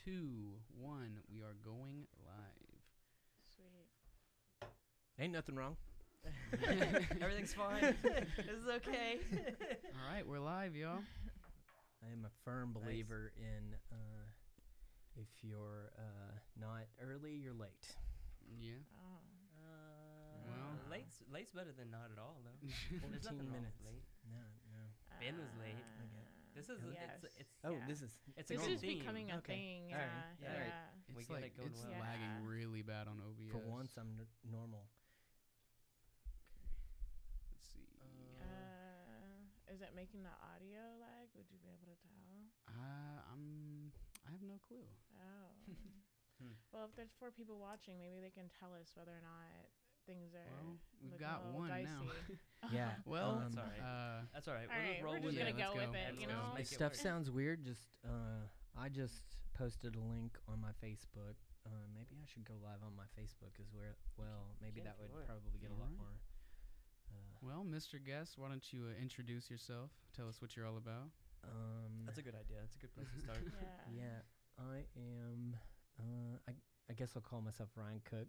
2, 1. We are going live. Sweet. Ain't nothing wrong. Everything's fine. This is okay. All right, we're live, y'all. I am a firm believer in if you're not early, you're late. Yeah. Oh. Well, late's better than not at all, though. 14 minutes. Late. No. Ben was late. This is yes. it's Oh, Yeah. this is it's a This good is theme. becoming a Okay. thing. All Yeah. right. Yeah. It's We get it going it's well. lagging really bad on OBS. for once I'm normal. Let's see. Is it making the audio lag? Would you be able to tell? I have no clue. Oh. Well, if there's 4 people watching, maybe they can tell us whether or not things are. Well, we've looking got a little one dicey. now. Yeah. Well, That's all right. That's all right. All We'll right, just roll we're with just it. gonna go with it. Let's You go. know. Make If it stuff work. sounds weird, just I just posted a link on my Facebook. Maybe I should go live on my Facebook as well. Maybe can that if would you want. probably get a lot Alright. more. Well, Mr. Guest, why don't you introduce yourself? Tell us what you're all about. That's a good idea. That's a good place to start. Yeah. Yeah, I am. I guess I'll call myself Ryan Cook.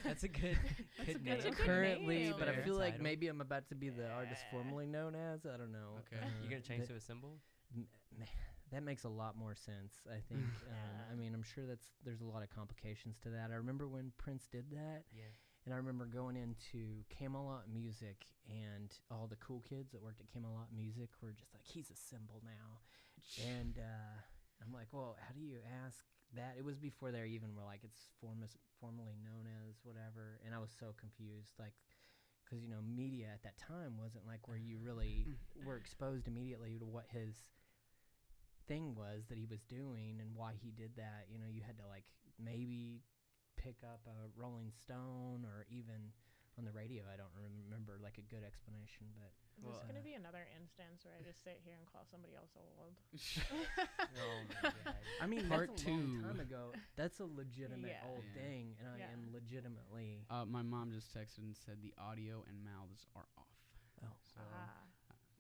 That's a good That's name. a good Currently, name. but I Fair feel like title. maybe I'm about to be the artist Yeah. formerly known as. I don't know. Okay. You're gonna change to a symbol? That makes a lot more sense. I think. Yeah. I mean, I'm sure there's a lot of complications to that. I remember when Prince did that. Yeah. And I remember going into Camelot Music, and all the cool kids that worked at Camelot Music were just like, he's a symbol now. And I'm like, well, how do you ask that? It was before they even were like, it's formally known as whatever. And I was so confused, like, because, you know, media at that time wasn't like where you really were exposed immediately to what his thing was that he was doing and why he did that. You know, you had to, like, maybe pick up a Rolling Stone, or even on the radio. I don't remember like a good explanation, but There's going to be another instance where I just sit here and call somebody else old. Oh my god. I mean, Part that's a long 2. time ago. That's a legitimate Yeah. old Yeah. thing, and I Yeah. am legitimately. My mom just texted and said the audio and mouths are off. Oh, So,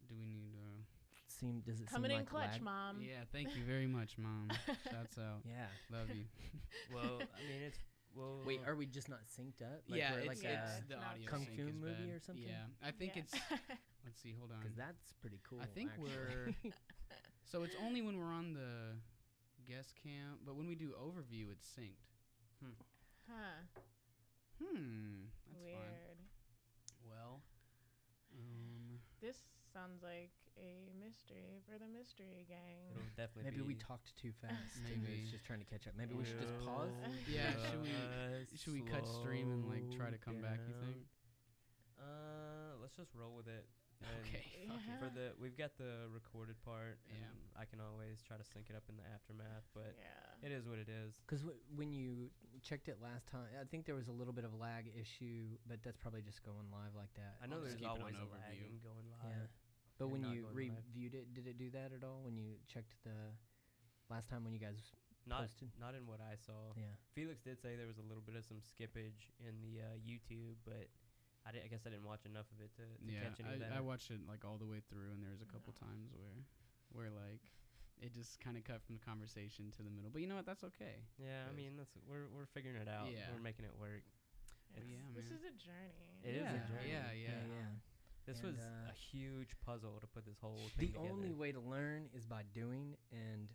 do we need to... does it Coming seem in like clutch, lag? Mom. Yeah, thank you very much, Mom. Shouts out. Yeah. Love you. Well, I mean, it's Wait, are we just not synced up? Like yeah, we're it's, like it's a the not audio Kung sync Fu is movie bad. or something? Yeah, I think Yeah. it's... Let's see, hold because on. that's pretty cool. I think actually. we're... So it's only when we're on the guest cam, but when we do overview, it's synced. Huh. That's fine. Weird. Well, This sounds like a mystery for the mystery gang. it'll definitely Maybe be. we talked too fast. and Maybe. it's just trying to catch up. Maybe we should just pause. yeah, should we cut stream and like try to come back, you think? Let's just roll with it. And Okay, fuck it. we've got the recorded part, and Yeah. I can always try to sync it up in the aftermath, but Yeah. it is what it is. Because when you checked it last time, I think there was a little bit of a lag issue, but that's probably just going live like that. I know I'll just there's keep it on always a overview. lagging going live. Yeah. But and when not you going live. reviewed it, did it do that at all? When you checked the last time when you guys posted? Not in what I saw. Yeah. Felix did say there was a little bit of some skippage in the YouTube, but I guess I didn't watch enough of it to catch any of that. I watched it like all the way through, and there was a couple times where like it just kind of cut from the conversation to the middle. But you know what? That's okay. Yeah, I mean we're figuring it out. Yeah. We're making it work. Yeah, This man. is a journey. It is a Yeah, journey. yeah. This And, was a huge puzzle to put this whole thing The together. only way to learn is by doing, and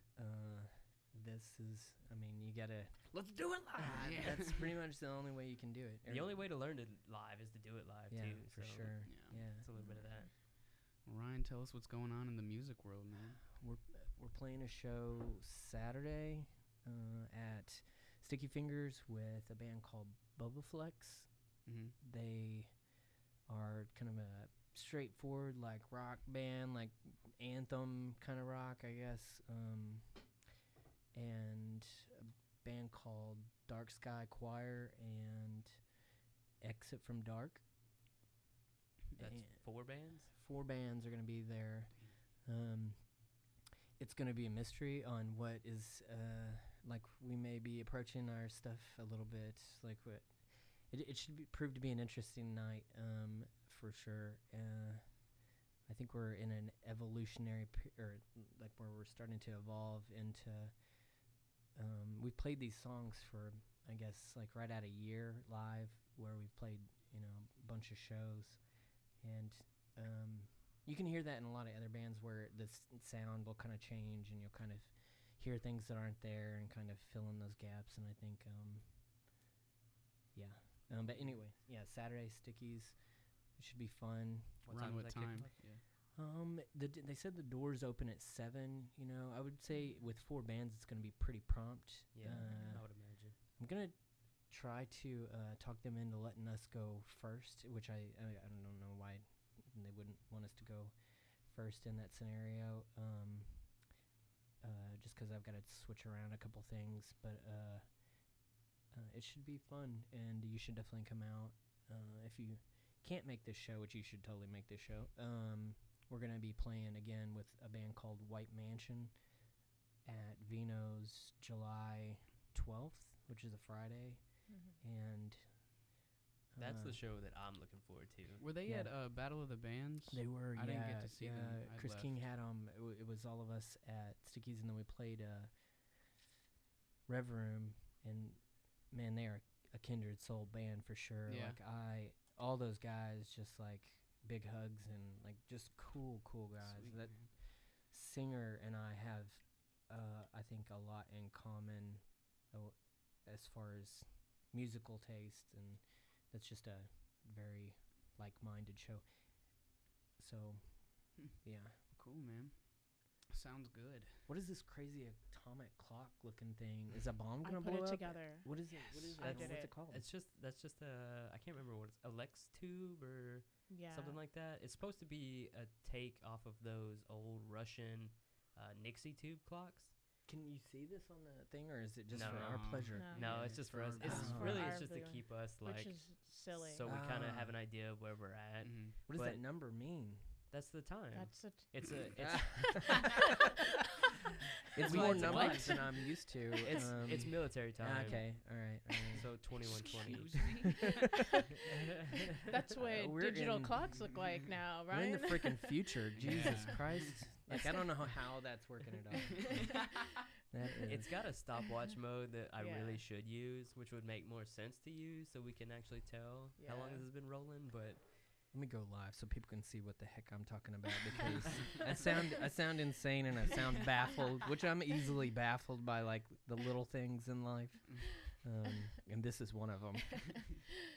this is, I mean, you gotta, let's do it live. Yeah. That's pretty much the only way you can do it. The only way to learn it live is to do it live yeah, too. for so sure. Yeah. Yeah. It's a little bit of that. Ryan, tell us what's going on in the music world, man. We're playing a show Saturday at Sticky Fingers with a band called Bubba Flex. Mm-hmm. They are kind of a straightforward like rock band, like anthem kind of rock, I guess. And a band called Dark Sky Choir and Exit from Dark. That's And 4 bands. 4 bands are going to be there. It's going to be a mystery on what is like we may be approaching our stuff a little bit like what it should prove to be an interesting night for sure. I think we're in an evolutionary or like where we're starting to evolve into we played these songs for, I guess, like right at a year live, where we played, a bunch of shows, and you can hear that in a lot of other bands where the sound will kind of change, and you'll kind of hear things that aren't there and kind of fill in those gaps. And I think, yeah. But anyway, yeah, Saturday Stickies. It should be fun. Around what time? Yeah. They said the doors open at 7. I would say with 4 bands, it's going to be pretty prompt. Yeah, I would imagine. I'm going to try to talk them into letting us go first, which I don't know why they wouldn't want us to go first in that scenario. Just because I've got to switch around a couple things, but it should be fun, and you should definitely come out. If you can't make this show, which you should totally make this show, we're going to be playing again with a band called White Mansion at Vino's July 12th, which is a Friday. And that's the show that I'm looking forward to. Were they at Battle of the Bands? They were. I didn't get to see them. Chris King had them. It was all of us at Stickies, and then we played Rev Room. And man, they are a kindred soul band for sure. Yeah. Like all those guys, just like big hugs and like just cool guys. Sweet, That man. singer and I have, I think, a lot in common as far as musical taste, and that's just a very like-minded show. So, yeah. Cool, man. Sounds good. What is this crazy atomic clock-looking thing? Is a bomb I gonna put blow it up? together. What is it? What is I it? did What's it. it called? That's just I can't remember what it's, a Lex tube or Yeah. something like that. It's supposed to be a take off of those old Russian Nixie tube clocks. Can you see this on the thing, or is it just No. for our pleasure? No, Yeah, it's just for for us. our It's viewing. really For it's our just to viewing. keep us Which like is silly. so we kind of Ah. have an idea of where we're at. Mm-hmm. What does But- that number mean? That's the time. That's a It's a It's We more like to numbers watch. than I'm used to. it's military time. Okay, all right. So 2120. That's what We're digital in- clocks look like now, We're right? in the freaking future. Jesus Yeah. Christ! Like I don't know how that's working it out. That is. It's got a stopwatch mode that I Yeah. really should use, which would make more sense to use, so we can actually tell how long Yeah. this has been rolling. But Let me go live so people can see what the heck I'm talking about, because I sound insane and I sound baffled, which I'm easily baffled by like the little things in life, and this is one of them.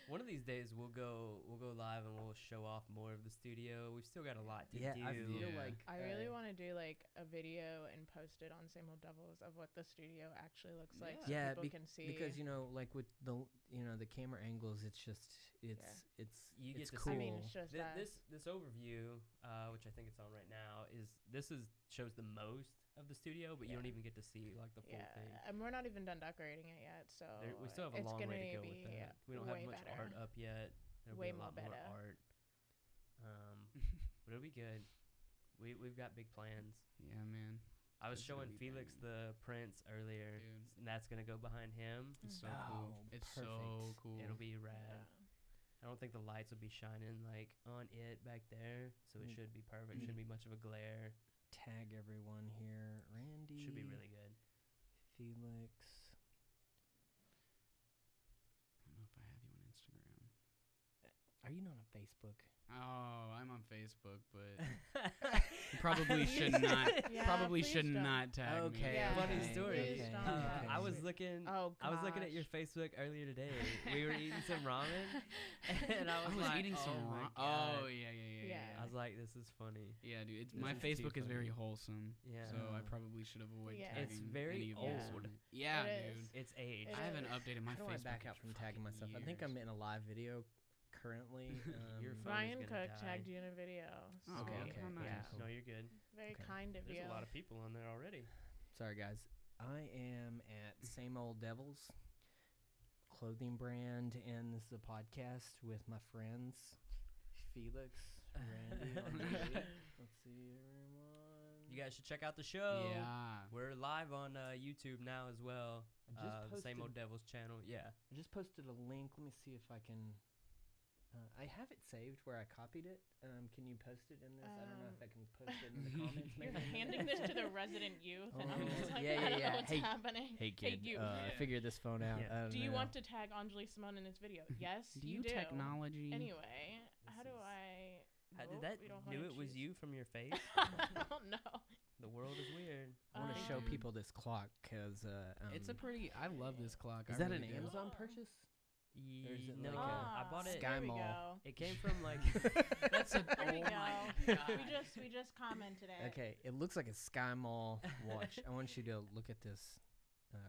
one of these days we'll go live and we'll show off more of the studio. We've still got a lot to Yeah, do. I feel Yeah. like I really want to do like a video and post it on Same Old Devils of what the studio actually looks like, so Yeah, people can see. because like with the camera angles, it's You it's get to cool. I mean, it's just us. This overview, which I think it's on right now, shows the most of the studio, but you Yeah. don't even get to see like the full yeah, thing. and we're not even done decorating it yet, so We still have a it's long gonna way to go be with that. We don't have way much better. art up yet. There'll Way be a lot more more better. art. But it'll be good. We've got big plans. Yeah, man. I was It's gonna showing be Felix banging. the prints earlier, Dude. and that's gonna go behind him. It's so Oh, cool. It's so perfect. cool. It'll be rad. Yeah. I don't think the lights will be shining like on it back there, so it should be perfect. Shouldn't be much of a glare. Tag everyone here. Randy. Should be really good. Felix. I don't know if I have you on Instagram. Are you not on Facebook? Oh, I'm on Facebook, but you probably should not. Yeah, probably please should don't. not tag Okay. me. Yeah. Funny okay, story. Please okay, don't. okay. I was looking. Oh, I was looking at your gosh. Facebook earlier today. We were eating some ramen, and I I was, was like, eating some oh my raw. God. Oh yeah. Yeah. I was like, this is funny. Yeah, dude. It's This my is too Facebook is very funny. wholesome. Yeah. So I probably should have avoided Yeah. tagging. It's very any of yours old. on it. Yeah, It dude. is. It's age. It I haven't is. updated my How do I Facebook. back out in from tagging fucking myself? I think years. I'm in a live video currently. Your phone is Ryan gonna Cook die. tagged you in a video. Oh, Okay, sweet. okay, how okay, nice. cool. No, you're good. Very Okay. kind of There's you. a lot of people on there already. Sorry, guys. I am at Same Old Devils clothing brand, and this is a podcast with my friends Felix, Randy, and Jay. Let's see everyone. You guys should check out the show. Yeah. We're live on YouTube now as well. I just The Same posted- Old Devils channel. Yeah. I just posted a link. Let me see if I can. I have it saved where I copied it. Can you post it in this? I don't know if I can post it in the comments. You're maybe. handing this to the resident youth, and I'm just like, Yeah, I don't yeah, know what's hey, happening. Hey kid, you. figure this phone out. Yeah. I don't Do you know. want to tag Anjali Simone in this video? Yes, Do you technology? Anyway, how do I? How did Nope, that we don't knew wanna it was choose. you from your face? I don't know. The world is weird. I want to show Um, people this clock because It's a pretty. I love this clock. is I that really an do. Amazon purchase? Or is it No, like I bought it. Sky there we Mall. go. It came from like That's a. There we Oh my go. god. We just commented it. Okay, it looks like a Sky Mall watch. I want you to look at this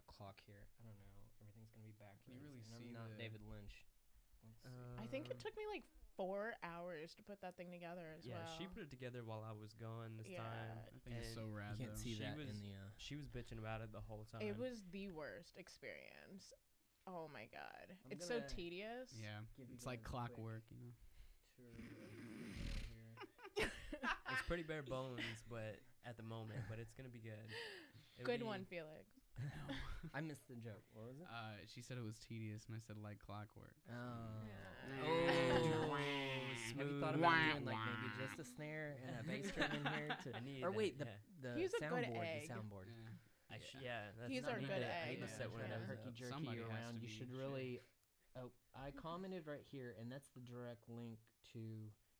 clock here. I don't know. Everything's gonna be back. Can you really and see I'm not the- David Lynch. Let's see. I think it took me like 4 hours to put that thing together as yeah, well. she put it together while I was gone this Yeah. time. I think it's so and rad you can't though. see She that was- in the. She was bitching about it the whole time. It was the worst experience. Oh my god. I'm It's so gonna tedious. Yeah, Give you it's like guys a quick clockwork, you know. tour of the here. It's pretty bare bones, but at the moment, but it's gonna be good. It'll Good be- one, Felix. I missed the joke. What was it? She said it was tedious, and I said like clockwork. Oh. Oh, Have you thought smooth. about doing like maybe just a snare and a bass drum in here I to? need Or that, wait, yeah. the He's a good soundboard. egg. The soundboard. Yeah, that's He's not our need good to- I egg. need to set one of Yeah. those Herky up. jerky Somebody has around. to You be. should Shit. really. Oh, I commented right here, and that's the direct link to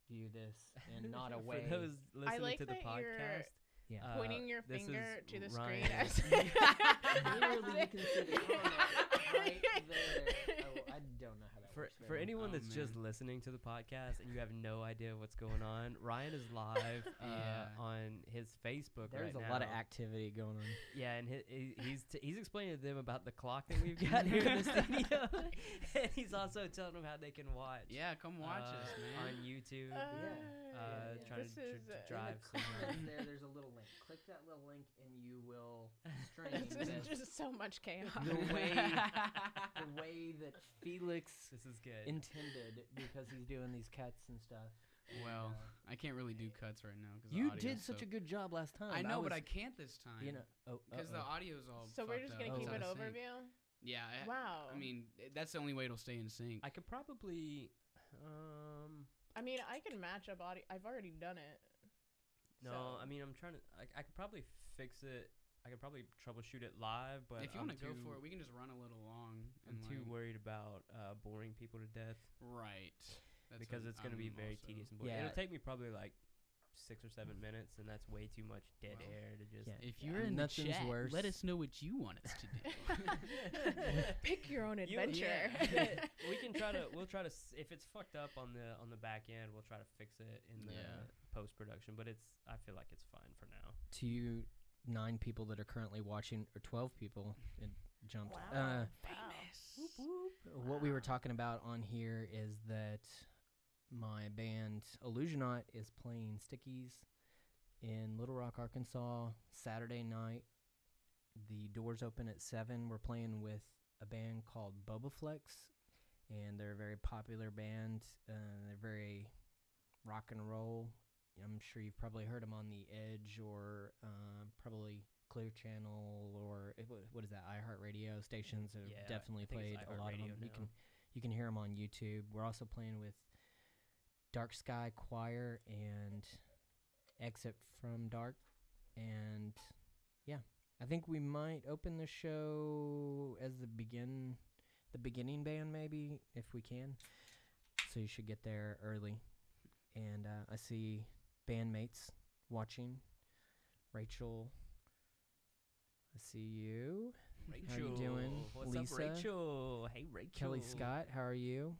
view this, and not away. For those listening like to the that you're podcast, Yeah. Pointing your this finger is to the Ryan. screen as Literally, you can see the comment right there. Oh, I don't know how that works. For anyone Oh, that's just man. listening to the podcast and you have no idea what's going on, Ryan is live Yeah. on his Facebook There's right a lot of now. activity going on. Yeah, and he's explaining to them about the clock that we've got here in the studio, and he's also telling them how they can watch. Yeah, come watch us, man. On YouTube. Yeah. Trying This to is, drive In the some. comments there's a little link. Click that little link, and you will stream This is this. just so much chaos. the way that Felix This is good. intended, because he's doing these cuts and stuff. And, Well, I can't really do cuts right now because you did such a good job last time. I know, but was, I can't this time. You know, because the audio's all. So we're fucked just up. gonna It's keep out an of sync. overview. Yeah. Wow. I mean, that's the only way it'll stay in sync. I could probably. I mean, I can match up audio. I've already done it. No, So- I mean I'm trying to. I could probably fix it. I could probably troubleshoot it live, but if you I'm want to go too- for it, we can just run a little long. I'm and too like- worried about boring people to death Right. That's because what it's going to be I'm very also- tedious and boring. Yeah. It'll take me probably like 6 or 7 minutes, and that's way too much dead Well, air to just. Yeah. If Yeah. you're in the Nothing's chat, worse. let us know what you want us to do. Pick your own You- adventure. We can try to. We'll try to. If it's fucked up on the back end, we'll try to fix it in the Yeah. post production. But it's. I feel like it's fine for now. To you 9 people that are currently watching, or 12 people, it jumped. Wow. What we were talking about on here is that my band Illusionaut is playing Stickies in Little Rock, Arkansas, Saturday night. The doors open at 7. We're playing with a band called Boba Flex, and they're a very popular band. They're very rock and roll. I'm sure you've probably heard them on The Edge, or probably Clear Channel, or what is that? iHeartRadio stations have Yeah, definitely I think it's played a lot of them. iHeartRadio You can hear them on YouTube. We're also playing with Dark Sky Choir and Exit from Dark, and yeah, I think we might open the show as the beginning band maybe, if we can. So you should get there early. And I see bandmates watching. Rachel, I see you. Rachel, How you doing? What's Lisa? up, Rachel? Hey, Rachel. Kelly Scott, how are you?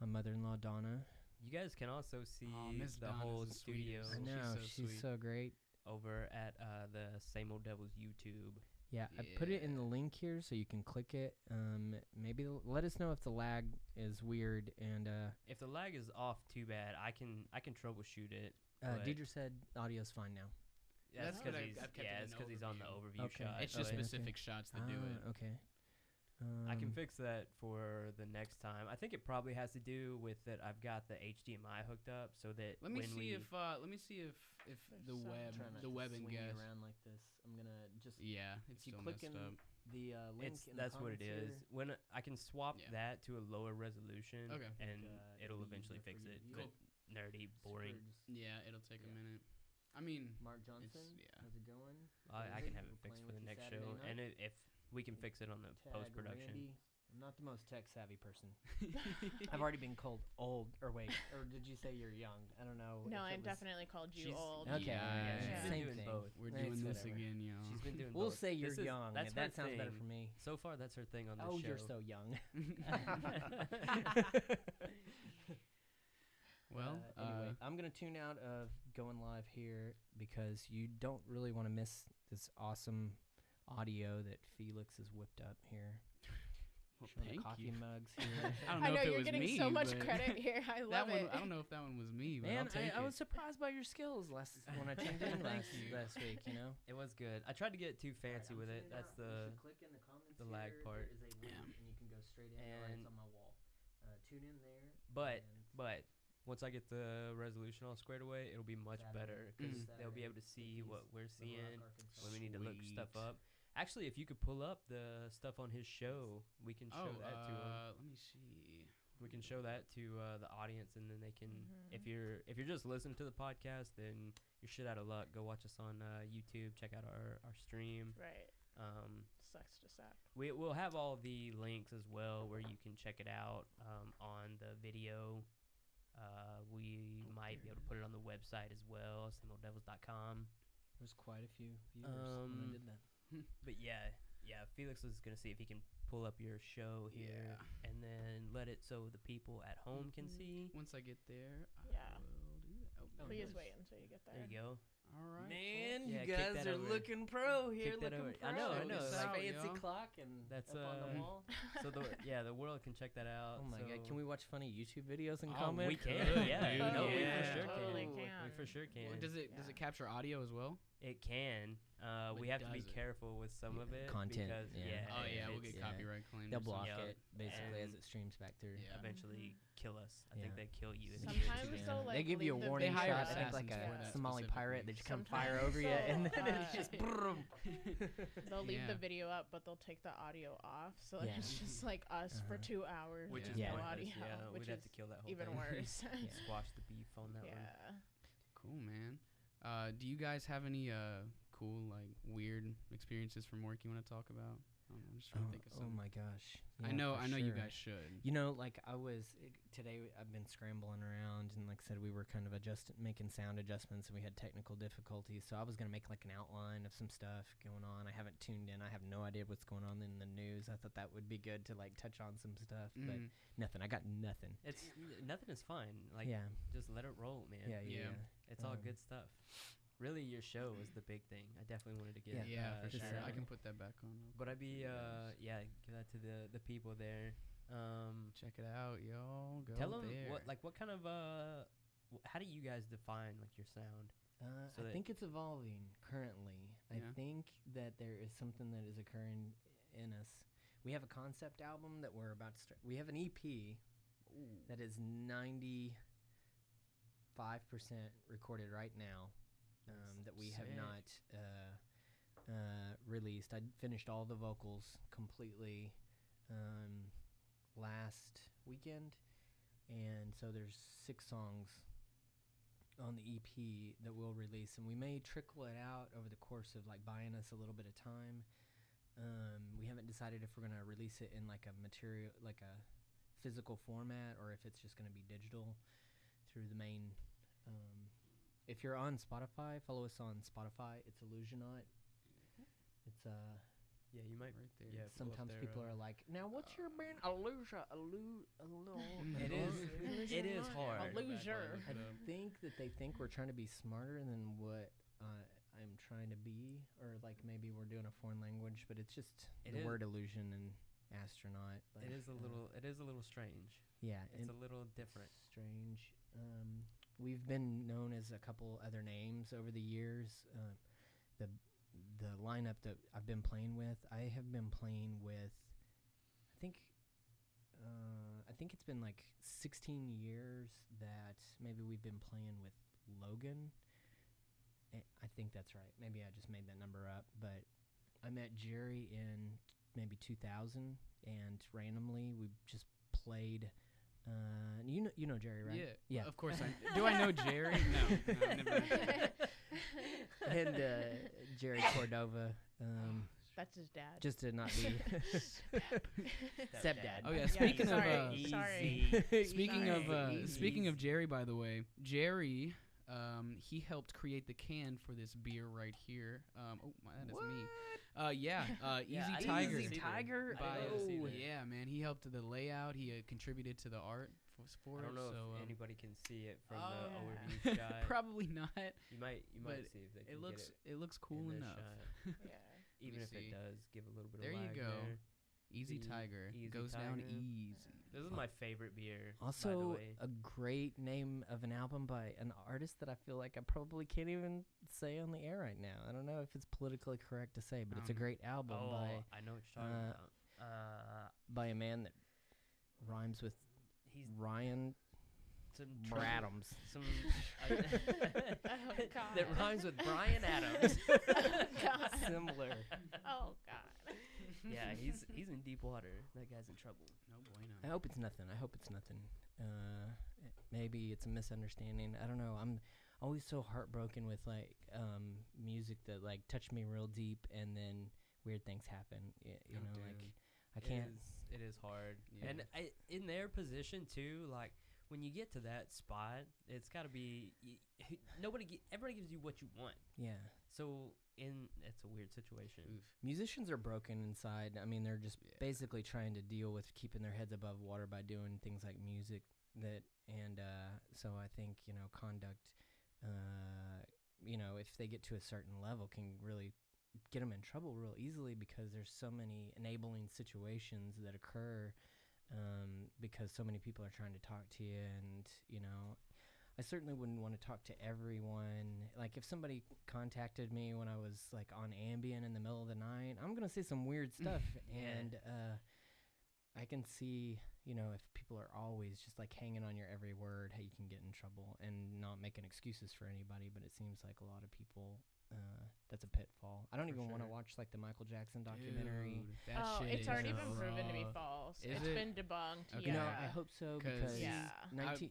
My mother-in-law Donna. You guys can also see Aw, Miss the Donna's whole the studio sweetest. I She's know, so she's sweet. so great. over at the Same Old Devil's YouTube. Yeah, I put it in the link here so you can click it. Maybe let us know if the lag is weird, and If the lag is off too bad, I can troubleshoot it. but Deidre said audio's fine now. That's That's good. because he's I've kept it in it's the 'cause he's on the overview. overview Okay. shot. It's just Okay. specific shots that do it. Okay. I can fix that for the next time. I think it probably has to do with that I've got the HDMI hooked up so that Let me when see we if There's the some- web Try not the to web swing and you guess. around like this. I'm gonna just Yeah, it's if you still click messed in up. the link. it's in that's the what it comments is. here, When I can swap Yeah. that to a lower resolution, Okay. and it'll it'll be eventually easier fix for you it. to view But it. nerdy, boring. Yeah, it'll take a Yeah. minute. I mean, Mark Johnson, yeah. how's it going? I David, can have it we're fixed playing for with the you next Saturday show, night. and if we can fix it on the Tag post production. Randy. I'm not the most tech savvy person. I've already been called old, or wait, or did you say you're young? I don't know. No, if I it was- definitely called you She's- old. Okay, Yeah, she's yeah. been same doing thing. both. We're It's doing this whatever. again, y'all. She's been doing We'll both. say you're This is- young. That's that her sounds better thing. for me. So far, that's her thing on the Oh, show. you're so young. Well, anyway, I'm gonna tune out of going live here because you don't really want to miss this awesome audio that Felix has whipped up here. well, Showing the thank coffee you. mugs here. I don't I know know if it you're was getting me, so much but credit here. I that love one, it. I don't know if that one was me, but Man, I'll take I it. was surprised by your skills when I tuned in Thank you. last week. You know. It was good. I tried to get too fancy with it. That's the click in the comments the lag here. part. There is a link, Yeah. and you can go straight in. Or And- it's on my wall. Tune in there. but and but once I get the resolution all squared away, it'll be much Saturday. better because Mhm. they'll be able to see Cookies, what we're Little Rock, seeing Arkansas. when we need to look stuff Sweet. up. Actually, if you could pull up the stuff on his show, we can show Oh, that to him. let me see. We can show that to the audience, and then they can. Mhm. If you're just listening to the podcast, then you're shit out of luck. Go watch us on YouTube. Check out our stream. Right. Um, Sucks to suck. we'll have all the links as well where you can check it out on the video. We might be able to put it on the website as well, simoldevils.com. There's quite a few viewers when I did that. But yeah, Felix is gonna see if he can pull up your show here Yeah. and then let it so the people at home can Mhm. see. Once I get there, Yeah. I will do that. Oh, Please nice. wait until you get there. There you go. All right. Man, Yeah, you kick guys that are over. looking pro here. Kick that Looking over. pro. I know, Check this Like out, fancy y'all. clock and That's, up on the wall. So the world can check that out. Oh my god, so- can we watch funny YouTube videos and Oh, comment? We can, Good, yeah. dude, No, we yeah. for sure Totally can. can. We for sure can. Well, does it Yeah. capture audio as well? It can. We But have to be does it? careful with some of it. Content, Because, yeah. Oh yeah, we'll it's get yeah. copyright claimed. They'll or block something. Yeah. it basically as And- it streams back through. Yeah. eventually kill us. I Yeah. think they kill you. if you Sometimes do it. they'll, they like, give you a leave the warning They hire shot. I think like assassins for a that Somali pirate. They just come fire Sometimes over you, and then they'll, it's just boom. They'll leave Yeah. the video up, but they'll take the audio off, so Yeah. it's just like us for Uh-huh. 2 hours Which with is Yeah. no pointless. audio, Yeah, which we'd have is to kill that whole even thing. worse. Yeah. Squash the beef on that one. Yeah. Cool, man. Do you guys have any cool, like, weird experiences from work you want to talk about? I don't know, I'm just trying to think of Oh something. my gosh. I Yeah, know for you sure. guys should. You know, like today I've been scrambling around, and like I said, we were kind of making sound adjustments, and we had technical difficulties. So I was gonna make like an outline of some stuff going on. I haven't tuned in. I have no idea what's going on in the news. I thought that would be good to like touch on some stuff, but Mhm. nothing. I got nothing. It's nothing is fine. Like yeah, just let it roll, man. yeah. Yeah. It's all Um, good stuff. Really, your show is the big thing. I definitely wanted to get. Yeah, for just sure. that I can way. put that back on. real But quick I'd be for you guys. give that to the people there. Check it out, y'all. Go Tell them there. what kind of how do you guys define like your sound? So I that- think it's evolving currently. I Yeah. think that there is something that is occurring in us. We have a concept album that we're about to start. We have an EP Ooh. that is 95% recorded right now, that we have Sick. not released. I finished all the vocals completely last weekend, and so there's 6 songs on the EP that we'll release, and we may trickle it out over the course of like buying us a little bit of time. We haven't decided if we're gonna release it in like a material, like a physical format, or if it's just gonna be digital through the main. If you're on Spotify, follow us on Spotify. It's Illusionaut. It's Yeah, you might. Right there. Yeah, pull up sometimes their, people are like, now what's your band? Illusion. It is hard. A loser. I think that they think we're trying to be smarter than what I'm trying to be, or like maybe we're doing a foreign language, but it's just It the is- word illusion and astronaut. It is a little. It is a little strange. Yeah, It's a little different. strange. We've been known as a couple other names over the years. The lineup that I've been playing with, I have been playing with I think it's been like 16 years that maybe we've been playing with Logan. I think that's right. Maybe I just made that number up, but I met Jerry in maybe 2000, and randomly we just played. You know Jerry, right? Yeah. Of course. Do I know Jerry? No, I've never met Jerry. And Jerry Cordova. That's his dad. Just to not be stepdad. Oh yeah. Yeah, Speaking of sorry. speaking of Jerry, by the way, Jerry, he helped create the can for this beer right here. That is me. Easy Tiger. Easy Tiger. Yeah, man. He helped the layout. He contributed to the art for it. I don't know so, if anybody can see it from the overview shot. Probably not. You might see if they can get it. It looks cool in this enough. Yeah. Even if it does give a little bit There of lag you go. there. Easy Tiger. Easy Goes down Tiger. easy. This is my favorite beer. by the Also, way. a great name of an album by an artist that I feel like I probably can't even say on the air right now. I don't know if it's politically correct to say, but it's a great album I know what you're talking about. by a man that rhymes with He's Ryan some Adams. Some Oh, God. that rhymes with Brian Adams. God. Similar. Oh, God. Yeah, he's in deep water. That guy's in trouble. No bueno. I hope it's nothing. Maybe it's a misunderstanding. I don't know. I'm always so heartbroken with like music that like touched me real deep, and then weird things happen. You know, dude. like I can't. It is hard. Yeah. And in their position too, like when you get to that spot, it's got to be everybody gives you what you want. Yeah. So it's a weird situation. Oof. Musicians are broken inside. I mean, they're just Yeah. basically trying to deal with keeping their heads above water by doing things like music. So I think conduct. If they get to a certain level, can really get them in trouble real easily because there's so many enabling situations that occur because so many people are trying to talk to you, and I certainly wouldn't want to talk to everyone. Like, if somebody contacted me when I was, like, on Ambien in the middle of the night, I'm going to say some weird stuff. And I can see, if people are always just, like, hanging on your every word, how you can get in trouble and not making excuses for anybody. But it seems like a lot of people, that's a pitfall. I don't even want to watch, like, the Michael Jackson documentary. Dude, that shit It's is already been proven to be rough. false. Is It's it? been debunked. Okay. Yeah. I hope so, 'Cause- because Yeah.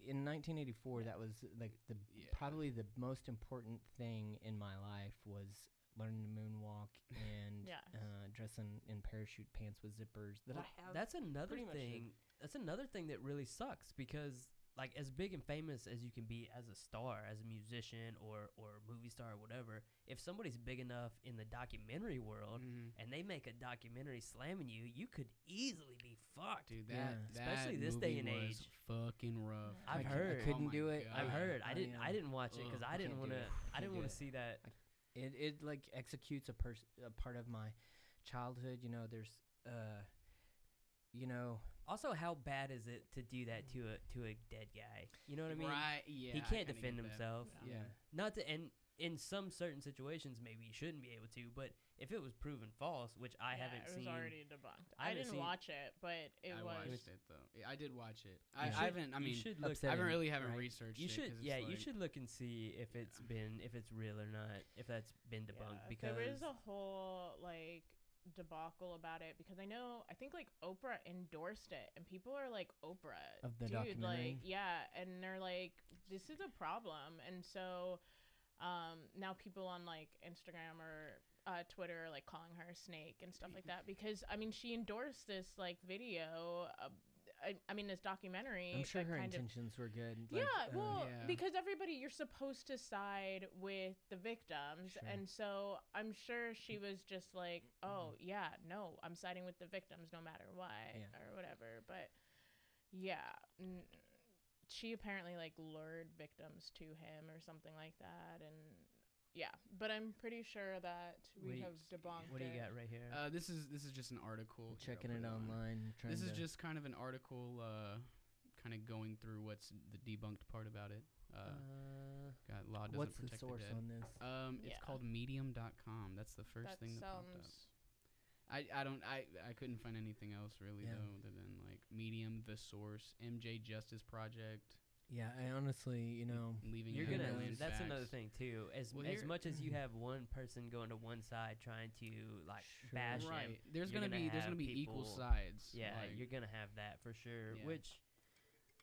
in 1984, that was like Yeah. probably the most important thing in my life was learning to moonwalk and Yes. dressing in parachute pants with zippers. That I have. That's another pretty much thing. That's another thing that really sucks because, like, as big and famous as you can be as a star, as a musician or movie star or whatever, if somebody's big enough in the documentary world and they make a documentary slamming you, you could easily be fucked. Dude, Yeah. Especially that this day movie and was age. fucking rough. I've I heard. couldn't Oh do my it. God. I've heard. I didn't watch it because Ugh, I didn't can't want do to. it. I didn't do want it. to see that. It like executes a part of my childhood. There's Also, how bad is it to do that to a dead guy? You know what I mean? Right? Yeah. He I can't kinda defend get that. himself. Yeah. Not to, and in some certain situations, maybe you shouldn't be able to. But if it was proven false, which I haven't It was seen, already debunked. I I haven't didn't seen- watch it, but it I was. watched it though. Yeah, I did watch it. You I should- haven't. I you mean, should look. upsetting. I haven't right? researched You it. should, 'cause it's yeah, you like- should look and see if it's if it's real or not, if that's been debunked. Yeah, Because there was a whole debacle about it because I think like Oprah endorsed it, and people are like, Oprah, Of the dude, documentary? and they're like, this is a problem. And so now people on like Instagram or Twitter are like calling her a snake and stuff like that because she endorsed this like video. This documentary. I'm sure that her kind of- intentions were good. yeah, well, Yeah. because you're supposed to side with the victims, Sure. and so I'm sure she was just like, oh, yeah, no, I'm siding with the victims no matter what, Yeah. or whatever, but yeah, she apparently, like, lured victims to him or something like that, and yeah, but I'm pretty sure that we have debunked what do you it. got right here? This is just an article. Here, Checking I'll it put on. online. This is trying to- just kind of an article, kind of going through what's the debunked part about it. Got law doesn't What's the protect source the dead. on this? It's Yeah. called medium.com. That's the first That thing that popped up. sounds I couldn't find anything else really though other than like Medium, The Source, MJ Justice Project. Yeah, I honestly, leaving. You're out gonna. a million That's facts. another thing too. As much as you have one person going to one side trying to like bash him, There's you're gonna be equal people- sides. Yeah, like, you're gonna have that for sure. Yeah. Which,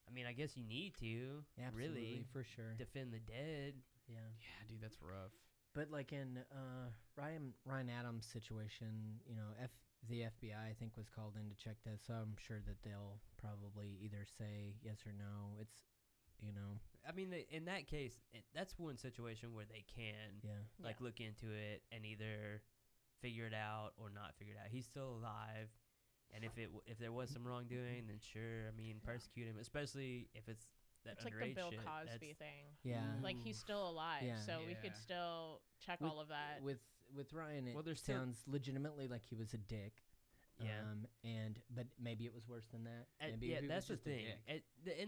I mean, I guess you need to absolutely, really for sure. defend the dead. Yeah. Yeah, dude, that's rough. But like in Ryan Adams' situation, the FBI I think was called in to check that, so I'm sure that they'll probably either say yes or no. It's, I mean, in that case, that's one situation where they can look into it and either figure it out or not figure it out. He's still alive, and if there was some wrongdoing, then sure, I mean, persecute him, especially if it's that It's like the underage Bill shit. Cosby thing. Yeah. Like he's still alive, Yeah. so we could still check all of that. With Ryan, it Well, there's still- sounds legitimately like he was a dick. Yeah. But maybe it was worse than that. Maybe yeah, he was that's the just a thing.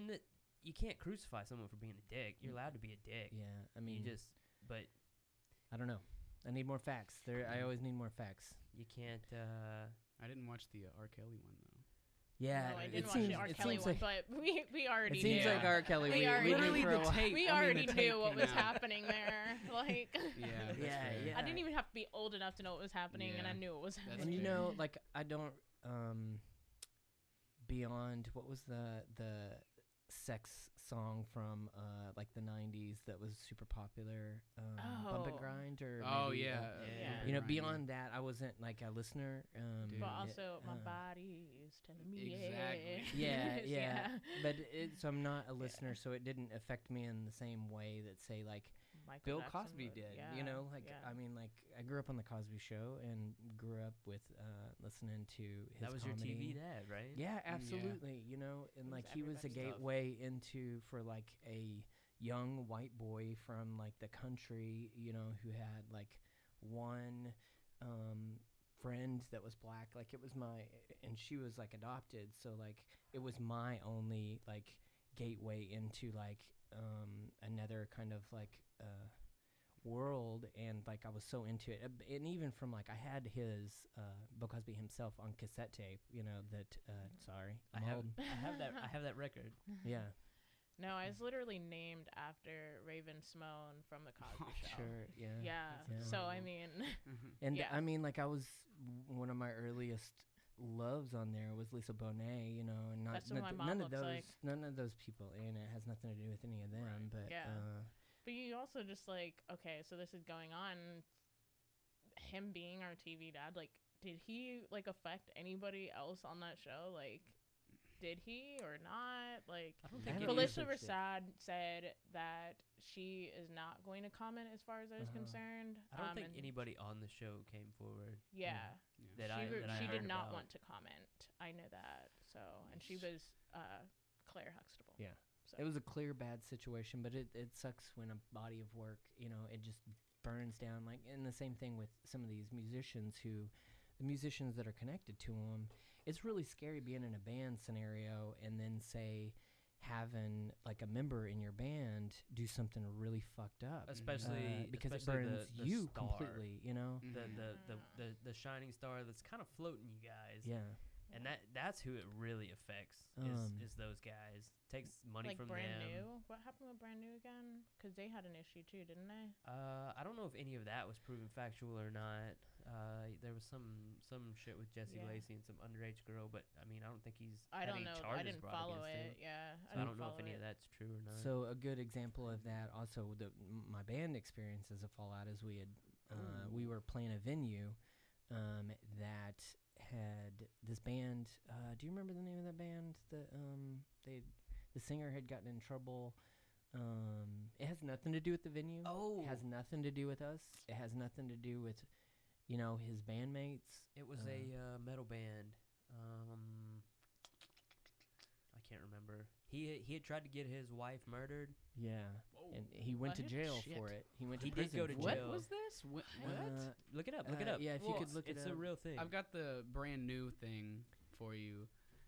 dick. You can't crucify someone for being a dick. You're allowed to be a dick. Yeah, I mean, But I don't know. I need more facts. I always need more facts. you can't. I didn't watch the R. Kelly one though. Yeah, No, I it didn't watch seems the R. it Kelly seems one, like but we already it seems knew. like R. Kelly. We We already knew knew for a while. We I mean, already the tape knew what came was out. happening there. Like, Yeah, that's Yeah, fair. yeah. I didn't even have to be old enough to know what was happening, and I Yeah. knew it was That's happening. And like I don't beyond what was the sex song from like the 90s that was super popular, Bump and Oh. Grind or Oh maybe, yeah. Yeah. beyond that I wasn't like a listener, Dude. But Yeah, also, my body is telling me Exactly. yeah, yes. yeah. But so I'm not a listener, so it didn't affect me in the same way that say like Michael Bill Jackson Cosby would, did. yeah, yeah. I mean, like I grew up on the Cosby Show and grew up with listening to his that was comedy. your TV dad, right? Yeah, absolutely. And was like he was a everybody's stuff. gateway into for like a young white boy from like the country, who had like one friend that was black. Like it was and she was like adopted, so like it was my only like gateway into like another kind of like world, and like I was so into it, and even from like I had his Bill Cosby himself on cassette tape, that sorry, I have that record. yeah. No, I was literally named after Raven Simone from the Cosby Show. Sure, yeah. Yeah. Yeah. So I mean, And Yeah. I mean, like I was one of my earliest loves on there was Lisa Bonet, and not That's what my mom none of looks those like. none of those people, and it has nothing to do with any of them. Right. But Yeah. But you also just like, okay, so this is going on. Him being our TV dad, like, did he like affect anybody else on that show? Like, did he or not? Like, I don't I think don't any- Felicia researched it. Rashad said that she is not going to comment as far as I was concerned. I don't think and anybody on the show came forward. Yeah. That I She heard did not about. want to comment. I know that. So, and she was Claire Huxtable. Yeah. So. It was a clear bad situation, but it sucks when a body of work, it just burns down. Like, and the same thing with some of these musicians the musicians that are connected to them. It's really scary being in a band scenario and then say having like a member in your band do something really fucked up, Especially because especially it burns the you star. completely. The shining star that's kind of floating you guys. Yeah. And that's who it really affects is those guys. Takes money Like from Brand them. New. What happened with Brand New again? Because they had an issue too, didn't they? I don't know if any of that was proven factual or not. There was some shit with Jesse Yeah. Lacey and some underage girl, but I mean, I don't think he's I had don't any know. I charges didn't brought follow against it. him. Yeah. So I don't know if any of that's true or not. So a good example of that also my band experience as a fallout is we were playing a venue that had this band. Do you remember the name of that band? The singer had gotten in trouble. It has nothing to do with the venue. It has nothing to do with us. It has nothing to do with his bandmates. It was a metal band. I can't remember. He had tried to get his wife murdered. Yeah, Whoa. and he went to What? jail Shit. for it. He went to He did prison go to for What it. jail. was this? What? Look it up. Look it up. Yeah, if you could look it it's up. a real thing. I've got the Brand New thing for you,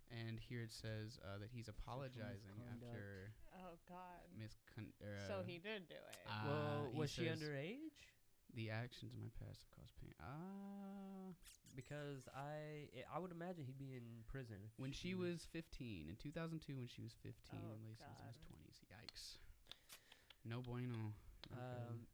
and here it says that he's apologizing misconduct. after Oh God. miscon. So he did do it. Well, he was she says- underage? The actions in my past have caused pain. Because I would imagine he'd be in prison. When she was 15. In 2002, when she was 15, Oh, and Lacey was in his God. 20s. Yikes. No bueno.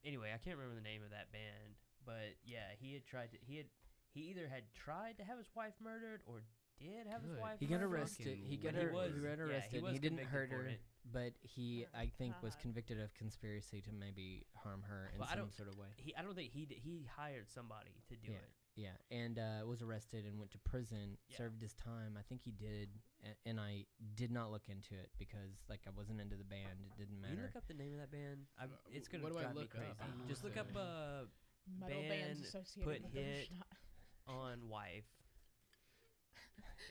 Anyway, I can't remember the name of that band, but yeah, he either had tried to have his wife murdered or did have his Good. wife He got murdered. arrested. He got He was- arrested. he was He didn't convicted hurt for her, it. but he, Oh, I think, was God. convicted of conspiracy to maybe harm her in Well, I some don't- sort of way. I don't think he hired somebody to do Yeah. it. Yeah, and was arrested and went to prison, Yeah. served his time. I think he did, and I did not look into it because, like, I wasn't into the band. It didn't Can you matter. look up the name of that band? It's gonna what do I drive me look up? crazy. I don't know Just what look to- up Metal bands band associated put with hit Illusionaut. on wife.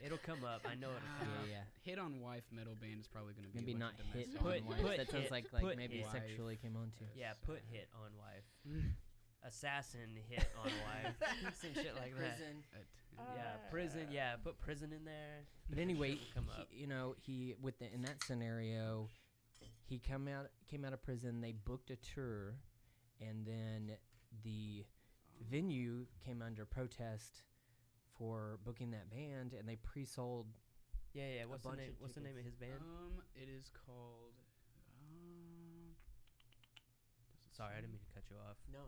It'll come up. I know it'll come up. Yeah. Hit on wife metal band is probably going to be Maybe a not bunch of hit domestic on Put- wife. put That sounds hit- like put maybe hit. sexually came on to. Yeah, put hit on wife. Assassin hit on wife. Some shit like that. Yeah, prison. Yeah, put prison in there. But anyway, Shit will come up. he in that scenario, he came out of prison. They booked a tour, and then the venue came under protest for booking that band, and they pre-sold. Yeah. What's the bunch name? of What's the name of his band? It is called. Sorry, I didn't mean to cut you off. No,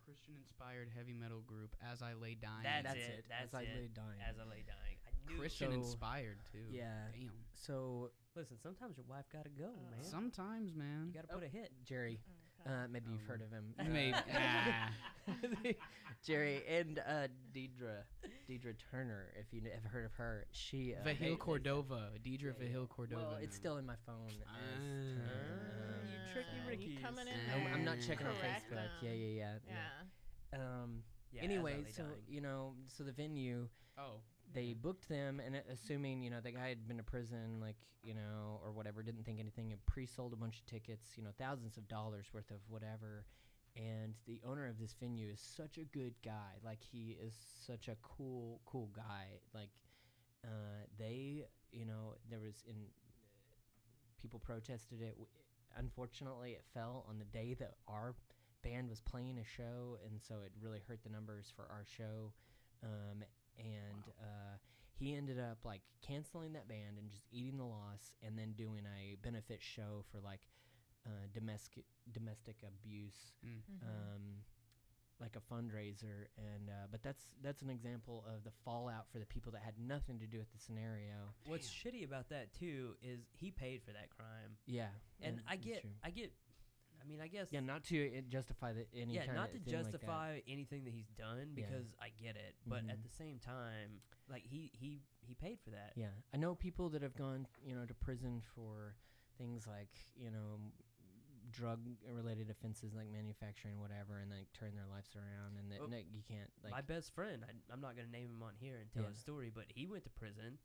Christian-inspired heavy metal group. As I Lay Dying. That's it. it. That's As I it. Lay Dying. As I lay dying. I knew. Christian-inspired too. Yeah. Damn. So Listen, sometimes your wife gotta go, man. Sometimes, man. You gotta put a hit. Jerry, Okay. maybe you've heard of him. Maybe. Jerry and Deidre Turner, if you have heard of her, she Vahil Cordova. Deidre Yeah, Vahil Cordova. Well, it's now. still in my phone. You tricky Ricky. You coming in I'm not there. checking on Correct Facebook. them. Yeah. Yeah. Yeah, Anyway, As I Lay so Dying. so the venue, Oh. they booked them, and assuming the guy had been to prison, like or whatever, didn't think anything. Had pre-sold a bunch of tickets, thousands of dollars worth of whatever. And the owner of this venue is such a good guy. Like, he is such a cool guy. Like, there was people protested it. Unfortunately, it fell on the day that our band was playing a show, and so it really hurt the numbers for our show. He ended up like canceling that band and just eating the loss, and then doing a benefit show for like domestic abuse, like a fundraiser. And but that's an example of the fallout for the people that had nothing to do with the scenario. What's shitty about that too is he paid for that crime. Yeah, And I it's get, true. I guess. Yeah, not to justify any Yeah, kind not of to thing like that. justify anything that he's done, Yeah. because I get it. But at Mhm. the same time, like he paid for that. Yeah, I know people that have gone, to prison for things like, drug-related offenses like manufacturing, whatever, and like turn their lives around, and that Well, you can't like. My best friend, I'm not gonna name him on here and tell Yeah. his story, but he went to prison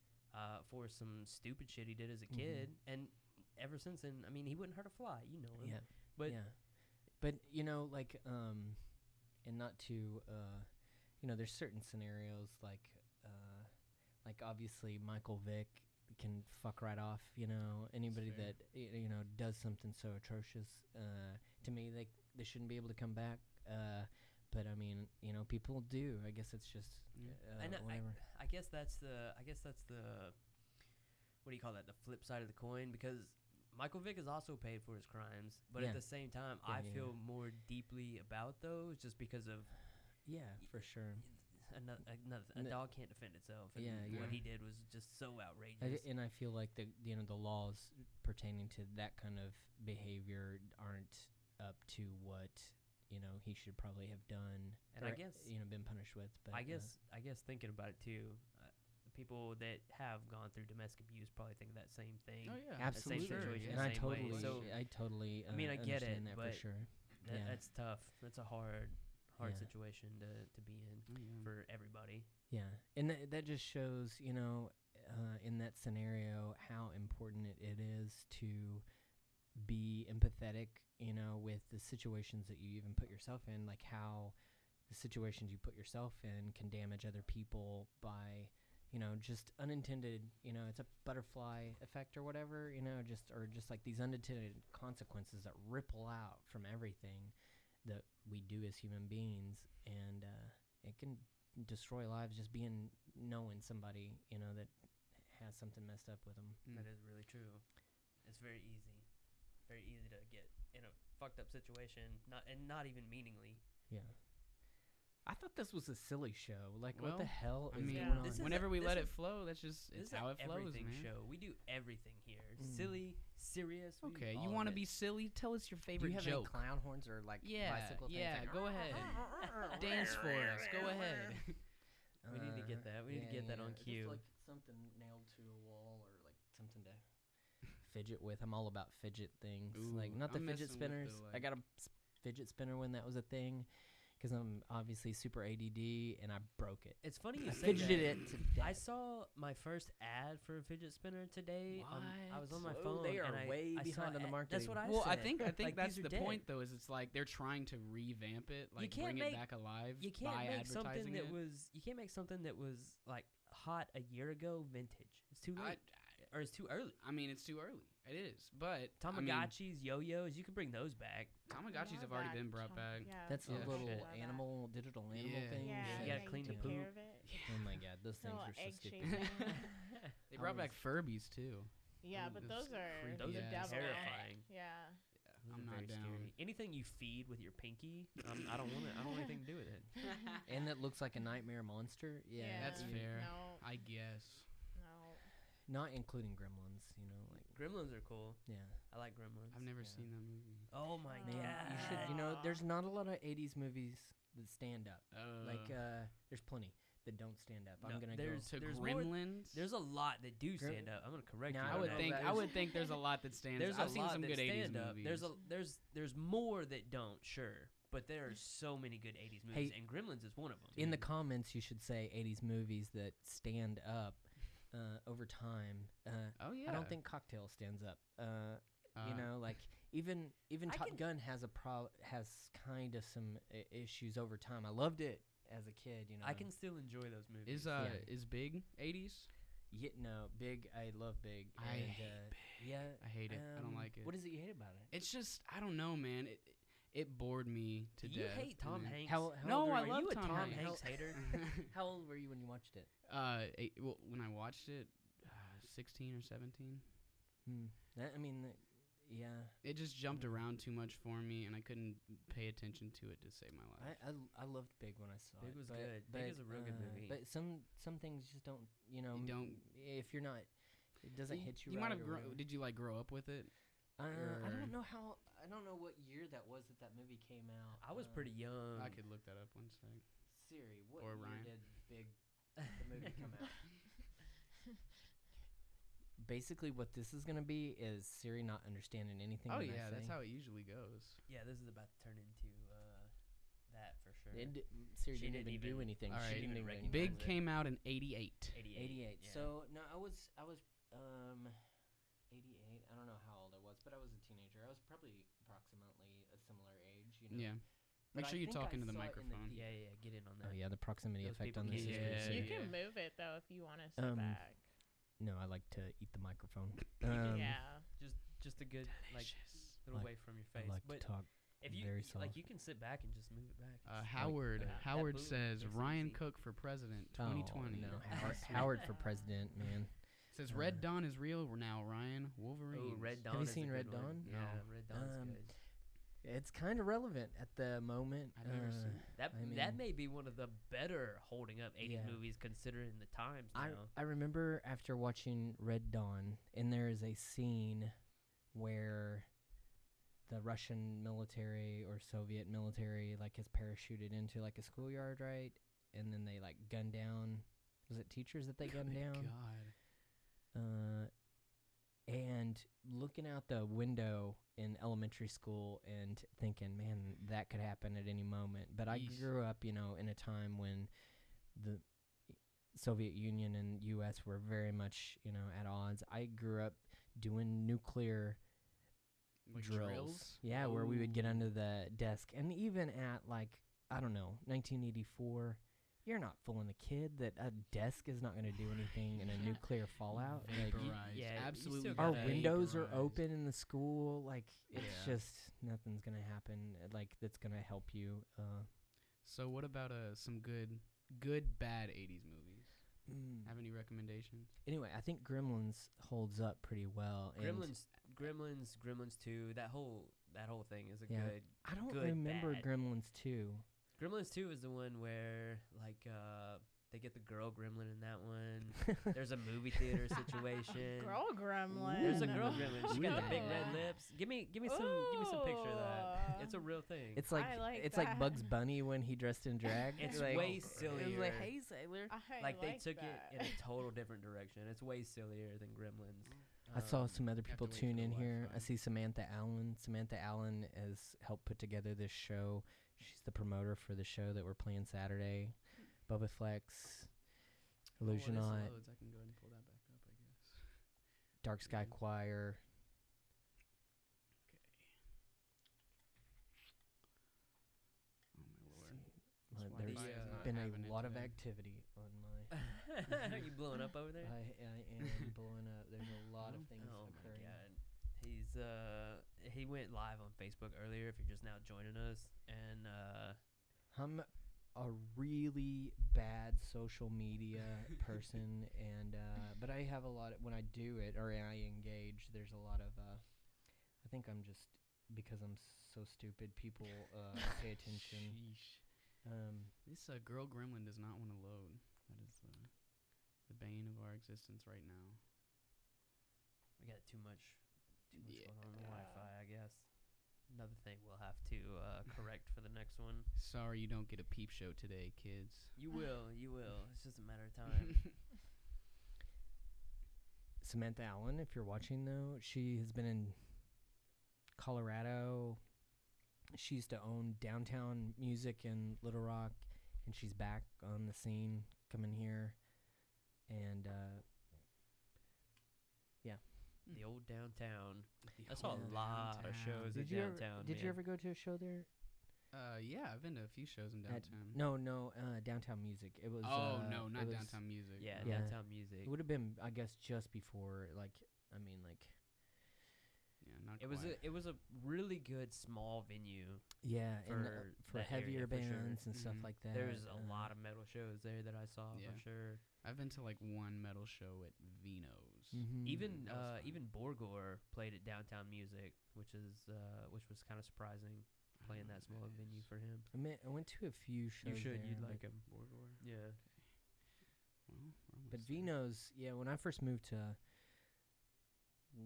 for some stupid shit he did as a Mhm. kid, and ever since then, I mean, he wouldn't hurt a fly, him. Yeah, But yeah, but like and not to there's certain scenarios like obviously Michael Vick can fuck right off. Anybody fair. that does something so atrocious, to me they shouldn't be able to come back. But I mean, people do. I guess it's just and whatever. I guess that's the what do you call that? The flip side of the coin, because Michael Vick has also paid for his crimes, but Yeah. at the same time, Yeah, I yeah, feel more deeply about those just because of Yeah, for sure. a dog can't defend itself. And Yeah, what yeah. he did was just so outrageous. And I feel like the laws pertaining to that kind of behavior aren't up to what he should probably have done. And or, I guess been punished with. But I guess thinking about it too, the people that have gone through domestic abuse probably think that same thing. Oh yeah. absolutely, situation, and I same way. totally, So, I totally. I mean, I get understand it, that for but sure. That, Yeah. That's tough. That's a hard Yeah. situation to be in Oh, yeah. for everybody. Yeah, and that just shows, in that scenario, how important it is to be empathetic, with the situations that you even put yourself in, like how the situations you put yourself in can damage other people by, just unintended, it's a butterfly effect or whatever, just like these unintended consequences that ripple out from everything that we do as human beings, and it can destroy lives just knowing somebody, that has something messed up with them. That is really true. It's very easy to get in a fucked up situation, not even meaningly. Yeah. I thought this was a silly show. Like, Well, what the hell I is mean, going on? whenever we let it flow, that's just This it's is how it flows, everything man. show. We do everything here. Mm. Silly, serious. we do Okay, you all want to of be it. silly? Tell us your Do favorite you have joke. any clown horns or like bicycle things? Yeah, like, go ahead. Dance for us. Go ahead. We need to get that. We need to get that on cue. Just like something nailed to a wall or like something to fidget with. I'm all about fidget things. Like Ooh, not the I'm fidget messing with the, spinners. I like- got a fidget spinner when that was a thing because I'm obviously super ADD and I broke it. It's funny you I say fidgeted that. it to I death. saw my first ad for a fidget spinner today. I was on my Whoa, phone. they are and way I saw behind on the ad- That's marketing. what I Well, said. I think Like, that's these the are point dead. though. Is it's like they're trying to revamp it, like can't bring make- it back alive You can't by make something advertising that it. was. You can't make something that was like hot a year ago vintage. It's too late, or it's too early. I mean, it's too early. It is, but Tamagotchis, yo-yos, you can bring those back. Tamagotchis have already been brought back. Yeah, That's Yeah. a little Shit. digital animal Yeah. thing. Yeah, You gotta clean the take poop. care of it. Oh my god, those things Little are so egg stupid. shaped. They brought back Furbies too. Yeah, Ooh, but those those are creepy Those the are devil. terrifying. Yeah. Those I'm are not very down. scary. Anything you feed with your pinky, I don't want it. I don't want anything to do with it. And that looks like a nightmare monster. Yeah, That's fair. No, I guess. no. Not including Gremlins, like Gremlins are cool. yeah. I like Gremlins. I've never Yeah. seen that movie. Oh my Man, god! you should. There's not a lot of '80s movies that stand up. There's plenty that don't stand up. No, I'm gonna there's- to there's more- Gremlins. There's a lot that do stand up. I'm gonna correct Now, you. I on would that. think. I there's- would think there's a lot that stands. There's I've a seen lot some that good '80s stand up. movies. There's more that don't. Sure, but there are so many good '80s movies, and Gremlins is one of them. in the comments. You should say '80s movies that stand up over time. Oh yeah. I don't think Cocktail stands up. Uh, Like even I Top can- Gun has has kind of some issues over time. I loved it as a kid. I can still enjoy those movies. is Big '80s? No, Big. I love Big. I and, hate Yeah, I hate it. I don't like it. What is it you hate about it? It's just I don't know, man. It bored me to Do you death. hate Tom man. Hanks? How No, old were I you? love Are you a Tom Tom Hanks. Hanks hater? How old were you when you watched it? When I watched it, 16 or 17. Yeah. It just jumped around too much for me, and I couldn't pay attention to it to save my life. I loved Big when I saw Big it. was but- good. But, Big is a real good movie. But some things just don't. You don't. If you're not, it doesn't hit you. You right might have. or whatever. Did you like grow up with it? I or- don't know how. I don't know what year that was that movie came out. I was pretty young. I could look that up one sec. Siri, what Or year Ryan. did Big the movie come out? Basically, what this is gonna be is Siri not understanding anything. Oh that I yeah, that's say. how it usually goes. Yeah, this is about to turn into that for sure. Siri She didn't didn't even do even- anything. All She right. didn't even even recognize Big it. came out in '88. 88. Yeah. So no, I was 88. I don't know how old I was, but I was a teenager. I was probably approximately a similar age. Yeah. But Make I sure you think talk I into the saw it in the microphone. yeah, get in on that. Oh yeah, the proximity Those effect people on this can't is hear really Yeah. serious. You can Yeah. move it though if you want to sit back. No, I like to eat the microphone. Yeah. Just a good like Delicious. little Like- away from your I face. like but to talk. if you very like, soft. you can sit back and just move it back. Howard that Howard boom says makes it Ryan easy. Cook for president Oh, 2020. no, Howard for president, man. Says Red Dawn is real now. Ryan Wolverine. Oh, Red Dawn. Have you is a seen good Red one. Dawn? Yeah, No. Red Dawn's Um, good. It's kind of relevant at the moment. I've never seen it. That I that mean- may be one of the better holding up '80s Yeah. movies considering the times I now. I remember after watching Red Dawn, and there is a scene where the Russian military or Soviet military like is parachuted into like a schoolyard, right? And then they like gun down. Was it teachers that they gunned Good down? God. And looking out the window in elementary school and thinking, man, that could happen at any moment. But I Yeesh. grew up, in a time when the Soviet Union and U.S. were very much, at odds. I grew up doing nuclear Like drills. Yeah, where we would get Ooh. under the desk. And even at, 1984, you're not fooling a kid that a desk is not going to do anything in a nuclear fallout. Like, Vaporized. Absolutely. our gotta windows are vaporized. open in the school. Like, it's Yeah. just nothing's going to happen. Like, that's going to help you. So what about some good bad 80s movies? Have any recommendations? Anyway, I think Gremlins holds up pretty well. And Gremlins 2. That whole thing is a Yeah. good. I don't good, remember bad. Gremlins 2. Gremlins 2 is the one where like they get the girl gremlin in that one. There's a movie theater situation. Girl gremlin. There's a girl gremlin. She got the big Ooh. red lips. Give me some picture of that. It's a real thing. It's like, I like it's like that. Bugs Bunny when he dressed in drag. It's like, way It was sillier. like, hey, sailor. I Like they took that. it in a total different direction. It's way sillier than Gremlins. I saw some other have to people wait for tune the in here. I Wi-Fi. see Samantha Allen. Samantha Allen has helped put together this show. She's the promoter for the show that we're playing Saturday. Bubba Flex, Illusionaut, Loads. I can go ahead and pull that back up, I guess. Dark Sky Yeah. Choir. Oh my lord. There's Wi-Fi is not been having a it lot of today. activity on my. Are you blowing up over there? I am blowing up. There's a lot of things Oh my occurring. god. He went live on Facebook earlier if you're just now joining us, and I'm a really bad social media person, and but I have a lot of, when I do it or I engage, there's a lot of I think I'm just, because I'm so stupid, people pay attention. Sheesh. This girl gremlin does not want to load. That is the bane of our existence right now. we got too much Yeah. going on the Wi-Fi, I guess. Another thing we'll have to correct for the next one. Sorry you don't get a peep show today, kids. You will. It's just a matter of time. Samantha Allen, if you're watching though, she has been in Colorado. She used to own Downtown Music in Little Rock, and she's back on the scene, coming here, and The old downtown. The I saw a whole lot of downtown. shows at downtown. Did you ever go to a show there? Yeah, I've been to a few shows in At- downtown. No, Downtown Music. It was. Oh no, it not was- downtown music. Yeah, Yeah. downtown music. It would have been, I guess, just before. Like, I mean, like, Yeah, not It was quite. it was a really good small venue. yeah, and for that heavier area, for sure. bands and stuff Mhm. like that. There's a lot of metal shows there that I saw Yeah. for sure. I've been to like one metal show at Vino's. Mhm. Even that was fun. even Borgor played at Downtown Music, which was kind of surprising, I playing don't know that who small of a is. venue for him. I went to a few shows. You should. there, You'd but- like him. Borgor. Yeah. Well, we're almost But there. Vino's, yeah, when I first moved to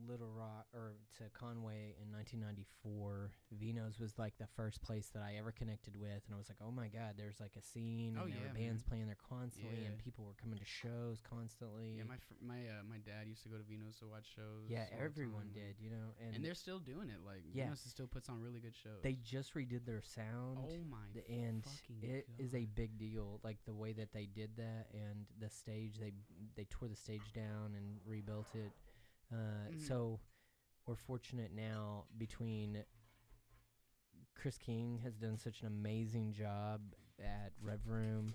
Little Rock, or to Conway in 1994, Vino's was like the first place that I ever connected with, and I was like, oh my god, there's like a scene, Oh, and there yeah, were bands man. playing there constantly, and Yeah. people were coming to shows constantly. Yeah, my dad used to go to Vino's to watch shows. Yeah, all the everyone time, did, you know, and they're still doing it. Like Yeah. Vino's still puts on really good shows. they just redid their sound. oh my And fucking it is a God. big deal, like the way that they did that, and the stage, they tore the stage down and rebuilt it. Mhm. So we're fortunate now, between Chris King has done such an amazing job at Rev Room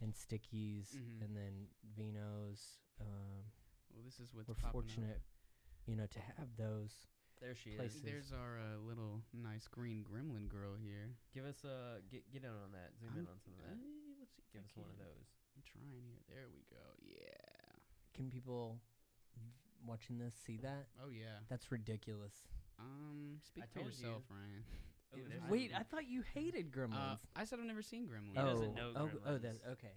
and Stickies, Mhm. and then Vino's. Well, this is what's We're popping fortunate, you know, to have those. There she Places. is. There's our little nice green gremlin girl here. Give us get in on that. Zoom in on some of that. Let's see if Give I us one of can. those. I'm trying here. There we go. Yeah. Can people watching this see that? Oh yeah. That's ridiculous. Speak I for told yourself, you. Ryan. Ooh, It there's was- Wait, I thought you hated Gremlins. I said I've never seen Gremlins. He doesn't know Gremlins. That's okay.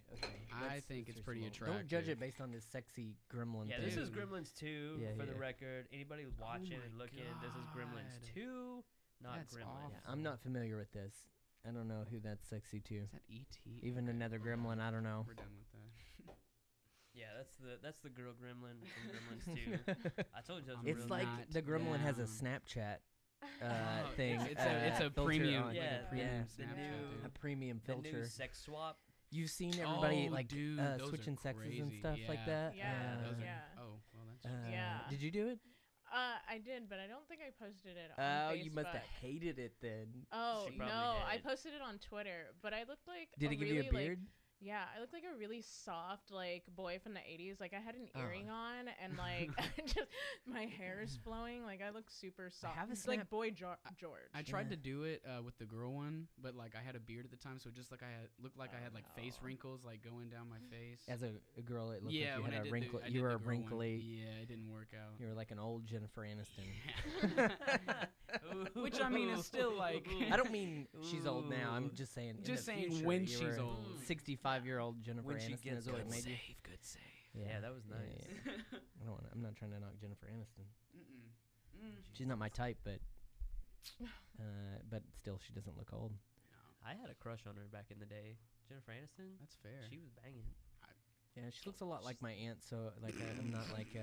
I That's- think that's it's pretty reasonable. Don't judge it attractive. based on this sexy gremlin Yeah, thing. this is Dude. Gremlins 2 Yeah, for the yeah. record. Anybody watching my and looking, this is Gremlins God. 2, not That's Gremlins. awful. Yeah, I'm not familiar with this. I don't know who that's sexy to. Is that E.T.? Even Okay, another gremlin, I don't know. We're done with that. Yeah, that's the girl gremlin from Gremlins 2. I told you that was It's real like not the gremlin has a down. Snapchat Oh, thing. it's a filter premium, on. like Yeah, a premium yeah. the Snapchat, new- a dude. premium the new filter. sex swap. You've seen everybody Oh, like dude, those are switching sexes and crazy. stuff like Yeah. that. Yeah, Those are- yeah. Oh, well, that's Yeah. Did you do it? I did, but I don't think I posted it on Oh, Facebook. you must have hated it then. Oh She no, probably I did. posted it on Twitter, but I looked like Did a it give you a really, like- beard? Yeah, I look like a really soft like boy from the 80s. Like I had an earring on and like just my hair is flowing. Like I look super soft. have a It's like snap- boy George. I tried to do it with the girl one, but like I had a beard at the time, so it just like looked like I had like face no. wrinkles like going down my face. As a girl, it looked yeah, like when you I had did a wrinkle. I You did were the a girl one. wrinkly. Yeah, it didn't work out. You were like an old Jennifer Aniston. Which I mean is still like. I don't mean she's old now. I'm just saying. Just in the saying future, when you she's were old. 65-year-old Jennifer When she Aniston gets is what it good made you. Good save. Yeah, that was nice. yeah. I'm not trying to knock Jennifer Aniston. Mm-mm. She's not my type, but still, she doesn't look old. I had a crush on her back in the day. Jennifer Aniston. That's fair. She was banging. Yeah, she looks a lot like my aunt, so like I'm not like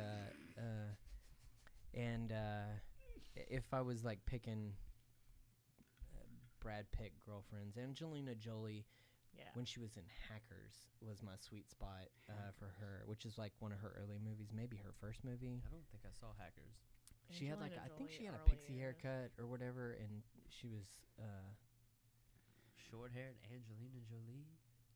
if I was like picking Brad Pitt girlfriends, Angelina Jolie, Yeah. when she was in Hackers, was my sweet spot for her, which is like one of her early movies, maybe her first movie. I don't think I saw Hackers. She had like Angelina I think she Jolie had a early pixie years. haircut or whatever, and she was Short-haired Angelina Jolie.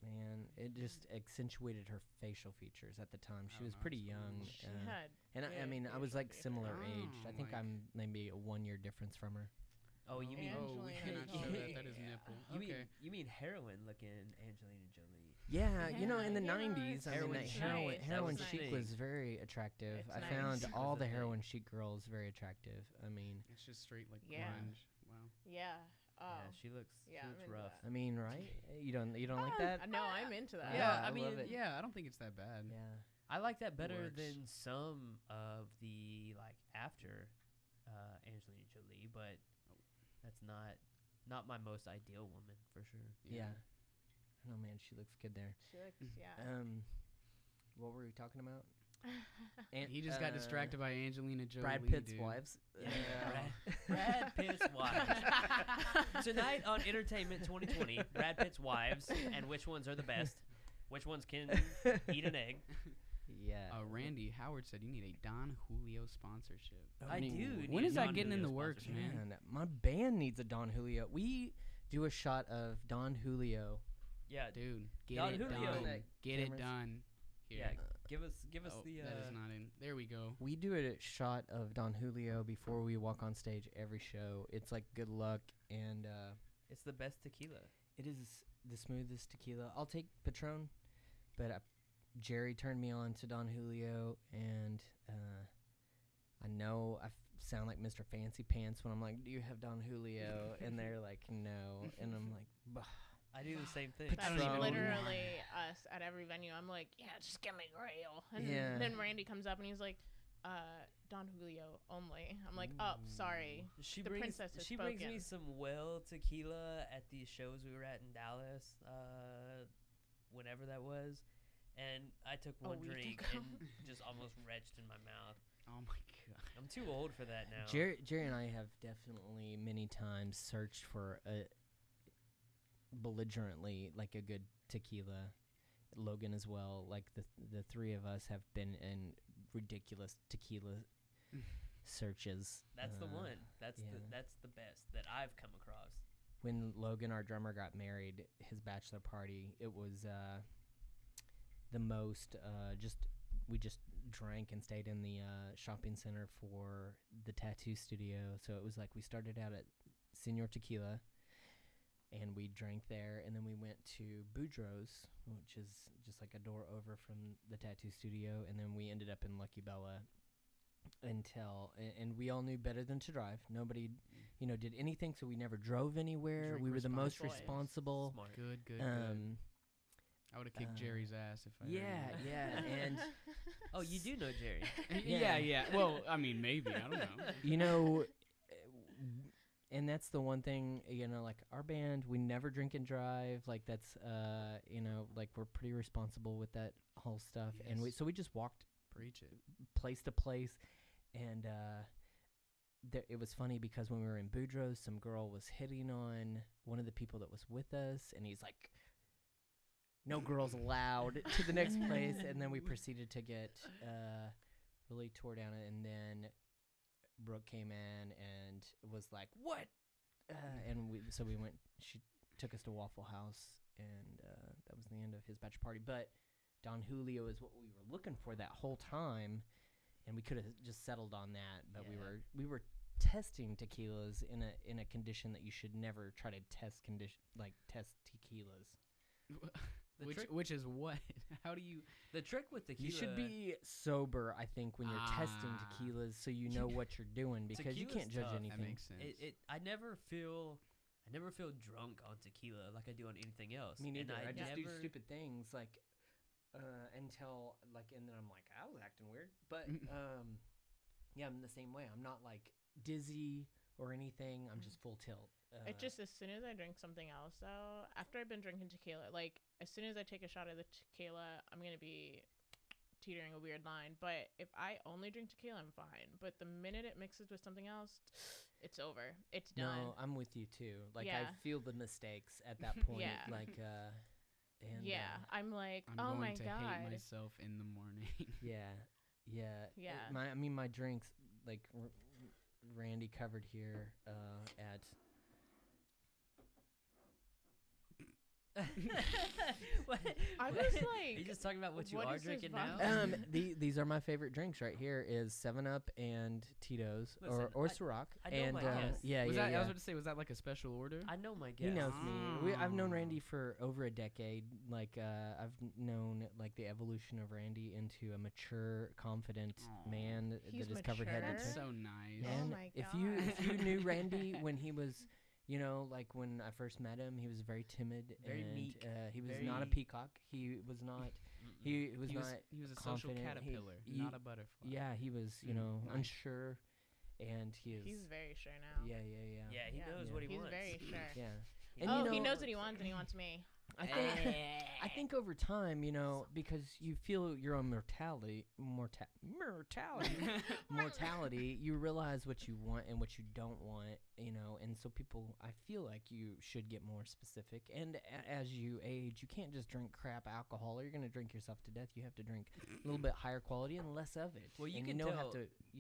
man, it just accentuated her facial features at the time. She Oh, was no, pretty that's young. cool. She had. And I big mean, I was facial like features. similar Oh, age. I think like- I'm maybe a 1-year difference from her. Oh, you mean Oh, we Angelina cannot show that. That is Jolie. nipple. you Okay. mean heroin-looking Angelina Jolie? Yeah, you know, in the Yeah, 90s, I mean, heroin that chic. heroin, Nice. heroin That was chic the was thing. very attractive. It's I nice. found Was all the the thing. heroin chic girls very attractive. I mean, It's just straight like Yeah. grunge. Wow. Yeah. Oh. Yeah, she looks Yeah, I'm into rough. that. I mean, right? You don't like that? No, I'm into that. Yeah, I I mean, love it. yeah, I don't think it's that bad. Yeah. I like that better Works. than some of the like after Angelina Jolie, but that's not my most ideal woman for sure. Yeah. Oh man, she looks good there. She looks. Yeah. What were we talking about? He just got distracted by Angelina Jolie. Brad Pitt's dude. wives. Brad Pitt's wives. Tonight on Entertainment 2020, Brad Pitt's wives and which ones are the best. Which ones can eat an egg? Yeah. Randy Howard said you need a Don Julio sponsorship. I do. When need is a that Don getting in Julio the works, sponsorship. man? My band needs a Don Julio. We do a shot of Don Julio. Yeah, Dude, get Don it Julio. done. That Get it cameras- done. Here. yeah. Give us Oh, the. that is not in. There we go. We do a shot of Don Julio before we walk on stage every show. It's like good luck, and It's the best tequila. it is the smoothest tequila. I'll take Patron, but Jerry turned me on to Don Julio, and I know I sound like Mr. Fancy Pants when I'm like, "Do you have Don Julio?" and they're like, "No," and I'm like, "Bah." I do the same thing. That's Patron. literally us at every venue. I'm like, yeah, just give me Grail. And Yeah. then Randy comes up and he's like, Don Julio only. I'm like, oh, sorry. She The brings princess has she brings me spoken. some well tequila at these shows we were at in Dallas, whenever that was, and I took A one week drink ago. and just almost retched in my mouth. Oh my god. I'm too old for that now. Jerry and I have definitely many times searched for a belligerently like a good tequila. Logan as well. Like the three of us have been in ridiculous tequila searches. That's the one. That's yeah. that's the best that I've come across. When Logan, our drummer, got married, his bachelor party, it was the most we just drank and stayed in the shopping center for the tattoo studio. So it was like we started out at Senor Tequila, and we drank there, and then we went to Boudreaux's, which is just like a door over from the tattoo studio, and then we ended up in Lucky Bella and we all knew better than to drive. Nobody, did anything, so we never drove anywhere. Drink We were the most responsibly. responsible. Smart. Good. I would have kicked Jerry's ass if I. Yeah, and Oh, you do know Jerry. Yeah. Well, I mean, maybe I don't know. And that's the one thing, like our band, we never drink and drive. Like that's, like we're pretty responsible with that whole stuff. And Yes. we just walked Preach it. place to place. And it was funny because when we were in Boudreaux's, some girl was hitting on one of the people that was with us. And he's like, no girls allowed to the next place. And then we proceeded to get really tore down. And then Brooke came in and was like, "What?" And we went. She took us to Waffle House and that was the end of his bachelor party. But Don Julio is what we were looking for that whole time, and we could have just settled on that. But we were testing tequilas in a condition that you should never try to test tequilas. Which is what? How do you? The trick with tequila. You should be sober, I think, when you're testing tequilas, so you know what you're doing, because you can't judge anything. That makes sense. I never feel drunk on tequila like I do on anything else. Me neither. And I just do stupid things until and then I'm like, I was acting weird. But yeah, I'm the same way. I'm not like dizzy or anything. I'm just full tilt. It's just as soon as I drink something else, though, after I've been drinking tequila, like as soon as I take a shot of the tequila, I'm gonna be teetering a weird line. But if I only drink tequila, I'm fine. But the minute it mixes with something else, it's over. It's done. No, I'm with you too. Like Yeah. I feel the mistakes at that point. Yeah. Like and I'm like, I'm oh going my to god. hate myself in the morning. yeah. My drinks, like Randy covered here at. What? I was Are like, you just talking about what you what are is this drinking vibe? now? These are my favorite drinks right here. Is 7-Up and Tito's Listen, or Ciroc. I know and my guess. yeah, I was yeah. about to say, was that like a special order? I know my guess. He knows me. I've known Ah. Randy for over a decade. Like I've known like the evolution of Randy into a mature, confident Aw. man He's that is covered head to mature? toe. So nice. Oh Man, my if God. you knew Randy when he was, like when I first met him, he was very timid, Very and meek, he was not a very- peacock. He was not. He was He not. was a social confident. caterpillar, He- not a butterfly. Yeah, he was. Nice. Unsure, and he is. He's very sure now. Yeah. Yeah, he Yeah. knows Yeah. what he He's wants. very sure. Yeah. He knows what he wants, and he wants me. I think over time, because you feel your own mortality, you realize what you want and what you don't want, and so I feel like you should get more specific. And as you age, you can't just drink crap alcohol, or you're going to drink yourself to death. You have to drink a little bit higher quality and less of it. Well, you and can you tell-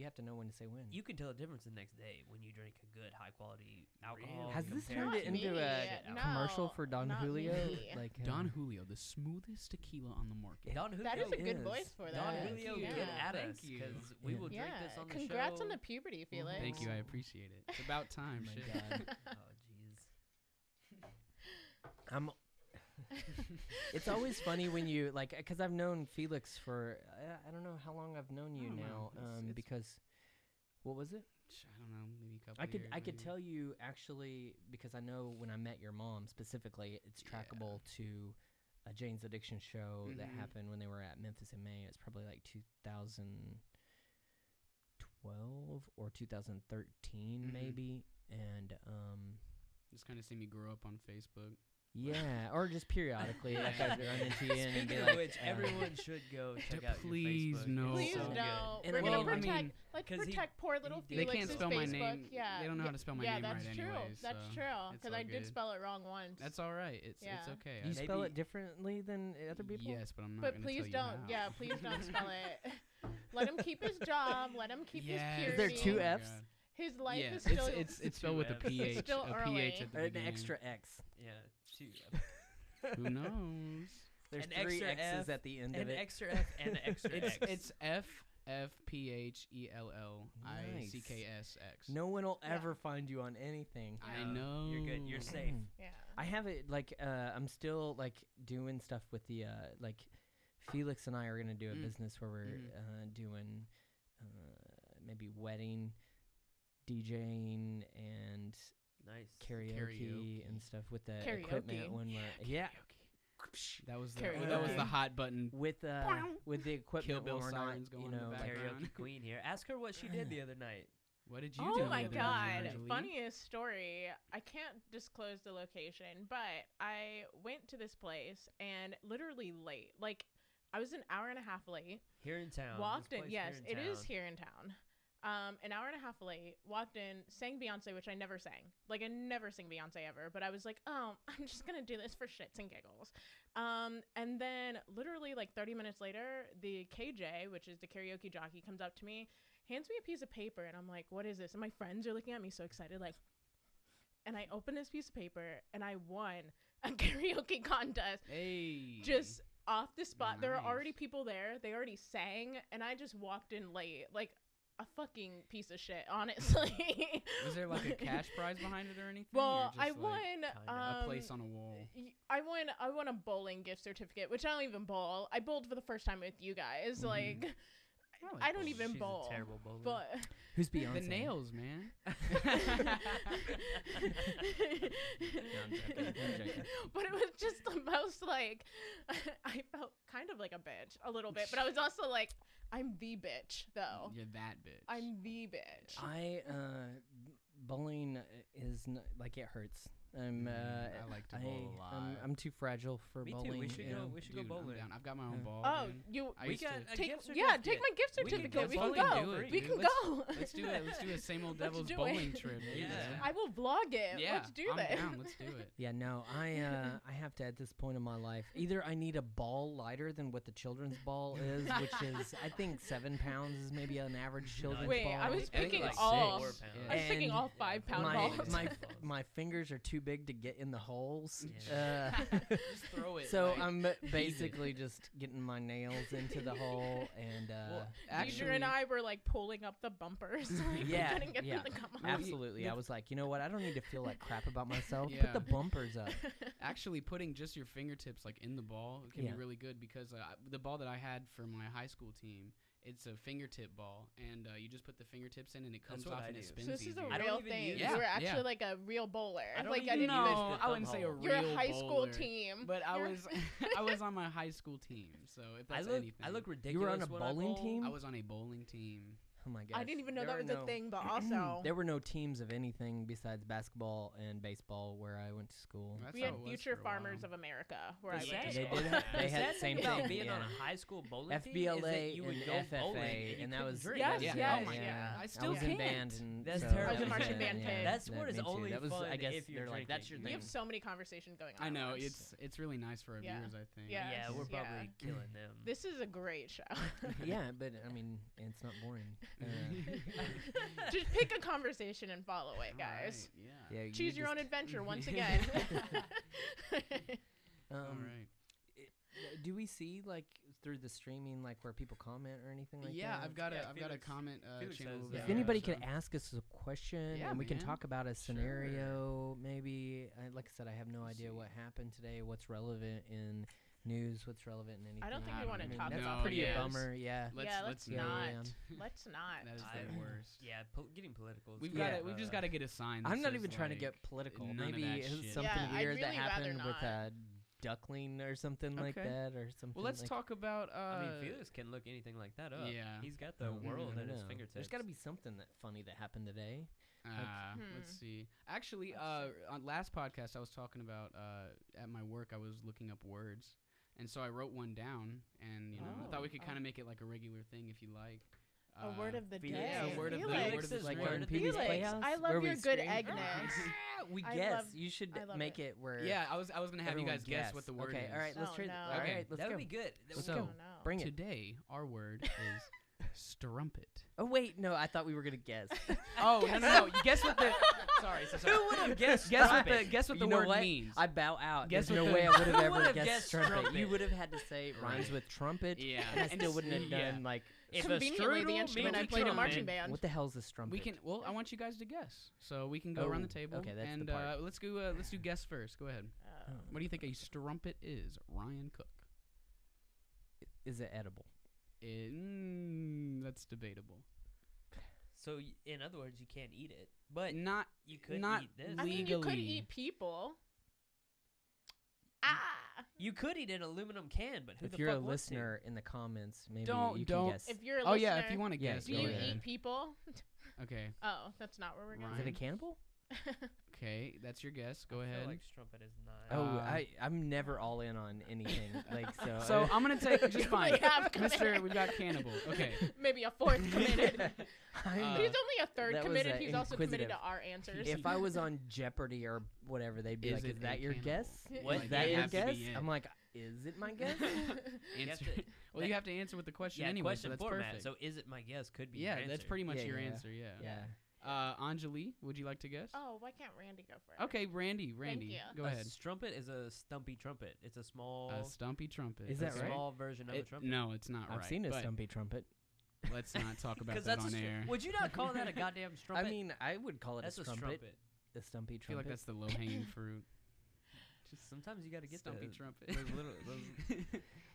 have to know when to say when. You can tell the difference the next day when you drink a good, high quality alcohol. Has this compared turned Not it into me. a No, commercial for Don not Julio? me. Like Don Julio, the smoothest tequila on the market. Don Julio That is a good is. voice for that. Don Thank Julio, you. get Yeah. at Thank us you. because we Yeah. will drink Yeah. this on the Congrats show. on the puberty, Felix. Thank you, I appreciate it. It's about time. Oh my shit. God. Oh, jeez. I'm. It's always funny when you because I've known Felix for I don't know how long I've known you I don't now. know. It's- Because what was it? I don't know, maybe a couple. I could years, maybe. tell you actually, because I know when I met your mom specifically, it's trackable to a Jane's Addiction show that Mhm. happened when they were at Memphis in May. It's probably like 2012 or 2013 Mhm. maybe, and Just kind of see me grow up on Facebook. yeah, or just periodically like I'd run into you and Speaking be of like, which, everyone should go check out Please, your Facebook. no. Please It's so don't. good. And We're I gonna mean- protect, let's 'cause he- protect poor little he did- They Felix's can't spell my Facebook. name. Yeah, They don't know how to spell my yeah, name that's right true. anyways, That's so true. it's Because all I did good. spell it wrong once. That's all right. It's Yeah. okay. Do you I- spell Maybe- it differently than other people? Yes, but I'm not. But gonna please tell you don't. how. Yeah, please don't spell it. Let him keep his job. Let him keep Yes. his Is there purity. two Oh my Fs? God. His life Yeah, is still. it's spelled with a Two Fs. PH. Still a early. PH at the An beginning. extra X. Yeah, two. Who knows? There's An 3 extra X's F, at the end An of it. extra F and an extra X. It's FFPHELLICKSX. No one will Yeah. ever find you on anything. I No, know. You're good. You're safe. Yeah. I have it I'm still doing stuff with the Felix and I are gonna do a Mm. business where we're Mhm. doing maybe wedding DJing and Nice. karaoke and stuff with the Karaoke. equipment when we're That was the Karaoke. that was the hot button. with the equipment Kill Bill when we're not sirens going in the background. Karaoke queen here. Ask her what she did the other night. What did you Oh do? my the other god. night, Angelique? Funniest story. I can't disclose the location, but I went to this place and literally late. Like I was an hour and a half late. Here in town. Walked This in. place Yes, here it in is town. here in town. An hour and a half late. Walked in, sang Beyonce, which I never sang. Like I never sing Beyonce ever. But I was like, oh, I'm just gonna do this for shits and giggles. And then literally like 30 minutes later, the KJ, which is the karaoke jockey, comes up to me, hands me a piece of paper, and I'm like, what is this? And my friends are looking at me so excited, like. And I opened this piece of paper, and I won a karaoke contest. Hey. Just off the spot. There were Nice. already people there. They already sang, and I just walked in late, like a fucking piece of shit, honestly. Was there like a cash prize behind it or anything? Well, or just I like won a place on a wall. I won a bowling gift certificate, which I don't even bowl. I bowled for the first time with you guys. Mhm. Like, like I don't bowling. even She's bowl. a terrible bowler. But Who's Beyonce? The nails, man. I'm joking. but it was just the most like I felt kind of like a bitch a little bit, but I was also like, I'm the bitch though. You're that bitch. I'm the bitch. Bowling is like it hurts. I like to bowl a lot. I'm too fragile for Me too. bowling. We should yeah. go. We should Dude, go I'm bowling. down. I've got my own ball. Oh, dude. you I We used got to- a take gift yeah, certificate. take my gift We can certificate. go We can bowling, go. do it, We dude. can Let's- go. Let's do it. Let's do a same old Let's devil's do it. bowling trip. dude. Yeah. I will vlog it. Yeah, Let's do I'm this. down. Let's do it. Yeah, no, I have to at this point in my life. Either I need a ball lighter than what the children's ball is, which is I think 7 pounds is maybe an average children's Wait, ball. I was I think picking like all. 4 six. pounds. Yeah. I was picking And all 5-pound my, balls. my fingers are too big to get in the holes. Yeah. Just throw it. So like, I'm basically just getting my nails into the hole and Well, Deidre and I were like pulling up the bumpers. Like, Yeah, we couldn't get yeah. them to come up. absolutely. I was like, you know what? I don't need to feel like crap about myself. Yeah. Put the bumpers up. actually putting just your fingertips like in the ball can Yeah. be really good because the ball that I had for my high school team, it's a fingertip ball, and you just put the fingertips in, and it comes That's what off I and it do. spins So this is easier. a I don't real even thing. use it. You were Yeah, actually yeah. like a real bowler. I don't Like even I didn't use even. the I wouldn't say a thumb real You're a high school bowler, team. but I You're- was I was on my high school team, so if I that's look. anything. I look ridiculous. You were on a when I bowling bowl. team? I was on a bowling team. Oh my gosh. I didn't even know There that was are a no- thing, but also There were no teams of anything besides basketball and baseball where I went to school. That's we how had it was Future for a Farmers while. of America, where The I went sad- to They school. did have- they The had sad the same thing about thing, being on yeah. a high school bowling team is that FBLA you would and go FFA, bowling and, and that couldn't was drink. Yes, Yeah. yes, Oh my yeah. God. I I still was in can't. band, and That's so terrible. I was a marching band kid. That's that- what is me too. only that was, fun I guess if you're they're like, that's your drinking. We thing. have so many conversations going on. I know at once. it's really nice for our Yeah. viewers. I think. Yeah. Yeah, we're Yeah. probably killing them. This is a great show. Yeah, but I mean, it's not boring. Just pick a conversation and follow it, All guys. right, yeah. Yeah, Choose you your own just- adventure once again. All right. Do we see like through the streaming like where people comment or anything like Yeah, that? I've got Yeah, a Felix- comment Felix channel. has over that. If there, anybody so- could ask us a question Yeah, and we can man. talk about a Sure. scenario, maybe. Like I said, I have no idea what happened today. What's relevant in news? What's relevant in anything? I don't think we I want to mean, talk that's about no, pretty news. yeah. bummer. Yeah. Let's Yeah, let's let's Yeah, not. yeah. Let's not. That is I- the worst. Yeah, getting political. is We've kind got of, We've just got to get a sign. that I'm not says, even trying to like, get political. none of Maybe that it was shit. something Yeah, I'd weird that really rather happened with not. a duckling or something like Okay. that, or something. Well, let's like talk about. I mean, Felix can look anything like that up. Yeah. He's got the Mm, world I at his know. fingertips. There's got to be something that funny that happened today. Let's see. Actually, Let's on last podcast, I was talking about at my work, I was looking up words, and so I wrote one down, and I thought we could kind of make it like a regular thing if you like. A word of the Felix. day. Yeah, a word of the Felix. word of the Like street. on Felix, PB's Felix, Playhouse, I love where we your good scream. eggness. We I guess. love- You should I love make it. it where. Yeah, I was gonna have you everyone guys guess what the word okay, is. all right, let's Oh, try. no. All Okay, right, let's that go. would be good. Let's So, go. Oh, no. Bring it. Today, our word is strumpet. Oh wait, no, I thought we were gonna guess. Oh no! You guess what the? Sorry. Who would have guessed? Guess what strumpet? the? Guess what the You know word what? means. I bow out. Guess There's what no the- way I would have Who ever would've guessed guessed trumpet. trumpet? You would have had to say rhymes Right. with trumpet. Yeah, And I still wouldn't have yeah. done like. If a Conveniently, the strudel instrument means I a played in trumpet, marching band. What the hell is a strumpet? We can. Well, I want you guys to guess, so we can go around the Oh, table. okay, that's the and part. let's go. Let's do guess first. Go ahead. Oh. What do you think a strumpet is, Ryan Cook? Is it edible? That's debatable. So, in other words, you can't eat it, but Not. you could not eat this. I mean, you could legally. eat people. Ah. You could eat an aluminum can, but who If the you're a fuck wants to? listener in the comments, maybe Don't- you don't- can guess. If you're a Oh listener, yeah, if you want to Yeah, guess, do go you ahead. eat people? Okay. Oh, that's not where we're going. Is it a Ryan. cannibal? Okay, that's your guess. Go I ahead. feel like strumpet is not. Oh, Uh, I'm never all in on anything. Like so. So I'm gonna take just fine, We have Mister. committed. We've got cannibal. Okay. Maybe a fourth committed. I'm- He's only a third that was, committed. He's also committed inquisitive. to our answers. if I was on Jeopardy or whatever, they'd be Is like, it "Is that a your cannibal? guess? What? Is that You your have to be guess?" in. I'm like, "Is it my guess?" You have Answer. to- Well, you have to answer with the question yeah, anyway, question so that's format. perfect. So, is it my guess? Could be. Yeah, your that's answer. pretty much Yeah, your yeah. answer. Yeah. Yeah. Anjali, would you like to guess? Oh, why can't Randy go first? Okay, Randy, you. go A ahead. strumpet is a stumpy trumpet. It's a small, A stumpy trumpet. Is that Okay. right? small version of a trumpet. No, it's not right. I've seen a but stumpy trumpet. Let's not talk about 'Cause that that's on air. Would you not call that a goddamn I strumpet? mean, I would call it that's a strumpet. A stumpy I feel like trumpet. that's the low-hanging fruit. Just sometimes you got to get Stumpy those, trumpet. Those little,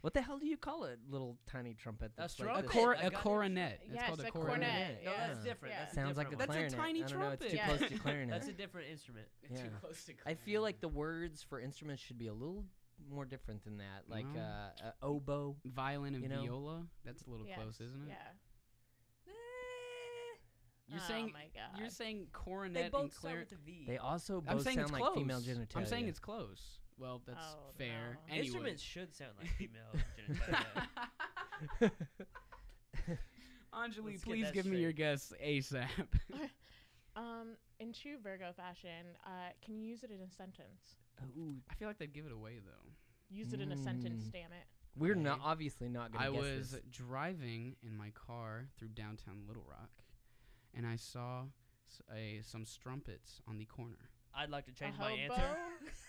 What the hell do you call a little tiny trumpet? That's like trumpet. this? A a goddamn coronet. It's Yes, called a a coronet. cornet. No, that's Yeah. different. Yeah. That's Sounds like a different That's a clarinet. tiny I don't know. It's too trumpet. close Yeah. to clarinet. That's a different instrument. It's too Yeah. close to I feel like the words for instruments should be a little more different than that. Like No. oboe. violin and you know? viola. That's a little Yes, close, isn't it? Yeah. You're Oh saying my God. you're saying They coronet and both start clarinet. with a V. They also I'm both saying sound it's like close. female genitalia. I'm saying it's close. Well, that's Oh, fair. no. Anyway. Instruments should sound like female genitalia. Anjali, Let's get please that give me straight. your guess ASAP. In true Virgo fashion, can you use it in a sentence? Ooh, I feel like they'd give it away though. Use it in a sentence, damn it. we're Okay. not obviously not going I to guess was this. driving in my car through downtown Little Rock, and I saw some strumpets on the corner. I'd like to change a my hobo answer.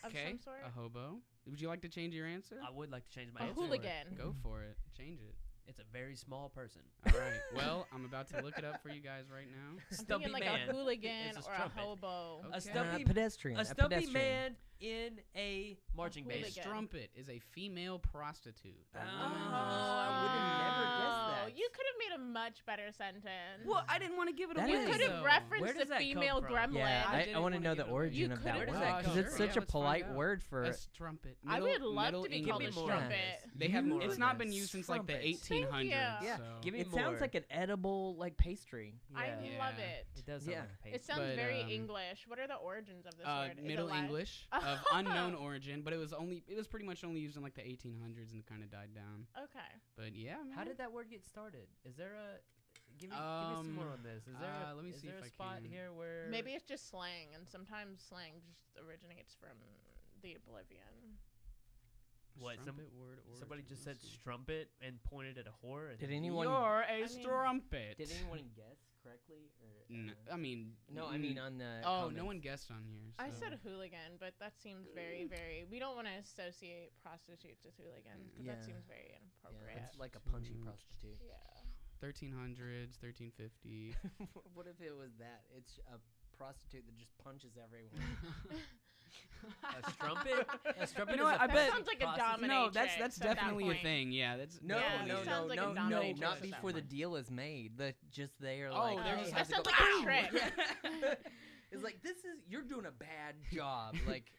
of Okay, some sort? a hobo. Would you like to change your answer? I would like to change my A answer. hooligan. Go for it. Change it. It's a very small person. All right. Well, I'm about to look it up for you guys right now. I'm Stumpy thinking like man. a hooligan is a or a strumpet. hobo. Okay. A stumpy, pedestrian. a stumpy pedestrian. man in a marching A band. hooligan. strumpet is a female prostitute. A Oh, woman who's- I would've never guessed that. You could have made a much better sentence. Well, I didn't want to give it That away. You is- could have though. Where referenced does the that come female from? gremlin. Yeah, I I didn't want to wanna know give the it away. origin You of could that have word done because that. it's Sure. such Yeah, a let's polite find out. word for. A strumpet. I would love Middle to be English. called a Give me more. strumpet. They have. More It's of not been this. used since like the Strumpets. 1800s. Yeah. So. Give me It more. sounds like an edible like pastry. I Yeah. love Yeah. it. It does sound Yeah. like a It paste. sounds But, very English. What are the origins of this word? Is it Middle Latin? English of unknown origin, but it was pretty much only used in like the 1800s and kind of died down. Okay. But yeah, man. How did that word get started? Is there a give me some more on this? Is there let me is see there if a I spot can. here where Maybe it's just slang, and sometimes slang just originates from the oblivion. What, Strumpet word somebody origin, just said let's see. strumpet and pointed at a whore? And Did anyone? You're a I mean- strumpet. Did anyone guess correctly? Or, I mean, no, I mean on the. oh, comments. no one guessed on here. I so. said hooligan, but that seems very, very. We don't want to associate prostitutes with hooligans because Yeah. that seems very Yeah, inappropriate. it's like a punchy Shoot. prostitute. Yeah. 1300s, 1350. What if it was that? It's a prostitute that just punches everyone. a strumpet? A strumpet You know is what, a I bet- sounds like a prostitute? No, dominatrix that's at that definitely a point. thing. Yeah, that's No, Yeah, definitely no, it a sounds no, like a no, no, dominatrix not at before that the point. deal is made. Just they are Oh, like, they're hey, just how's that it sounds go- like a Bow! trick. Yeah. It's like you're doing a bad job. Like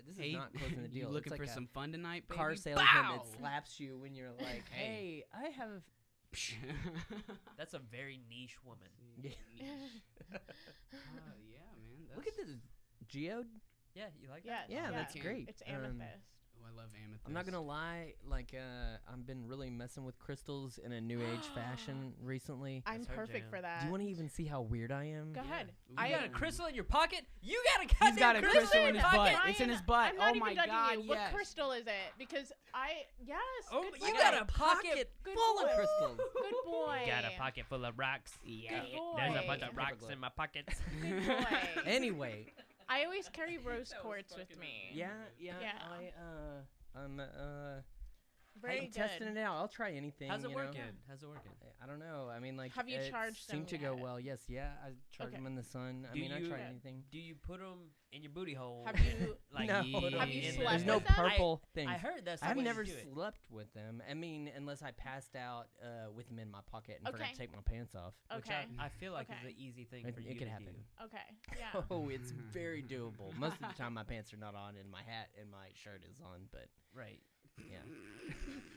this Hey, is not closing the you deal. looking it's for like some fun tonight, a baby? car salesman Bow! that slaps you when you're like, Hey. hey, I have. That's a very niche woman. Yeah. Yeah, man. That's, Look at this geode. Yeah, you like Yeah, that? Yeah, that's Yeah. great. It's amethyst. Oh, I love amethyst. I'm not gonna lie, like I've been really messing with crystals in a new age fashion recently. I'm That's her perfect jam. for that. Do you want to even see how weird I am? Go ahead. Ooh. I You got a Ooh. crystal in your pocket? You got a goddamn He's got a crystal in his Listen, butt. Ryan, It's in his butt. I'm not Oh even my judging god, you. yes. What crystal is it? Because yes. Oh, good you boy. got a pocket Good full of boy. crystals. Good boy. Got a pocket full of rocks. Yeah. Good boy. There's a bunch of Typical. rocks in my pockets. Good boy. Anyway, I always carry rose That was quartz with fucking me. yeah. Yeah. I'm Very I'm good. testing it out. I'll try anything. How's it you know? working? How's it working? I don't know. I mean, like, Have you it charged them seemed to go yet? well. Yes, yeah. I charged Okay. them in the sun. I Do mean, I you- tried Okay. anything. Do you put them in your booty hole? Have you? like No, put 'em Have you in slept There's the- no with them? purple things. I heard that's. I've the way never you do it. slept with them. I mean, unless I passed out with them in my pocket and forgot Okay. to take my pants off. Which Okay. I feel like is Okay. an easy thing It- for it you could to happen. do. Okay. Yeah. Oh, it's very doable. Most of the time, my pants are not on, and my hat and my shirt is on. But Right. yeah,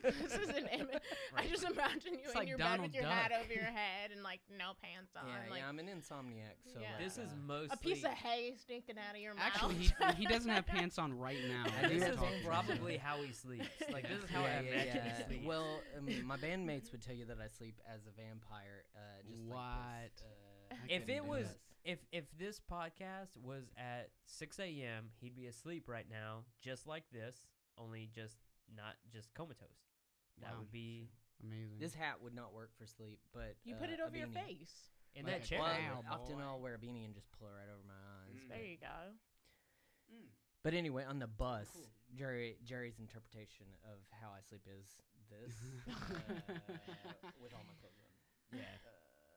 This is an image. I just imagine you It's in like your bed Donald with your hat Duck. over your head and like no pants on. yeah, like yeah. I'm an insomniac, so Yeah. like, This is mostly. a piece of hay sticking out of your mouth. Actually, he doesn't have pants on right now. I do This have is pants on. probably how he sleeps. Like this is how I imagine he sleeps. Well, my bandmates would tell you that I sleep as a vampire. Just What? Like this. I If couldn't it do was, that. if this podcast was at 6 a.m., he'd be asleep right now, just like this, only just not just comatose. That Wow. would be. Amazing. This hat would not work for sleep, but You put it a over your beanie. face. in Like that a chair. cow. Often boy. I'll wear a beanie and just pull it right over my eyes. Mm. There you go. But anyway, on the bus, Cool. Jerry's interpretation of how I sleep is this, with all my clothes on. Yeah,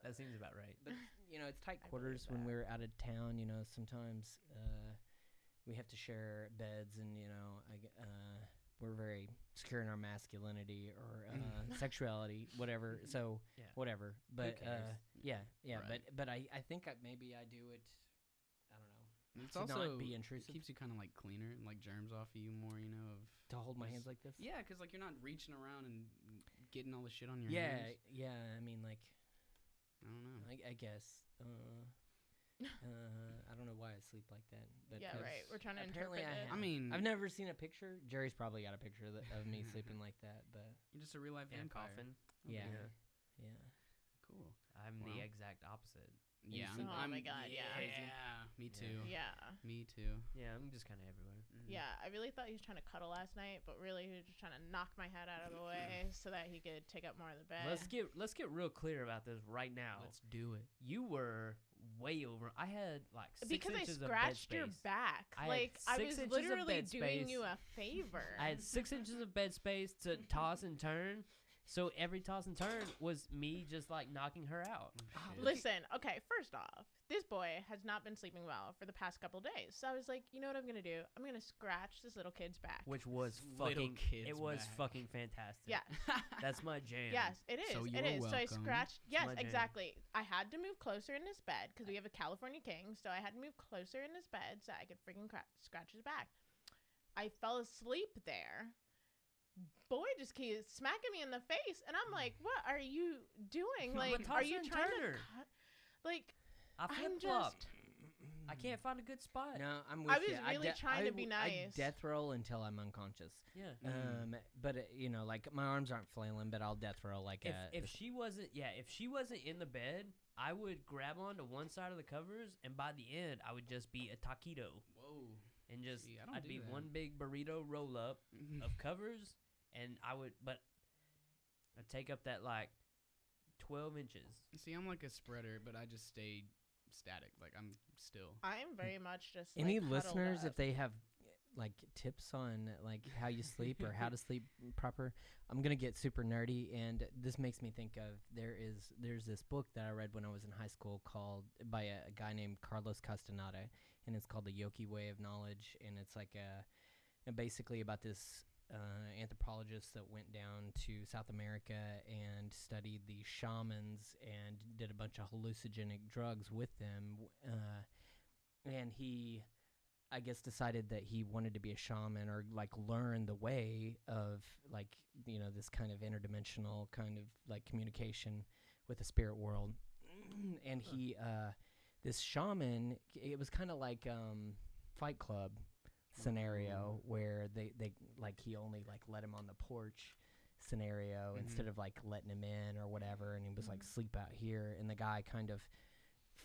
that seems about right. But it's tight I quarters believe when that. we're out of town. Sometimes we have to share beds, and we're very secure in our masculinity or sexuality, whatever. So Yeah. whatever. But cares? yeah. Right. But I think maybe I do it. I don't know. It's To also not be it intrusive. keeps you kind of like cleaner and like germs off of you more. Of To hold my Just- hands like this. yeah, because like you're not reaching around and getting all the shit on your Yeah. hands. Yeah. I mean, like. I don't know. I guess. I don't know why I sleep like that. But Yeah, 'cause right. We're trying to apparently interpret it. have. I mean, I've never seen a picture. Jerry's probably got a picture of me sleeping like that. But you're just a real life In a vampire. coffin. yeah, Yeah. yeah. Cool. I'm Well. the exact opposite. Yeah. sleep- Oh my God, yeah. Yeah. Me too. Yeah. Me too. Yeah, I'm just kind of everywhere. Mhm. Yeah, I really thought he was trying to cuddle last night, but really he was just trying to knock my head out of the way so that he could take up more of the bed. Let's get real clear about this right now. Let's do it. You were way over. I had like 6 because I inches of bed scratched your space. back. I had Like I 6 was inches of literally bed doing space. you a favor. I had 6 inches of bed space to toss and turn. So every toss and turn was me just like knocking her out. Oh, shit. Listen, okay, first off, this boy has not been sleeping well for the past couple days. So I was like, you know what I'm going to do? I'm going to scratch this little kid's back. Which was Little fucking kid's it was back. fucking fantastic. Yeah. That's my jam. Yes, it is. So it you're is. So I welcome. scratched. Yes, my jam. exactly. I had to move closer in his bed because we have a California king. So I had to move closer in his bed so I could freaking scratch his back. I fell asleep there. Boy just keeps smacking me in the face, and I'm like, "What are you doing? Like, But are toss you and trying turn her. to cut? Like, I I'm flip flopped. just." I can't find a good spot. No, I'm with I you. was really trying to be I nice. death roll until I'm unconscious. Yeah. But like my arms aren't flailing, but I'll death roll like If she wasn't in the bed, I would grab onto one side of the covers, and by the end, I would just be a taquito Whoa. and just See, I don't I'd do be that. one big burrito roll up of covers, and I'd take up that like 12 inches. See, I'm like a spreader, but I just stay static. Like I'm still. I am very much just Any like, huddled listeners, up. if they have like tips on like how you sleep or how to sleep proper, I'm gonna get super nerdy, and this makes me think of there's this book that I read when I was in high school called by a guy named Carlos Castaneda, and it's called The Yogi Way of Knowledge, and it's like basically about this anthropologist that went down to South America and studied the shamans and did a bunch of hallucinogenic drugs with them, and he, I guess, decided that he wanted to be a shaman or like learn the way of like this kind of interdimensional kind of like communication with the spirit world, and he this shaman, it was kind of like Fight Club scenario where they like he only like let him on the porch scenario instead of like letting him in or whatever, and he was like sleep out here, and the guy kind of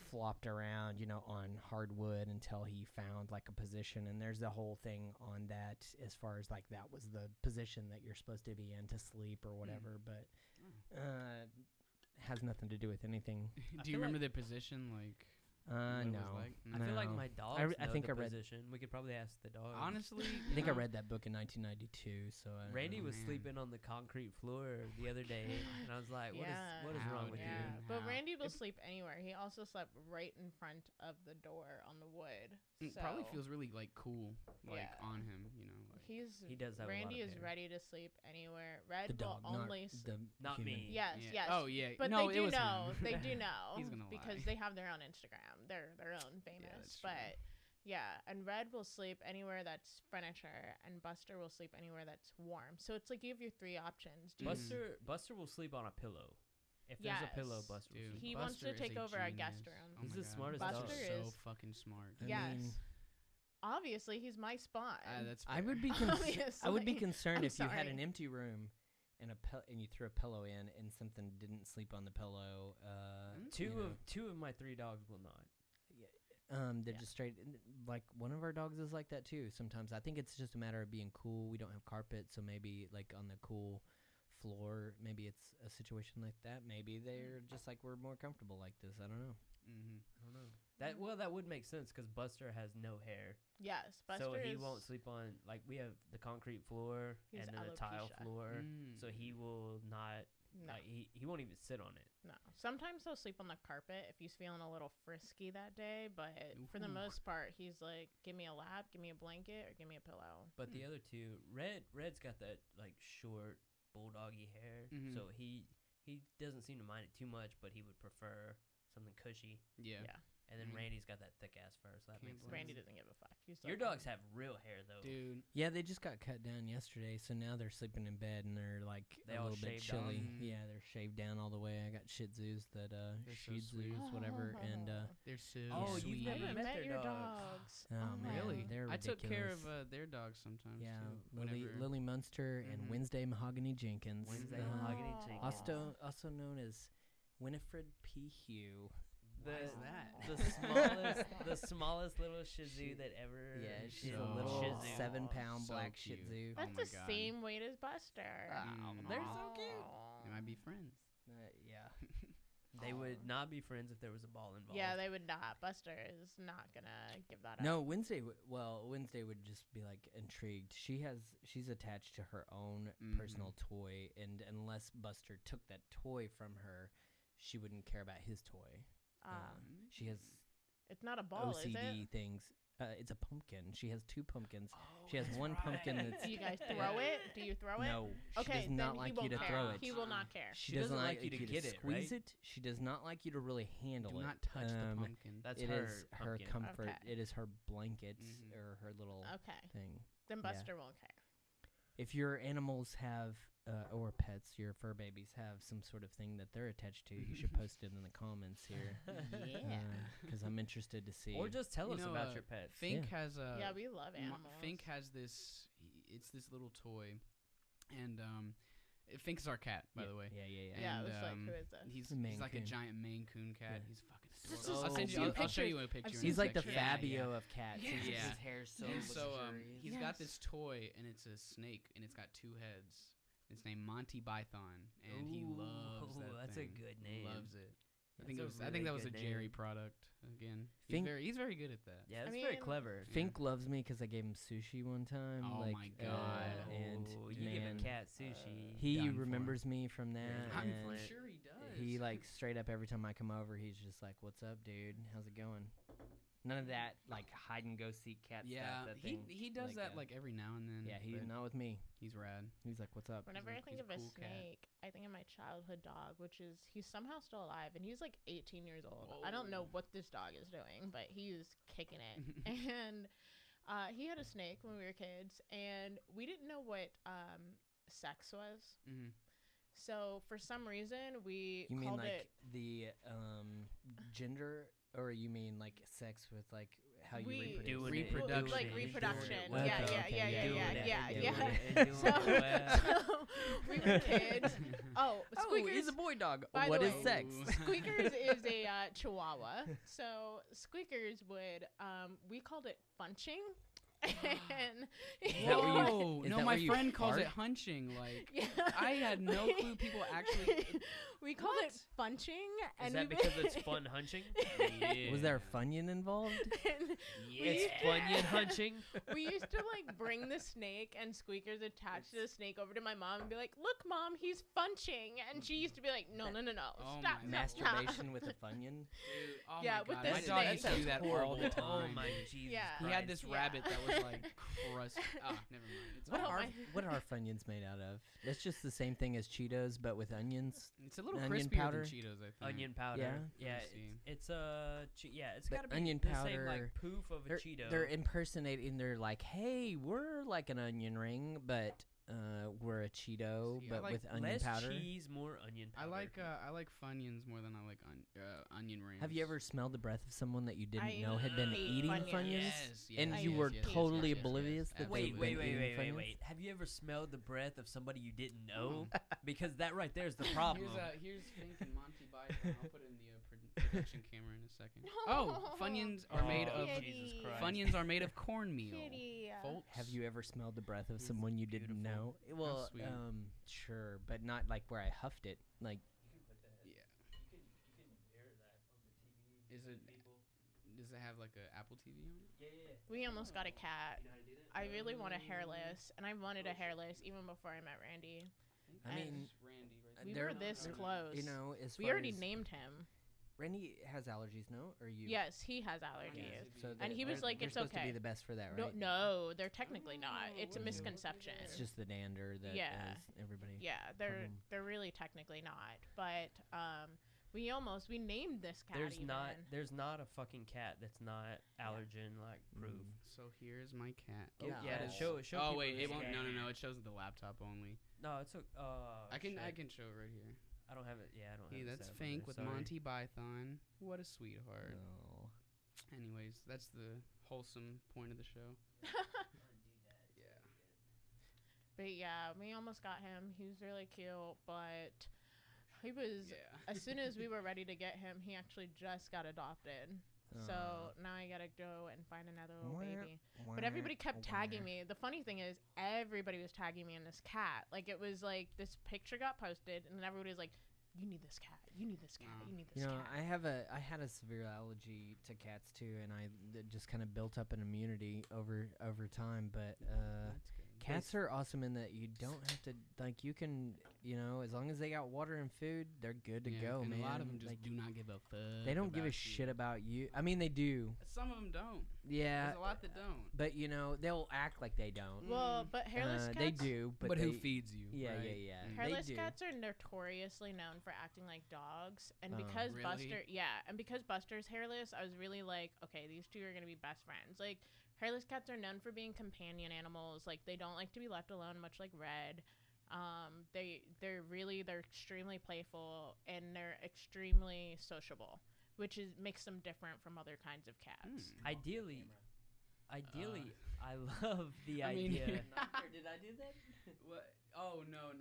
flopped around on hardwood until he found like a position, and there's the whole thing on that as far as like that was the position that you're supposed to be in to sleep or whatever, but has nothing to do with anything. Do you remember the position? Like, what it was No. like? I feel like No. my dogs I know think the I read- position. We could probably ask the dog. Honestly, I think I read that book in 1992, so Randy Oh, was man. sleeping on the concrete floor the other day, and I was like, what is wrong with How, Yeah, dude? but How? Randy will sleep anywhere. He also slept right in front of the door on the wood. It So probably feels really like cool, like Yeah. on him. Like, He does have a lot Randy of is hair. ready to sleep anywhere. the Red dog, will only sleep. Not human. me. Yes, yeah. yes. Oh yeah. But no, they it do was know. him. They do know He's gonna because lie. they have their own Instagram. They're their own famous. that's true. But yeah, and Red will sleep anywhere that's furniture, and Buster will sleep anywhere that's warm. So it's like you have your three options. Do you- Buster will sleep on a pillow. If there's a pillow, Yes. Buster will Dude, sleep He on. wants to Buster is take a over our guest genius. room. Oh He's my the God. smartest dog. Buster's Buster so is- fucking smart. I Yes. mean, Obviously, he's my spawn. That's I fair. would be I would be concerned I'm if you had sorry. an empty room and and you threw a pillow in and something didn't sleep on the pillow. Two of my 3 dogs will not. They're Yeah. just straight. Like one of our dogs is like that too. Sometimes I think it's just a matter of being cool. We don't have carpet, so maybe like on the cool floor. Maybe it's a situation like that. Maybe they're just like, we're more comfortable like this. I don't know. I don't know. That would make sense because Buster has no hair. Yes, Buster so he won't sleep on, like, we have the concrete floor He's and then a tile alopecia. floor. So he will not, No. like, he won't even sit on it. No. Sometimes he'll sleep on the carpet if he's feeling a little frisky that day, but for the Ooh. most part, he's like, give me a lap, give me a blanket, or give me a pillow. But the other two, Red's got that, like, short bulldoggy hair. So he doesn't seem to mind it too much, but he would prefer something cushy. Yeah. And then Randy's got that thick ass fur, so that makes sense. Randy doesn't give a fuck. He's Your like, dogs have real hair though, Dude. Yeah, they just got cut down yesterday, so now they're sleeping in bed and they're like They a all little bit shaved off? chilly. Yeah, they're shaved down all the way. I got Shih Tzus that They're so Shih sweet. Tzus, whatever, and They're so Oh, sweet. you've never I met met their your dogs. dogs. oh man, Really? they're I took care ridiculous. of their dogs sometimes. Yeah, too, Lily Munster and Wednesday Mahogany Jenkins. Wednesday Oh. Mahogany Jenkins. also known as Winifred P. Hugh. Why is that? The smallest little Shih Tzu that ever. Yeah, she's So a little Shih Tzu. 7-pound So black Shih cute. Tzu. That's Oh my the God. same weight as Buster. They're so cute. They might be friends. Yeah. They would not be friends if there was a ball involved. Yeah, they would not. Buster is not gonna give that No, up. Wednesday. Wednesday would just be like intrigued. She's attached to her own personal toy, and unless Buster took that toy from her, she wouldn't care about his toy. She has It's not a ball, is OCD it? things. It's a pumpkin. She has 2 pumpkins. She has that's one pumpkin right. that's Do you guys throw it? Do you throw it? no. She Okay, does not then like he you won't to care. throw it. He will not care. She doesn't doesn't like you to get it, squeeze right? it. She does not like you to really handle Do it. not touch the pumpkin. That's It her is her pumpkin. comfort. Okay. It is her blanket Mhm. or her little Okay. thing. Then Yeah. Buster won't care. If your animals have or pets, your fur babies have some sort of thing that they're attached to, you should post it in the comments here. Yeah. Because I'm interested to see. Or just tell You us know, about your pets. Fink has a. Yeah, we love animals. Fink has this. It's this little toy, and Fink's our cat, by the way. Yeah. Yeah, And, it was like, who is this? He's A Maine like a Coon. giant Maine Coon cat. Yeah. He's fucking This adorable. is- I'll send you. I've seen I'll show you a pictures. picture. I've in He's a like the section. Fabio of cats. Yeah. His hair's so So luxurious. he's got Yes. this toy, and it's a snake, and it's got 2 heads. It's named Monty Python, and he loves that. That's thing. a good name. Loves it. I That's think a it was. I really think that was a good Jerry name. product again. Fink- He's very good at that. Yeah, I that's very mean- clever. Fink loves me because I gave him sushi one time. Oh like, my God. and you give a man, cat sushi. he Done for. remembers me from that. I'm and sure he does. he like straight up every time I come over, he's just like, "What's up, dude? How's it going?" None of that like hide and go seek cat Yeah, stuff. That he thing, he does that like every now and then. yeah, he's but not with me. he's rad. He's like, "What's up?" Whenever I He's a- think he's of a a cool cat. snake, I think of my childhood dog, which is he's somehow still alive, and he's like 18 years old. I don't know Whoa. what this dog is doing, but he's kicking it. And he had a snake when we were kids, and we didn't know what sex was. Mm-hmm. So for some reason, we You mean called like it. the gender, or you mean like sex with like how you We- reproduce? Doing it. Reproduction. Like He's reproduction. doing it Yeah, well. yeah, Okay, yeah, okay, yeah, doing yeah, it, yeah, doing yeah. it, and So, doing it well. so we were kids. Oh, Oh, Squeakers. he's a boy dog. By the What is way- sex? Squeakers is a Chihuahua. So Squeakers would, we called it funching. And Is that where you- Whoa! is No, that my where you friend calls it fart? hunching. Like yeah. I had no clue people actually. we called it funching. Is And that we because would- it's fun hunching? Was there a Funyun involved? and It's Funyun hunching. we used to like bring the snake and Squeakers attached to the snake over to my mom and be like, "Look, mom, he's funching," and she used to be like, "No, no, no, no, Oh stop, my stop, stop." Masturbation with a Funyun? Oh Yeah, my with God. the My dog snake. used to do that all the Oh time. my Jesus Yeah. He had this Yeah. rabbit that was like crust. Never mind. It's What Oh are my- what are Funyuns made out of? That's just the same thing as Cheetos, but with onions. It's a little Onion crispier powder? than Cheetos, I think. Onion powder. Yeah. Yeah. Let me It's it's But got to be onion the same powder, like poof of a They're, Cheeto. they're impersonating. They're like, hey, we're like an onion ring, but we're a Cheeto, See, I but like with onion less powder. cheese, more onion I powder. like Funyuns more than I like onion rings. Have you ever smelled the breath of someone that you didn't I know had been hate eating Funyuns. Funyuns? Yes, And yes, you yes, were yes, yes, totally yes, yes, oblivious that Wait, they've wait, been eating wait, wait, Funyuns? wait. Have you ever smelled the breath of somebody you didn't know? Because that right there is the problem. Here's Fink and Monty Python. I'll put it in the production camera in a second. Oh, Funyuns are made of Jesus Christ. Funyuns are made of cornmeal. Kitty. Folks. Have you ever smelled the breath of He's someone you didn't know? beautiful. Well, sweet. sure, but not like where I huffed it. Like, Yeah. You can air that on the TV. Is it? People. Does it have like a Apple TV on it? Yeah. We almost got a cat. You know how to do that? I really want a hairless, and I wanted a hairless even before I met Randy. I mean, Randy. Right We They're- were this close. you know, as we far already as named him. Randy has allergies, no? Or you? Yes, he has allergies. So And he was like, they're "It's supposed to okay." be the best for that, No, right? no, they're technically not. It's a misconception. It's just the dander that Yeah. is everybody. Yeah, problem. they're really technically not. But we named this cat. There's even. not a fucking cat that's not allergen like proof. So here's my cat. Oh, Get yeah, that. show Oh people wait, this it won't. cat. No. It shows the laptop only. No, it's a. I can shit. show it right here. I don't have it. Yeah, I don't Hey, have it. that's set up Fank over with there, sorry. Monty Python. What a sweetheart. No. Anyways, that's the wholesome point of the show. Yeah. But yeah, we almost got him. He was really cute, but he was. Yeah. As soon as we were ready to get him, he actually just got adopted. So now I gotta go and find another little baby. But everybody kept tagging me. The funny thing is, everybody was tagging me in this cat. Like, it was like this picture got posted, and then everybody was like, "You need this cat. You need this cat. You need this You know, cat." I had a severe allergy to cats too, and just kind of built up an immunity over time. But That's good. cats are awesome in that you don't have to like you can as long as they got water and food, they're good to go, and man. a lot of them just Like, do not give a fuck. they don't give a about you. shit about you. I mean, they do. Some of them don't. Yeah, There's a lot that don't. but they'll act like they don't. Well, but hairless cats. They do, but who they- feeds you? Yeah, right? yeah. Mm. Hairless They do. cats are notoriously known for acting like dogs, and Oh. because Really? because Buster's hairless, I was really like, okay, these two are gonna be best friends. Like, hairless cats are known for being companion animals. Like, they don't like to be left alone, much like Red. They're extremely playful, and they're extremely sociable, which makes them different from other kinds of cats. Ideally, I love the I mean, idea. Did I do that? What? Oh no.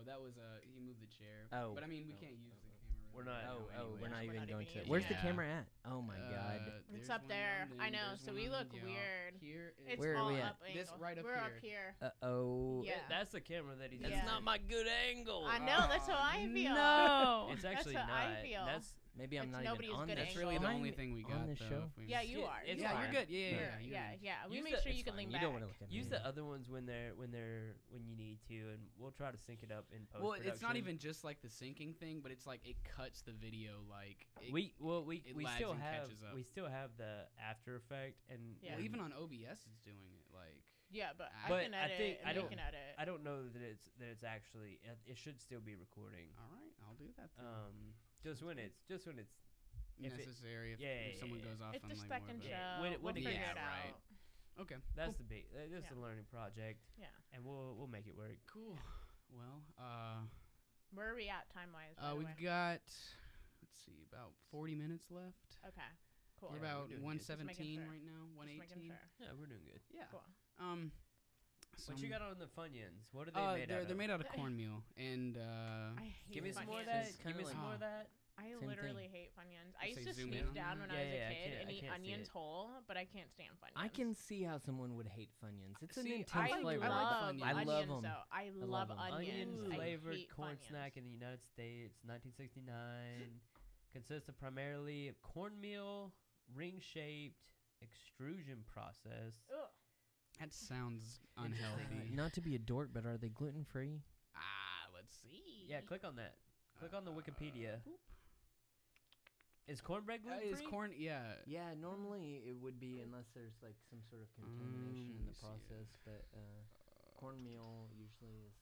That was he moved the chair. Oh. But I mean, we can't use the camera. We're really not- right now We're not anyways. even not going even to. using Where's it. the Yeah. camera at? Oh my god. It's There's up one there. on I the- know, there's so one we on look the- weird. Here is It's Where are all we at? up This angle. right up We're here. up here. Oh. Yeah. That's the camera that he's. That's using. not my good angle. I know, that's how I feel. No. It's actually That's not. how I feel. That's Maybe I'm It's not nobody's even on good this. That's angle. really the Am I only even thing we on got this though, show? if we- Yeah, you are. It's yeah, fine. you're good. Yeah. Yeah, You're yeah, good. yeah. We Use make the- sure It's you can fine. lean You back. don't want to look at me. use the other ones when you need to, and we'll try to sync it up in post. Well, it's not even just like the syncing thing, but it's like it cuts the video like it, we it we lags still and have catches up. we still have the After Effect and Yeah. Well, even on OBS it's doing it like Yeah, but I But can I edit think- and I you don't- can edit. I don't know that it's actually it should still be recording. all right, I'll do that. Then. Just when it's if it- Necessary if, yeah, if yeah, someone yeah, goes off It's on the like second more show. of a, When it- we'll when it figure gets- it right. out. okay, that's cool. the big this is Yeah. a learning project, Yeah. and we'll make it work. Cool. Well, Where are we at time wise? we've got let's see about 40 minutes left. Okay. Cool. We're Yeah, about we're doing good. 117 sure. right now. Just making 118. sure. Yeah, we're doing good. Yeah. Cool. What you got on the Funyuns? What are they made they're out of? made out of cornmeal and I hate Give me some more of Funyuns. that. It's Give kinda me some like- more of that. I Same literally hate Funyuns. I Say used to zoom sneak in on down that. when I was Yeah, a I kid can't- and I eat can't see onions it. whole, but I can't stand Funyuns. I can see how someone would hate Funyuns. It's an See, intense I flavor. I like love Funyuns. I love onions, 'em. though. I love love 'em. onions. Onion I flavored hate corn Funyuns. snack in the United States, 1969. Consists of primarily cornmeal, ring-shaped extrusion process. Ugh. that sounds Interesting. unhealthy. Not to be a dork, but are they gluten free? Let's see. Yeah, click on that. Click on the Wikipedia. Is cornbread gluten Is free? corn? Yeah. Yeah, normally it would be unless there's like some sort of contamination let in me the see process. But cornmeal usually is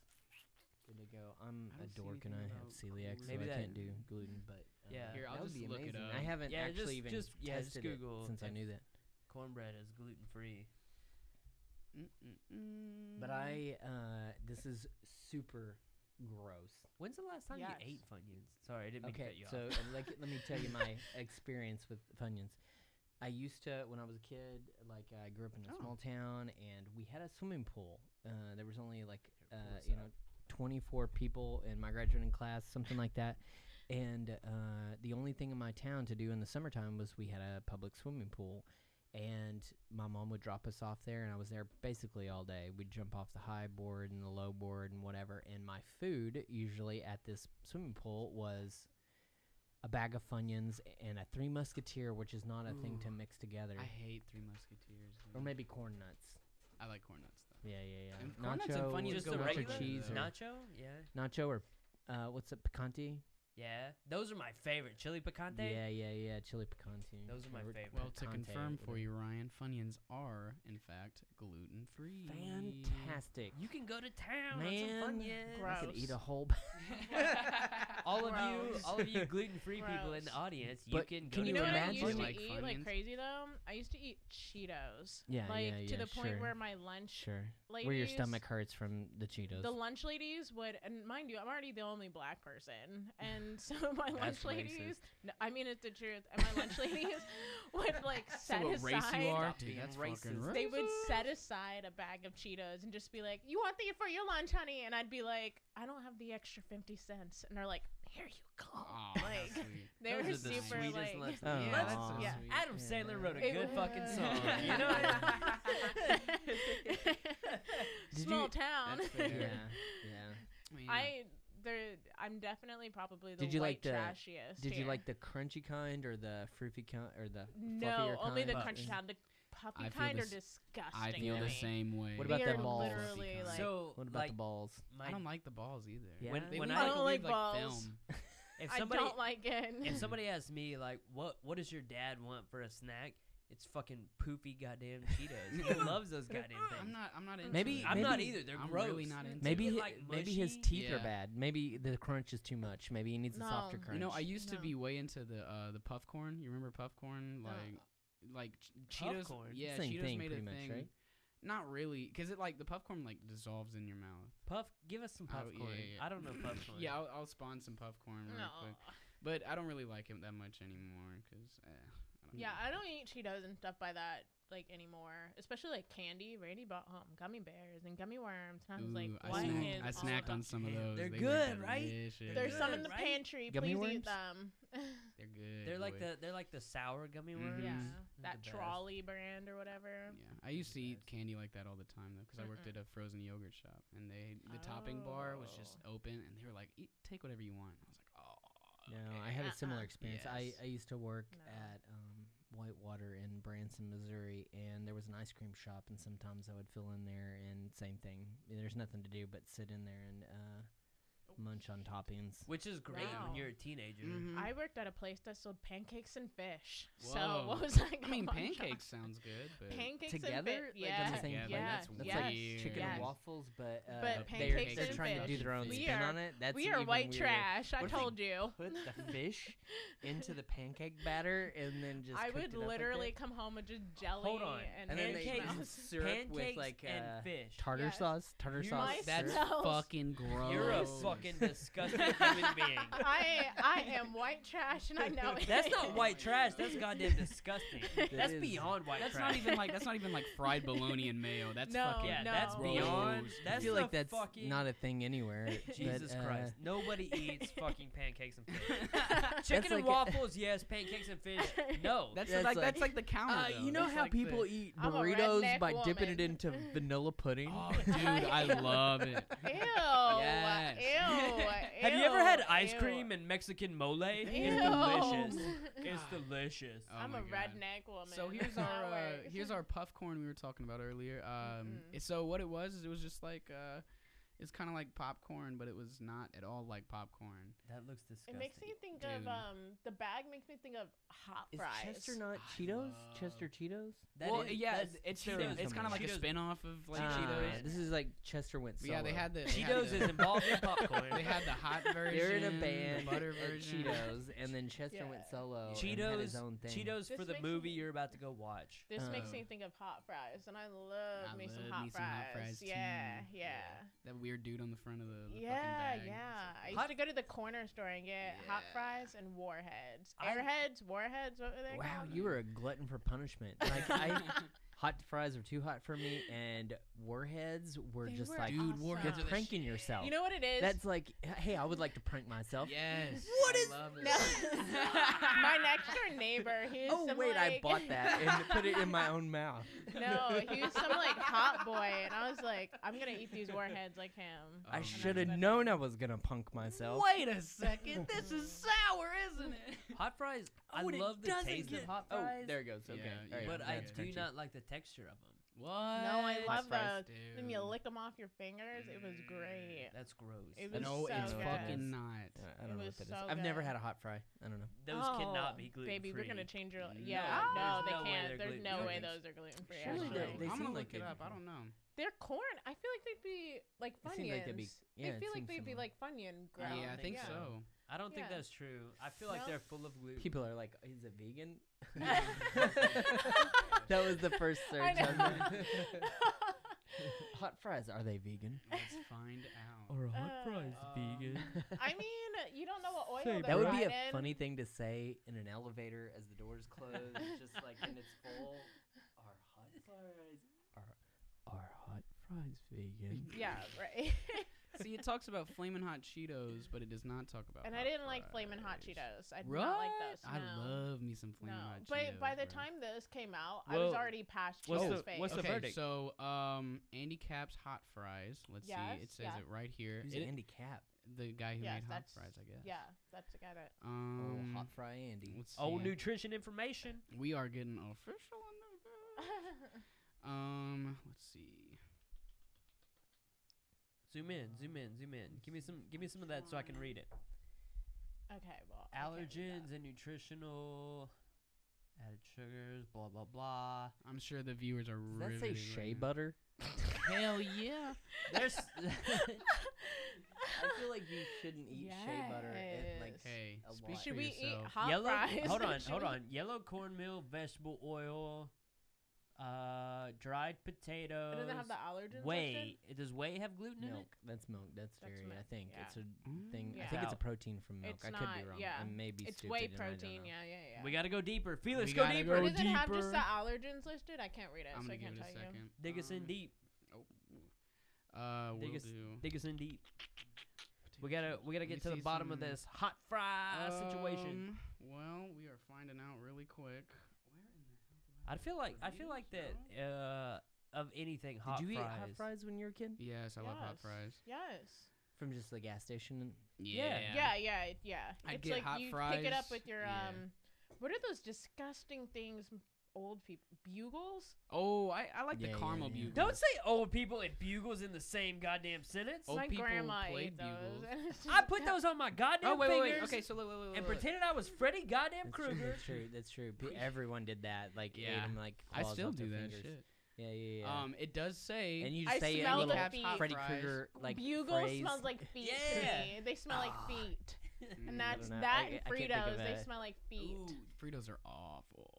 good to go. I'm I a don't see dork and I anything have about celiac, so Maybe I that- can't do gluten. But Yeah. Here, I'll that would just be look it amazing. up. I haven't Yeah, actually even just tested Google it since I if- knew that. Cornbread is gluten free. But this is super gross. When's the last time Yes. you ate Funyuns? Sorry, I didn't mean to Okay, cut you so off. let me tell you my experience with Funyuns. I used to, when I was a kid, like I grew up in a Oh. small town, and we had a swimming pool. There was only like, Here, pull this up. 24 people in my graduating class, something like that. And the only thing in my town to do in the summertime was we had a public swimming pool, and my mom would drop us off there, and I was there basically all day. We'd jump off the high board and the low board and whatever, and my food usually at this swimming pool was a bag of Funyuns and a Three Musketeer, which is not a thing to mix together. I hate Three Musketeers. Or maybe Corn Nuts. I like Corn Nuts, though. Yeah. And Corn Nuts and Funyuns Just go the well regular together, cheese though. nacho? Yeah. Nacho or, what's it, picante? Yeah. Those are my favorite. Chili picante? Yeah. Chili picante. Those are my favorite. Well, to Picante, confirm for whatever. you, Ryan, Funyuns are, in fact, gluten-free. Fantastic. You can go to town Man, on some Funyuns. I could Gross. eat a whole all Gross. of you gluten-free people in the Gross. audience, But you can go can You to know what I imagine? used to Like eat like Funyuns? crazy though? I used to eat Cheetos. Yeah, like yeah, to the point sure. where my lunch Sure. ladies, Where your stomach hurts from the Cheetos. the lunch ladies would, and mind you, I'm already the only black person, and so my lunch That's ladies. No, I mean it's the truth. And my lunch ladies would like set what aside. race you are? Stop Dude, being that's racist. fucking They would racist. set aside a bag of Cheetos and just be like, "You want these for your lunch, honey?" And I'd be like, "I don't have the extra 50 cents." And they're like, "Here you go." Aw, like that's sweet. they Those were are the super sweetest like, lunch- Oh, yeah, that's that's- so yeah. sweet. Adam Sandler wrote a It good was- fucking song. You know Small town. That's fair. yeah. I'm definitely probably the Did you white like the- trashiest. Did you here. like the crunchy kind or the fruity kind or the No, fluffier only the kind? crunchy kind. The puppy I feel kind the are s- disgusting. I feel to the me. same way. What about We the are balls? literally like. So, What about like, the balls? I don't like the balls either. Yeah. When, They when look I like don't a like weird, balls. film. if I somebody don't like it. if somebody asks me like what does your dad want for a snack, it's fucking poofy goddamn Cheetos. He loves those goddamn things. I'm not into Maybe- it. I'm not maybe- either. They're I'm gross. really not into Maybe it. hi- like maybe his mushy? teeth are Yeah. bad. Maybe the crunch is too much. Maybe he needs a No. softer crunch. You know, I used to No. be way into the puff corn. You remember puff corn? Like Cheetos. Puffcorn? Yeah, Same Cheetos thing, made pretty a much, thing. right? Not really, because it like the puff corn like dissolves in your mouth. Give us some Oh, puff yeah, corn. yeah. I don't know puff corn. Yeah, I'll spawn some puff corn real No. quick. But I don't really like it that much anymore, because I don't Yeah, know. I don't eat Cheetos and stuff by that like anymore. Especially like candy. Randy bought home gummy bears and gummy worms, and I was like, Ooh, what I is snacked, I all snacked on that? some of Yeah, those. they're They good, were right? delicious. There's some in good, the right? pantry. Gummy Please worms? eat them. They're good. They're like boy. the sour gummy Mhm. worms. Yeah, Mm-hmm. They're that the best. trolley brand or whatever. Yeah, I used to eat best. candy like that all the time though, because I worked Mm-mm. at a frozen yogurt shop, and the topping bar was just Oh. open, and they were like, take whatever you want. I was like, oh. No, okay. I had a similar Uh-uh. experience. Yes. I used to work No. at Whitewater in Branson, Missouri, and there was an ice cream shop, and sometimes I would fill in there, and same thing. There's nothing to do but sit in there and munch on toppings. Which is great Wow. when you're a teenager. Mhm. I worked at a place that sold pancakes and fish. Whoa. So what was I? I mean, gonna munch on? pancakes sounds good, but Pancakes Together? and fish. Like, Yeah, on the same Yeah, plate? yeah, that's That's yes, like weird. chicken yes. and waffles, but But they're, pancakes they're and trying to do fish. their own We spin are- on it. That's we are even white weirder. trash. I What if they told you. Put the fish into the pancake batter and then just I cooked would it up like literally that? come home with just jelly Hold on. and And then they Pancakes- just syrup with Pancakes like and fish. tartar Yes. sauce. Tartar You- sauce. My that's syrup. smells- fucking gross. You're a fucking disgusting human being. I am white trash and I know it. That's not white trash. That's goddamn disgusting. That's is. beyond white That's trash. not even like fried bologna and mayo. That's No, fucking Yeah, no. that's gross. beyond. I That's feel like the that's fucking, not a thing anywhere. Jesus but, Christ. Nobody eats fucking pancakes and fish. That's Chicken and like waffles, yes. Pancakes and fish, no. That's That's like like- that's like the counter. though. you know That's how like people the, eat I'm a burritos redneck by dipping it woman. into vanilla pudding? Oh, dude, I love it. Ew. Yes. Ew. Have you ever had Ew. ice Ew. cream and Mexican mole? It's Ew. delicious. It's God. delicious. Oh I'm my a God. redneck woman. So here's That our works. here's our puff corn we were talking about earlier. Mm-mm. So what it was is it was just like it's kind of like popcorn, but it was not at all like popcorn. That looks disgusting. It makes me think Dude. of the bag makes me think of hot Is fries. Chester not I Cheetos? love- Chester Cheetos? That well, is- yeah, that's it's Cheetos it's kind of like a Cheetos- spin-off of like Ah, Cheetos. This is like Chester went But solo. yeah, they had the Cheetos is involved in popcorn. They had the hot version. They're in a band the butter at version. Cheetos, and then Chester Yeah. went solo and had his Cheetos, own thing. Cheetos This for the makes movie me- you're about to go watch. This makes Oh. me think of hot fries, and I love I me some love hot me some hot fries. fries, too. Yeah, yeah. That weird dude on the front of the fucking Yeah, bag. yeah. I used Hot- to go to the corner store and get hot Yeah. fries and warheads. I- Airheads, warheads, what were they Wow, called? you were a glutton for punishment. Like hot fries were too hot for me, and warheads were They just were like Dude, awesome. warheads you're are the pranking shit. yourself. You know what it is? That's like, hey, I would like to prank myself. Yes. What I is- love it. No. my next door neighbor. He was Oh some, wait, I like, bought that and put it in my own mouth. No, he was some like hot boy, and I was like, I'm gonna eat these warheads like him. I Oh, should man. have known I was gonna punk myself. Wait a second, this is sour, isn't it? Hot fries. I Oh, and it love the doesn't taste get- of hot Oh, fries. there it goes. Okay, Yeah, all right, but I that's do crunchy. not like the texture of them. What? No, I love fries. the. When you lick them off your fingers, it was great. That's gross. It was No, so it's good. fucking not. I It don't know was what that is. so I've never good. had a hot fry. I don't know. Those cannot be gluten Baby, free. we're gonna change your. No, Yeah, there's no, they no way can't. they're There's no gluten-free. way those are gluten free. Surely Actually, they I'm seem gonna like look it they'd up. be I don't know. they're corn. I feel like they'd be like It seems like they'd be- Funyuns. yeah, I it feel like seems they'd be similar. like Funyun I ground. don't Yeah, I think think so. I don't think Yeah. that's true. I feel like No? they're full of gluten. People are like, "Is it vegan?" That was the first search. I know. on there. Hot fries, are they vegan? Let's find out. Or vegan. I mean, you don't know what oil Say, they're That would be a fried in. funny thing to say in an elevator as the doors close, just like when it's full. Are hot fries vegan? Yeah, right. See, it talks about Flamin' Hot Cheetos, but it does not talk about. And hot I didn't like Flamin' Hot fries. Cheetos. I did What? not like those. I no. love me some Flamin' No, Hot but Cheetos. by the bro. time this came out, I was Well, already past what's Cheetos the- phase. what's the Okay, verdict? so Andy Cap's hot fries. Let's see. Yes, It says yeah. it right here. Who's It- Andy Cap? the guy who Yes, made hot that's- fries, I guess. Yeah, that's the guy that. Hot fry Andy. Let's see. Old nutrition information. We are getting official on the let's see. Zoom in. Give me some of that so I can read it. Okay, well. I can't read Allergens and nutritional added sugars, blah blah blah. I'm sure the viewers are Does that say riveted shea right now. butter? Hell yeah. There's I feel like you shouldn't eat shea butter at like Yes. Hey, a speak lot. for Should we eat yourself. hot yellow. fries? Hold on, Should hold we- on. Yellow cornmeal, vegetable oil, dried potatoes. It doesn't have the allergens whey. Does whey have gluten in it? Milk. That's milk. That's That's dairy. I milk, think yeah. it's a thing. I Yeah. think it's a Wow. protein from milk. It's I could be not, wrong. yeah. I may be It's stupid. whey and I don't protein. know. Yeah. We gotta go deeper. Felix, We go gotta deeper. go Does it have just deeper. the allergens listed? I can't read it, I'm so I gonna give can't it a tell you. second. Dig us in deep. We'll Dig us- do. Dig us in deep. We gotta Let me get to the see bottom of some- this hot fry situation. Well, we are finding out really quick. I feel like that of anything hot Did you fries. eat hot fries when you were a kid? Yes, I love hot Yes. fries. Yes. From just the gas station? Yeah. Yeah. I'd It's get like hot you pick it up fries, with your yeah. What are those disgusting things old people bugles? Oh, I like Yeah, the yeah, caramel yeah. bugles. Don't say old people and bugles in the same goddamn sentence. Old My people grandma played ate those. bugles. and it's I just put those on my goddamn Oh, wait. fingers Okay, so look. and pretended I was Freddy goddamn That's true. Krueger. That's true. That's true. Everyone did that. Like, ate Yeah. 'em, like, I claws still off do their that fingers. shit. Yeah. It does say. And you I say a smell little the feet. Freddy Fries. Krueger like Bugle phrase. smells like feet Yeah. to me. They smell like feet. And I that's don't know. that I and can't think Fritos, of they a- smell like feet. Ooh, Fritos are awful.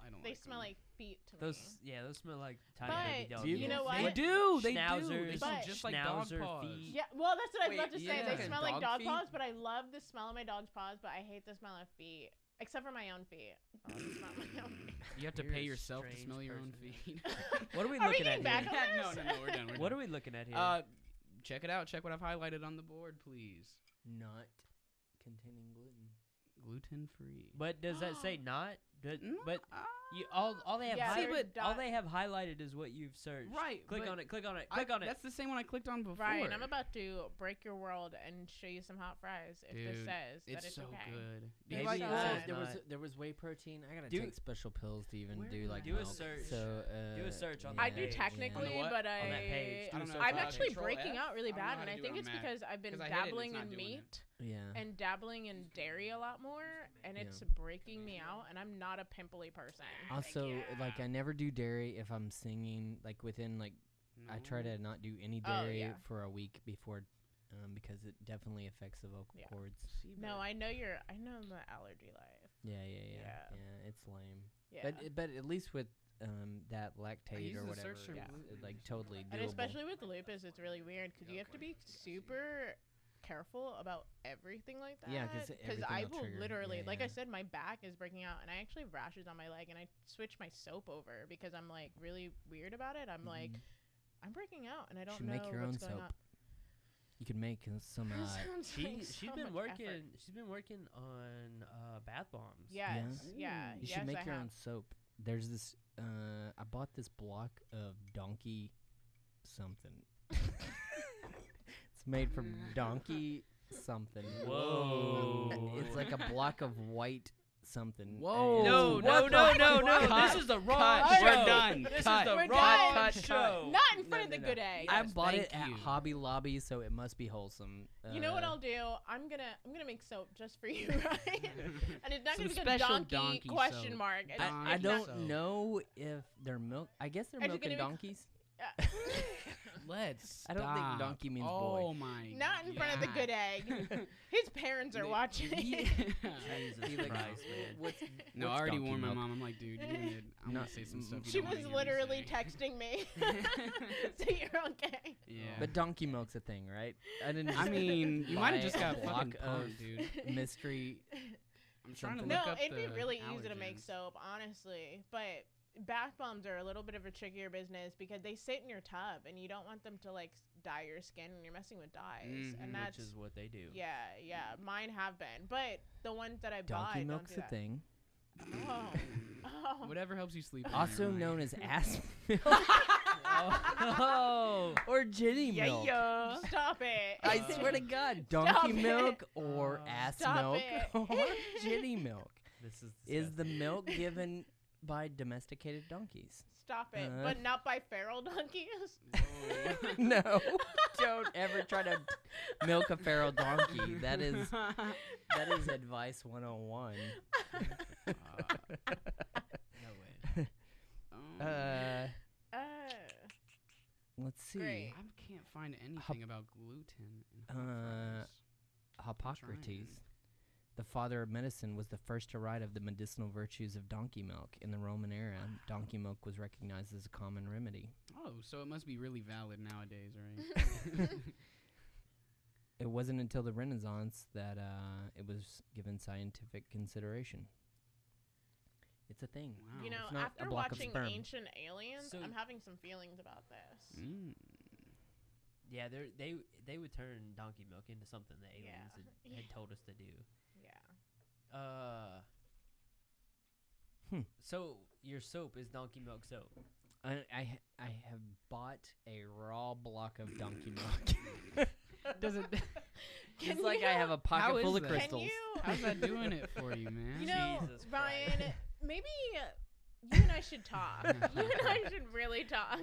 I don't. They like smell 'em. like feet to Those me. those smell like tiny baby But dogs. you know what? They do. They do. They Schnauzers, smell But- just like dog schnauzer paws. feet. Yeah, well, that's what I was about Wait, to say. yeah. They smell like Dog dog feet? paws, but I love the smell of my dog's paws, but I hate the smell of feet. Except for my own feet. I love the smell of my own feet. You have to You're pay a yourself to strange smell your own person. feet. What are we Are we looking getting at back here? on no, this? we're done. What are we looking at here? Check it out. Check what I've highlighted on the board, please. Not containing gluten. Gluten free. But does that say not? But Ah. you all they have Yeah, See, they're but all dot- they have highlighted is what you've searched. Right, Click but on it. Click on it. Click on it. That's the same one I clicked on before. Right, I'm about to break your world and show you some hot fries if this Dude, says that It's it's so okay. good. Do Maybe you like so that? good. There was whey protein. I gotta Do- take special pills to even Where do am like I? Do a milk. search. So Do a search on I that do page. technically, On the what? but On that page. I don't know. I'm if actually Control breaking F? out really I don't know bad, how and to I do it think on it's Mac. because I've been 'Cause I hit it and dabbling it's not in doing it. meat Yeah. and dabbling in dairy a lot more, and Yeah. it's breaking me out, and I'm not a pimply person. Also, like I never do dairy if I'm singing. Like within like I try to not do any dairy yeah. for a week before, because it definitely affects the vocal Yeah. cords. No, I know the allergy life. Yeah. Yeah. It's lame. Yeah. But at least with that lactate use or the whatever, search term it's, gluten. like totally doable. And especially with lupus, it's really weird because you have to Okay. be super careful about everything like that. Yeah, 'cause everything I will will trigger. literally, Yeah, like yeah. I said, my back is breaking out, and I actually have rashes on my leg, and I switched my soap over because I'm like really weird about it. I'm like, I'm breaking out, and I don't Should know make your what's own going soap. on. You could make some. Sounds like She's so been much working. effort. She's been working on bath bombs. Yes. Yeah? Yeah. You yes, should make I your have. own soap. There's this. I bought this block of donkey something. It's made from donkey something. Whoa. It's like a block of white something. Whoa. No, What no, the- no, no, no. Cut. This is the wrong Cut. show. We're done. This Cut. is the We're wrong done. show. Not in front of the no. good egg. I Yes, bought it thank at you. Hobby Lobby, so it must be wholesome. You know what I'll do? I'm gonna make soap just for you, Ryan. And it's not Some gonna be a special donkey donkey question soap. mark. It's, I it's don't So- know if they're milk. I guess they're Are you milking gonna be- donkeys. Not, Let's I don't think stop. donkey means oh boy. my not in front of the God. good egg. His parents are Yeah. watching. Yeah. Jesus Be like, Christ, man. what's- No, I what's already donkey warned my milk? mom. I'm like, dude, I'm No, gonna say some stuff. you She don't wanna was hear me literally say. texting me. So you're okay. Yeah. But donkey milk's a thing, right? I didn't. I just mean, you buy might have just a got block fucking of punked, dude. mystery. I'm trying to something. look No, up it'd be the really easy to make allergens. soap, honestly. But bath bombs are a little bit of a trickier business because they sit in your tub and you don't want them to like dye your skin and you're messing with dyes. Mhm. And that's Which is what they do. yeah. Mine have been, but the ones that I buy Donkey don't milk's do a that. thing. Oh. Whatever helps you sleep. Also known as ass milk Oh. or Jenny milk. Yeah. Stop it. I swear to God, donkey Stop it. milk or ass Stop milk it. or Jenny milk This is the milk given by domesticated donkeys. Stop it. But not by feral donkeys. No, don't ever try to milk a feral donkey. That is advice 101. No way. Let's see. Great. I can't find anything about gluten in hot fries. Hippocrates, trying. the father of medicine, was the first to write of the medicinal virtues of donkey milk. In the Roman era, donkey milk was recognized as a common remedy. Oh, so it must be really valid nowadays, right? It wasn't until the Renaissance that it was given scientific consideration. It's a thing. Wow. You know, It's not a after block of watching sperm. Ancient Aliens, So- I'm having some feelings about this. Mm. Yeah, they would turn donkey milk into something the aliens Yeah. had told us to do. Yeah. So your soap is donkey milk soap. I have bought a raw block of donkey milk. Does it? It's like I have a How pocket is full of that? crystals. Can you? How's that doing it for you, man? You know, Jesus Ryan, Christ. maybe you and I should talk. You and I should really talk.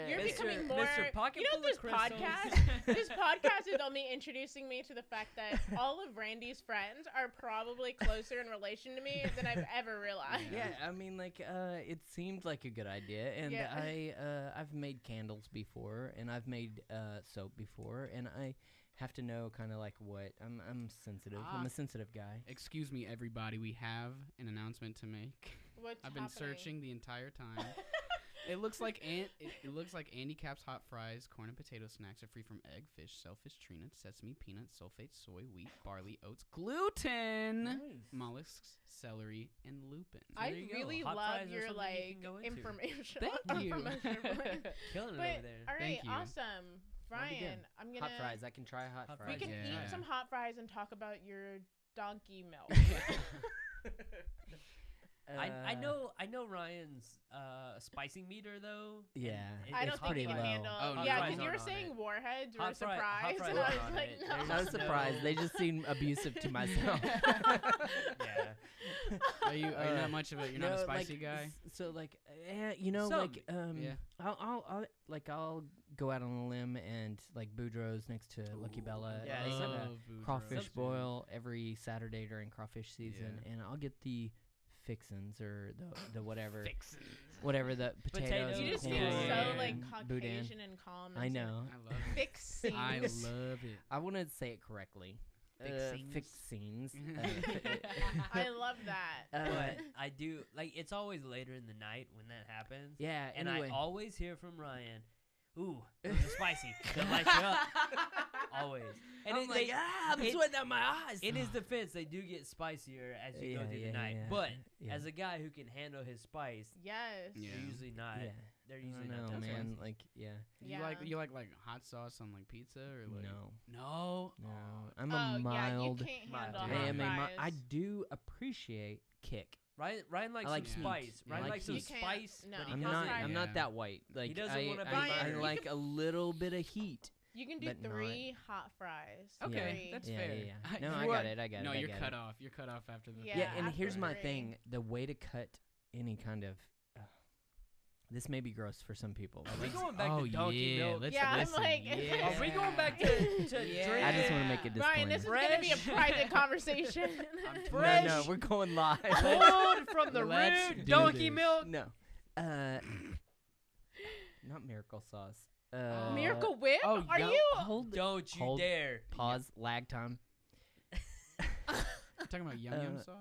You're becoming more. Mr. Pocket You know, full this of crystals. podcast. This podcast is only introducing me to the fact that all of Randy's friends are probably closer in relation to me than I've ever realized. Yeah, I mean, like, it seemed like a good idea, and Yeah. I've made candles before, and I've made soap before, and I have to know kind of like what I'm sensitive. I'm a sensitive guy. Excuse me, everybody. We have an announcement to make. What's I've been happening? searching the entire time. It looks like it looks like Andy Cap's hot fries, corn and potato snacks are free from egg, fish, shellfish, tree nuts, sesame, peanuts, sulfate, soy, wheat, barley, oats, gluten, mollusks, celery, and lupin. I There you go. really Hot love fries are your something you like can go into. information. Thank you. information plan. Killing it But over there. all right, Thank you. awesome, Ryan. I'm gonna. Hot fries. I can try hot Hot fries. We can Yeah. eat some hot fries and talk about your donkey milk. I know Ryan's spicing meter though. and Yeah, it- I it's don't think pretty you can low. handle. Oh, no. Yeah, Hot because fries you were aren't on saying it. warheads were Hot fries surprised, aren't and I was on like, it. no. There's Not a no- surprise. They just seem abusive to myself. Yeah. Are you not much of a you're not a spicy guy? So like, you know, Some, like, yeah. I'll go out on a limb and like Boudreaux's next to Lucky Bella. Yeah, they some- have a Love Boudreaux. crawfish Some- boil every Saturday during crawfish season, Yeah. and I'll get the fixins or the whatever Fixin'. whatever the potatoes. Potatoes. You and just Yeah, feel corn yeah, so yeah. like and boudin. Caucasian and calm. I know. I love it. Fixing. I love it. I want to say it correctly. Fixings. Fixings. I love that. But I do like it's always later in the night when that happens. Yeah. And Anyway. I always hear from Ryan, ooh, those are spicy. They'll light you up. Always. And I'm like, I'm it- sweating out my eyes. in his defense, they do get spicier as you go through the night. But as a guy who can handle his spice, Yes. Yeah. they're usually not. yeah. They're I usually don't not know, that man. spicy. Like, yeah. You like hot sauce on like pizza or like No. no. I'm Oh, a mild. yeah, you can't mild handle dude. I hot am fries. I do appreciate kick. Ryan likes I like some heat. spice. I Ryan like likes some heat. You can't- spice, no. but he I'm hot not. fries. I'm Yeah. not that white. Like doesn't I, wanna be I burned. like a little bit of heat. You can do but not- 3 hot fries. Okay, Three. that's Yeah, fair. yeah, yeah. No, You I are- got it. I got it. No, I you're got cut it. off. You're cut off after the. Yeah, Yeah, and after here's my 3. thing: the way to cut any kind of. This may be gross for some people. Are we but going back to donkey milk? Let's Yeah, I'm listen. like- yeah. Are we going back to Yeah. drink? I just want to make a disclaimer. Ryan, this is going to be a Fresh. private conversation. I'm fresh. No, we're going live. Pulled from the Let's root do donkey this. milk. No. Not miracle sauce. Miracle Whip? oh, Are yeah. you? Hold. Don't you Hold- dare. Pause. Lag time. You're talking about yum yum sauce.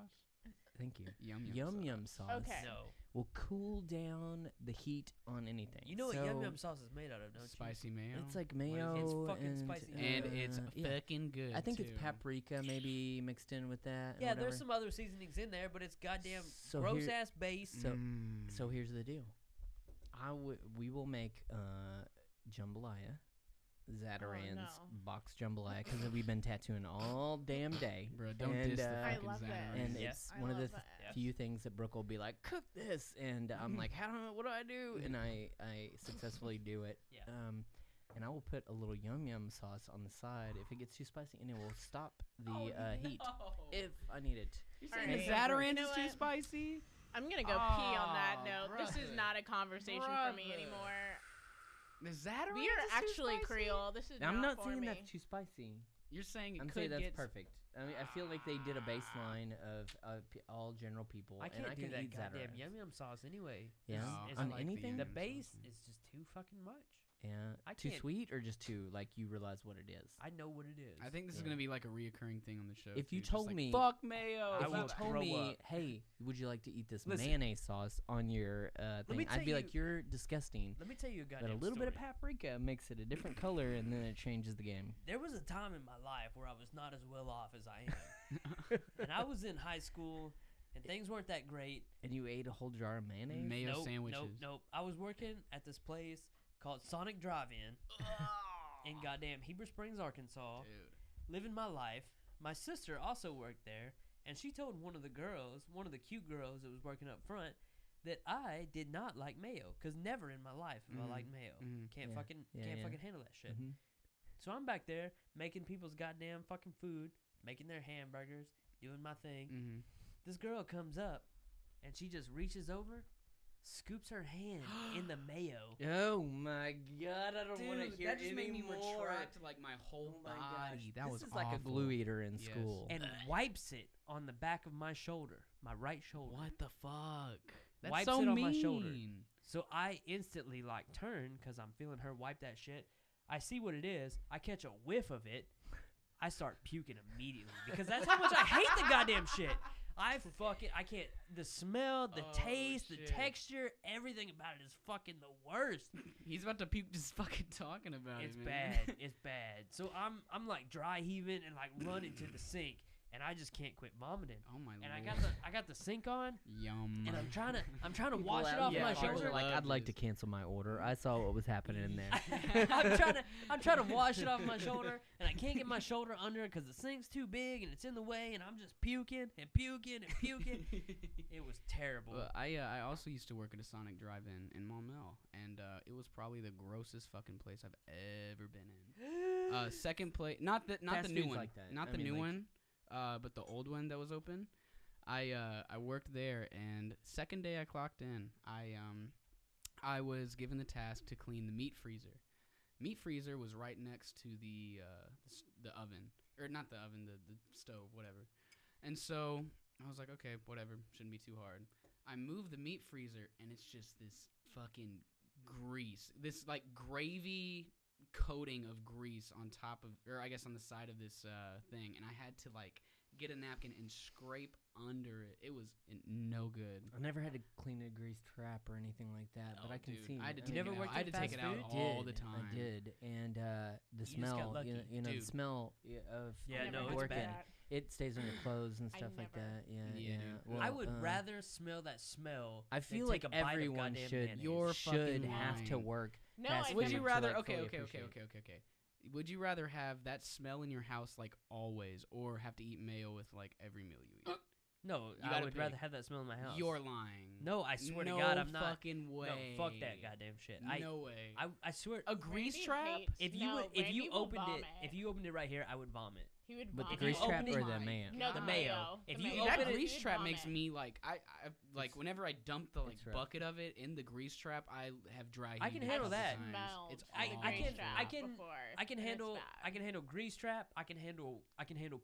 Thank you. Yum Yum sauce Okay. No. will cool down the heat on anything. You know what So yum yum sauce is made out of, don't you? Spicy mayo. It's like What is it? mayo. It's fucking and, spicy. and it's yeah. fucking good. I think it's too. paprika maybe mixed in with that. Yeah, or there's whatever. some other seasonings in there, but it's goddamn So gross here- ass base. So here's the deal. We will make jambalaya, Zataran's no. box jambalaya, because we've been tattooing all damn day. Bro, don't And, diss the I fucking love that. Zatarain's. And Yeah. it's I one of the love that. few things that Brooke will be like, cook this, and I'm like, what do I do? And I successfully do it. Yeah. And I will put a little yum yum sauce on the side if it gets too spicy, and it will stop the heat if I need it. You're All saying right. the Zatarain's You know is too what? spicy? I'm going to go pee on that Oh, note. This is brother. not a conversation for me Brother. anymore. The Zatarain's We are is too actually spicy? Creole. This is I'm not for saying me. that's too spicy. You're saying it I'm could saying that's get perfect. I mean, I feel like they did a baseline of all general people, I can't and I do can that eat goddamn Zatarain's. yum yum sauce anyway. Yeah, It's on like anything. The yum base sauce. is just too fucking much. Yeah, I too can't- sweet or just too like you realize what it is. I know what it is. I think this is Yeah. gonna be like a reoccurring thing on the show. If too. you Just told like, me- fuck mayo, I If will you told throw me, up. hey, would you like to eat this Listen. mayonnaise sauce on your thing? me I'd tell be like, you- you're disgusting. Let me tell you a goddamn But a little bit of story. paprika makes it a different color, and then it changes the game. There was a time in my life where I was not as well off as I am. And I was in high school, and things weren't that great. And you ate a whole jar of mayonnaise? Mayo Nope, sandwiches. Nope. I was working at this place called Sonic Drive-In in goddamn Heber Springs, Arkansas, Dude. living my life. My sister also worked there, and she told one of the cute girls that was working up front, that I did not like mayo, because never in my life have I Mhm. liked mayo. Mhm. Can't Yeah. fucking Yeah, can't yeah. fucking handle that shit. Mhm. So I'm back there making people's goddamn fucking food, making their hamburgers, doing my thing. Mm-hmm. This girl comes up, and she just reaches over, scoops her hand in the mayo. Oh my god, I don't want to Dude, hear that just made me anymore. retract like my whole Oh my body. gosh. That this was is like a awful. glue eater in Yes. school. And wipes it on the back of my shoulder, my right shoulder. What the fuck? That's Wipes so it on mean. my shoulder. So I instantly like turn because I'm feeling her wipe that shit. I see what it is. I catch a whiff of it. I start puking immediately because that's how much I hate the goddamn shit. I can't. The smell, the Oh, taste, the shit. texture, everything about it is fucking the worst. He's about to puke just fucking talking about It's it, man. bad. It's bad. So I'm like dry heaving and like running to the sink, and I just can't quit vomiting. Oh my And lord. I got the sink on, Yum. and I'm trying to People wash it out off here my are shoulder. like, Love I'd like to this. cancel my order. I saw what was happening in there. I'm trying to wash it off my shoulder, and I can't get my shoulder under it because the sink's too big and it's in the way, and I'm just puking and puking and puking. It was terrible. Well, I also used to work at a Sonic Drive-In in Maumelle, and it was probably the grossest fucking place I've ever been in. Second place, not the Fast new food's one, like that. not I the mean, new like- one, but the old one that was open. I worked there, and second day I clocked in, I was given the task to clean the meat freezer. Meat freezer was right next to the oven, or not the oven, the stove, whatever. And so I was like, okay, whatever, shouldn't be too hard. I moved the meat freezer, and it's just this fucking grease, this like gravy coating of grease on top of, or I guess on the side of this thing, and I had to like get a napkin and scrape under it. It was no good. I never had to clean a grease trap or anything like that, but Oh, I can dude, see. I had to I take mean, it out. I had to take it out I all the did, time. I did, and the just got smell, lucky. you know, the Dude. smell of Yeah, no, it's working, bad. it stays on your clothes and I stuff like never. that. Yeah, Yeah, yeah. dude. Well, I would rather smell that smell. I than feel take like a bite of everyone goddamn should mayonnaise. You're should fucking have to lying. work. No, fast I food Would you never. to, rather? like, Okay. fully appreciate. Would you rather have that smell in your house like always, or have to eat mayo with like every meal you eat? No, You I gotta would rather pick. have that smell in my house. You're lying. No, I swear no to God, I'm not. fucking way. No, fuck that goddamn shit. No way. I swear. A grease Randy trap? hates- If you no, would, if Randy you will opened it, vomit. if you opened it right here, I would vomit. He would With vomit. the grease you trap open or it- the my mayo? No, God. the The mayo. mayo. If The you mayo. open That it- grease You'd trap vomit. makes me like I like whenever I dump the like It's rough. bucket of it in the grease trap, I have dry. I can heat handle a couple that. times. Smelled It's the I awful. grease can- trap I can- before, I can and it's handle. bad. I can handle grease trap. I can handle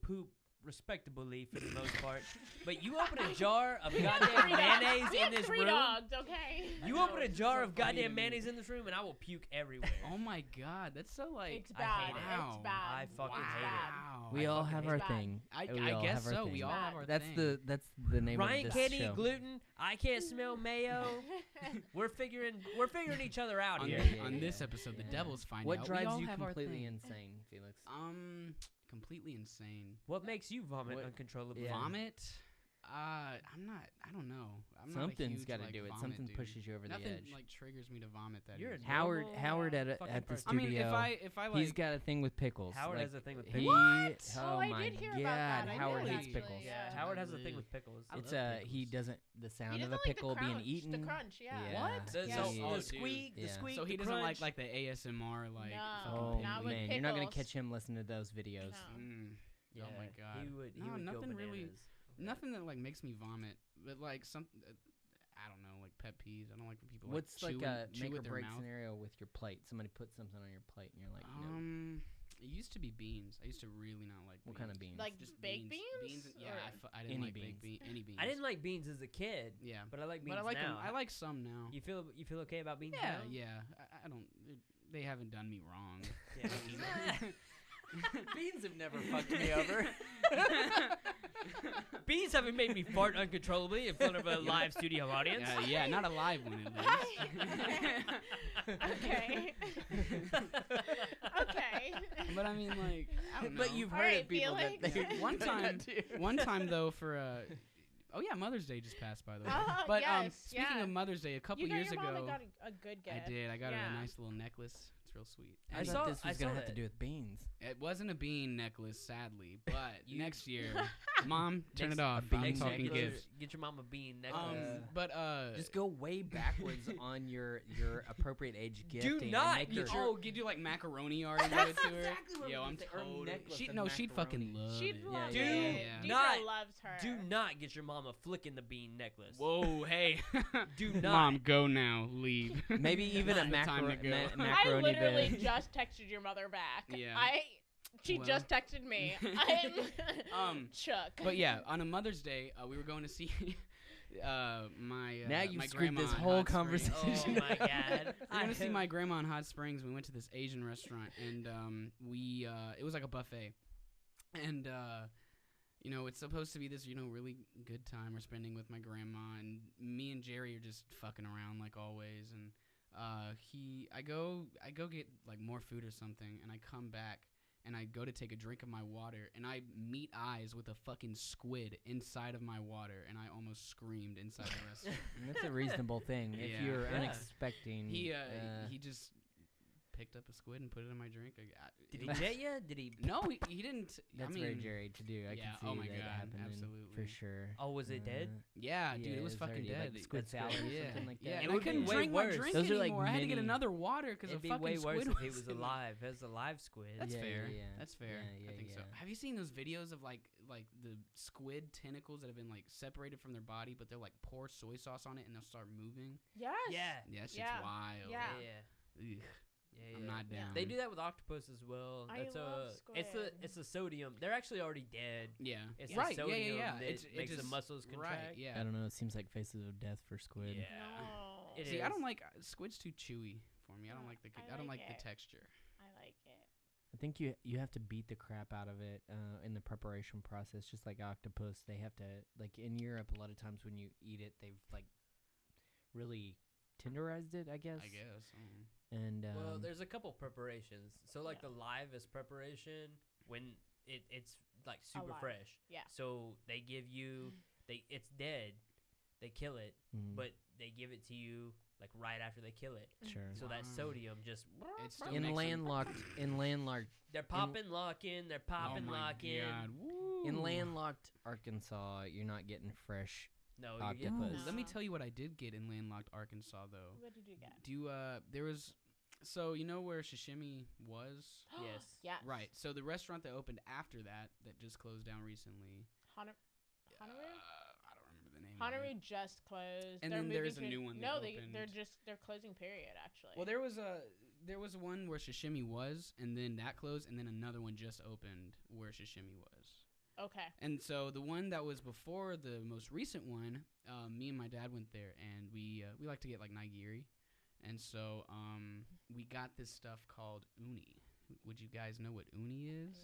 poop respectably for the most part. But you open a jar of We have goddamn three dogs. mayonnaise We in have this 3 room. dogs, okay? You I open know, a it's jar so of funny to goddamn me. mayonnaise in this room, and I will puke everywhere. Oh my god, that's so like. It's I bad. hate it. It's bad. I fucking It's hate it. bad. Wow. We I all fucking have hate our that. thing. I We all guess have our so. thing. We all have our That's thing. that's the name Ryan of can't this eat show. gluten. I can't smell mayo. We're figuring each other out on, here. Yeah, on yeah, this yeah. episode, the Yeah. devils find What out. drives we all you have our completely thing. insane, Felix? Completely insane. What makes you vomit What- uncontrollably? Yeah. Vomit? I'm not. I don't know. I'm Something's got to to do it. Vomit, Something dude. pushes you over Nothing the edge. like triggers me to vomit that. You're a easily. Howard normal Howard at fucking the person. I mean, studio. if I like, he's got a thing with pickles. Howard like, has a thing with he- pickles. What? Oh, Oh, I my did hear about God, that. I Howard did, hates actually, pickles. yeah. Howard has a thing Ugh. with pickles. I It's love he pickles. doesn't the sound He of doesn't a like pickle the being crunch, eaten. The crunch, yeah. What? The, Yeah. so Oh, the dude. squeak, the Yeah. squeak. So he the doesn't crunch. like the ASMR like. No. fucking Oh thing. Not with man, you're not gonna pickles. catch him listening to those videos. No. Mm. Yeah, Oh my god. He would. He No, would go nothing really- bananas. Nothing that like makes me vomit, but like some. I don't know, like pet peeves. I don't like when people. What's like like chew a chew make or with their break mouth. scenario with your plate? Somebody puts something on your plate and you're like, no. It used to be beans. I used to really not like. What kind of beans? Like Just baked beans? Beans. Yeah, Or- I didn't Any like beans. baked beans. Any beans. I didn't like beans as a kid, Yeah, but I like beans but I like now. them. I like some now. You feel okay about beans Yeah, now? yeah. I don't. They haven't done me wrong. Yeah. Beans have never fucked me over. Beans haven't made me fart uncontrollably in front of a live studio audience. Yeah, not a live one at least. Okay. Okay. But I mean, like, I don't know. But you've All heard right, of people that Felix. they One do time- that too. One time though, for oh yeah, Mother's Day just passed by the way. But yes, speaking yeah. of Mother's Day, a couple You got years your ago, mom got a good gift. I did. I got her Yeah. a nice little necklace. It's real sweet. I And thought saw- this was I gonna saw have to that. do with beans. it wasn't a bean necklace, sadly. But You- next year, Mom, turn Next- it off. a I'm bean talking necklace. gifts. Get your mom a bean necklace. But Just go way backwards on your appropriate age Do gifting. and not make get her- oh, get you like macaroni art and give it to her. exactly what Yo, I'm I'm gonna say, or totally. necklace She of no, she'd fucking macaroni. love She'd it. love yeah, it. yeah. Deidre Not- loves her. Do not get your mom a flick in the bean necklace. Whoa, hey. Do not. Mom, go now. Leave. Maybe even a Not the time to go. I macaroni literally bed. just texted your mother back. Yeah. She Well. just texted me. I'm Chuck. But yeah, on a Mother's Day, we were going to see my Now you've my screwed grandma this in whole Hot Springs. conversation. Oh my god. We went to see my grandma in Hot Springs. We went to this Asian restaurant, and we it was like a buffet, and you know, it's supposed to be this, you know, really good time we're spending with my grandma, and me and Jerry are just fucking around like always, and I go get like more food or something, and I come back. And I go to take a drink of my water, and I meet eyes with a fucking squid inside of my water, and I almost screamed inside the restaurant. And that's a reasonable thing if Yeah. you're Yeah. unexpecting. He just picked up a squid and put it in my drink. Did he jet you? Did he? No, he didn't. That's I mean, very Jerry to do. I yeah, can see oh my that God, happening absolutely. for sure. Oh, was it dead? yeah, dude, it was it's fucking already, dead. like, squid That's salad good. or Yeah, something like that. yeah, It and I would be couldn't way drink my worse. drink Those are, like, anymore. I had to get mini- another water because a It'd be fucking way worse squid if he was in my- alive. If it was a live squid. That's Yeah, fair. yeah, That's fair. yeah, I think so. yeah. Have you seen those videos of like the squid tentacles that have been like separated from their body, but they're like pour soy sauce on it and they'll start moving? Yes. Yeah. Yeah, that shit's Yeah. wild. Yeah. Yeah. Ugh, Yeah, I'm yeah. not down. They do that with octopus as well. I That's love squid. it's a sodium. They're actually already dead. Yeah. It's right. the sodium yeah. that It makes the just- muscles contract. Right. Yeah. I don't know. It seems like faces of death for squid. Yeah. No. It See, I is. don't like squid's too chewy for me. I don't like the I I don't like like it. the texture. I like it. I think you have to beat the crap out of it in the preparation process, just like octopus. They have to, like in Europe, a lot of times when you eat it, they've like really tenderized it, I guess. And well, there's a couple preparations. So like the livest preparation when it's like super Alive. fresh. Yeah. So they give you it's dead. They kill it, but they give it to you like right after they kill it. sure. So that sodium just It's still In makes landlocked they're popping lock in, they're popping lock in. in landlocked Arkansas, you're not getting fresh. No, Octopus. you're getting No. Let me tell you what I did get in landlocked Arkansas though. What did you get? Do you, there was, so you know where Sashimi was? Yes. Yes. Right. So the restaurant that opened after that just closed down recently. Honoru? I don't remember the name. of Honoru it. just closed. And They're then there's moving a to- new one that No, opened. they're closing period actually. Well, there was one where Sashimi was, and then that closed, and then another one just opened where Sashimi was. Okay. And so the one that was before the most recent one, me and my dad went there, and we like to get like nigiri, and so we got this stuff called uni. Would you guys know what uni is?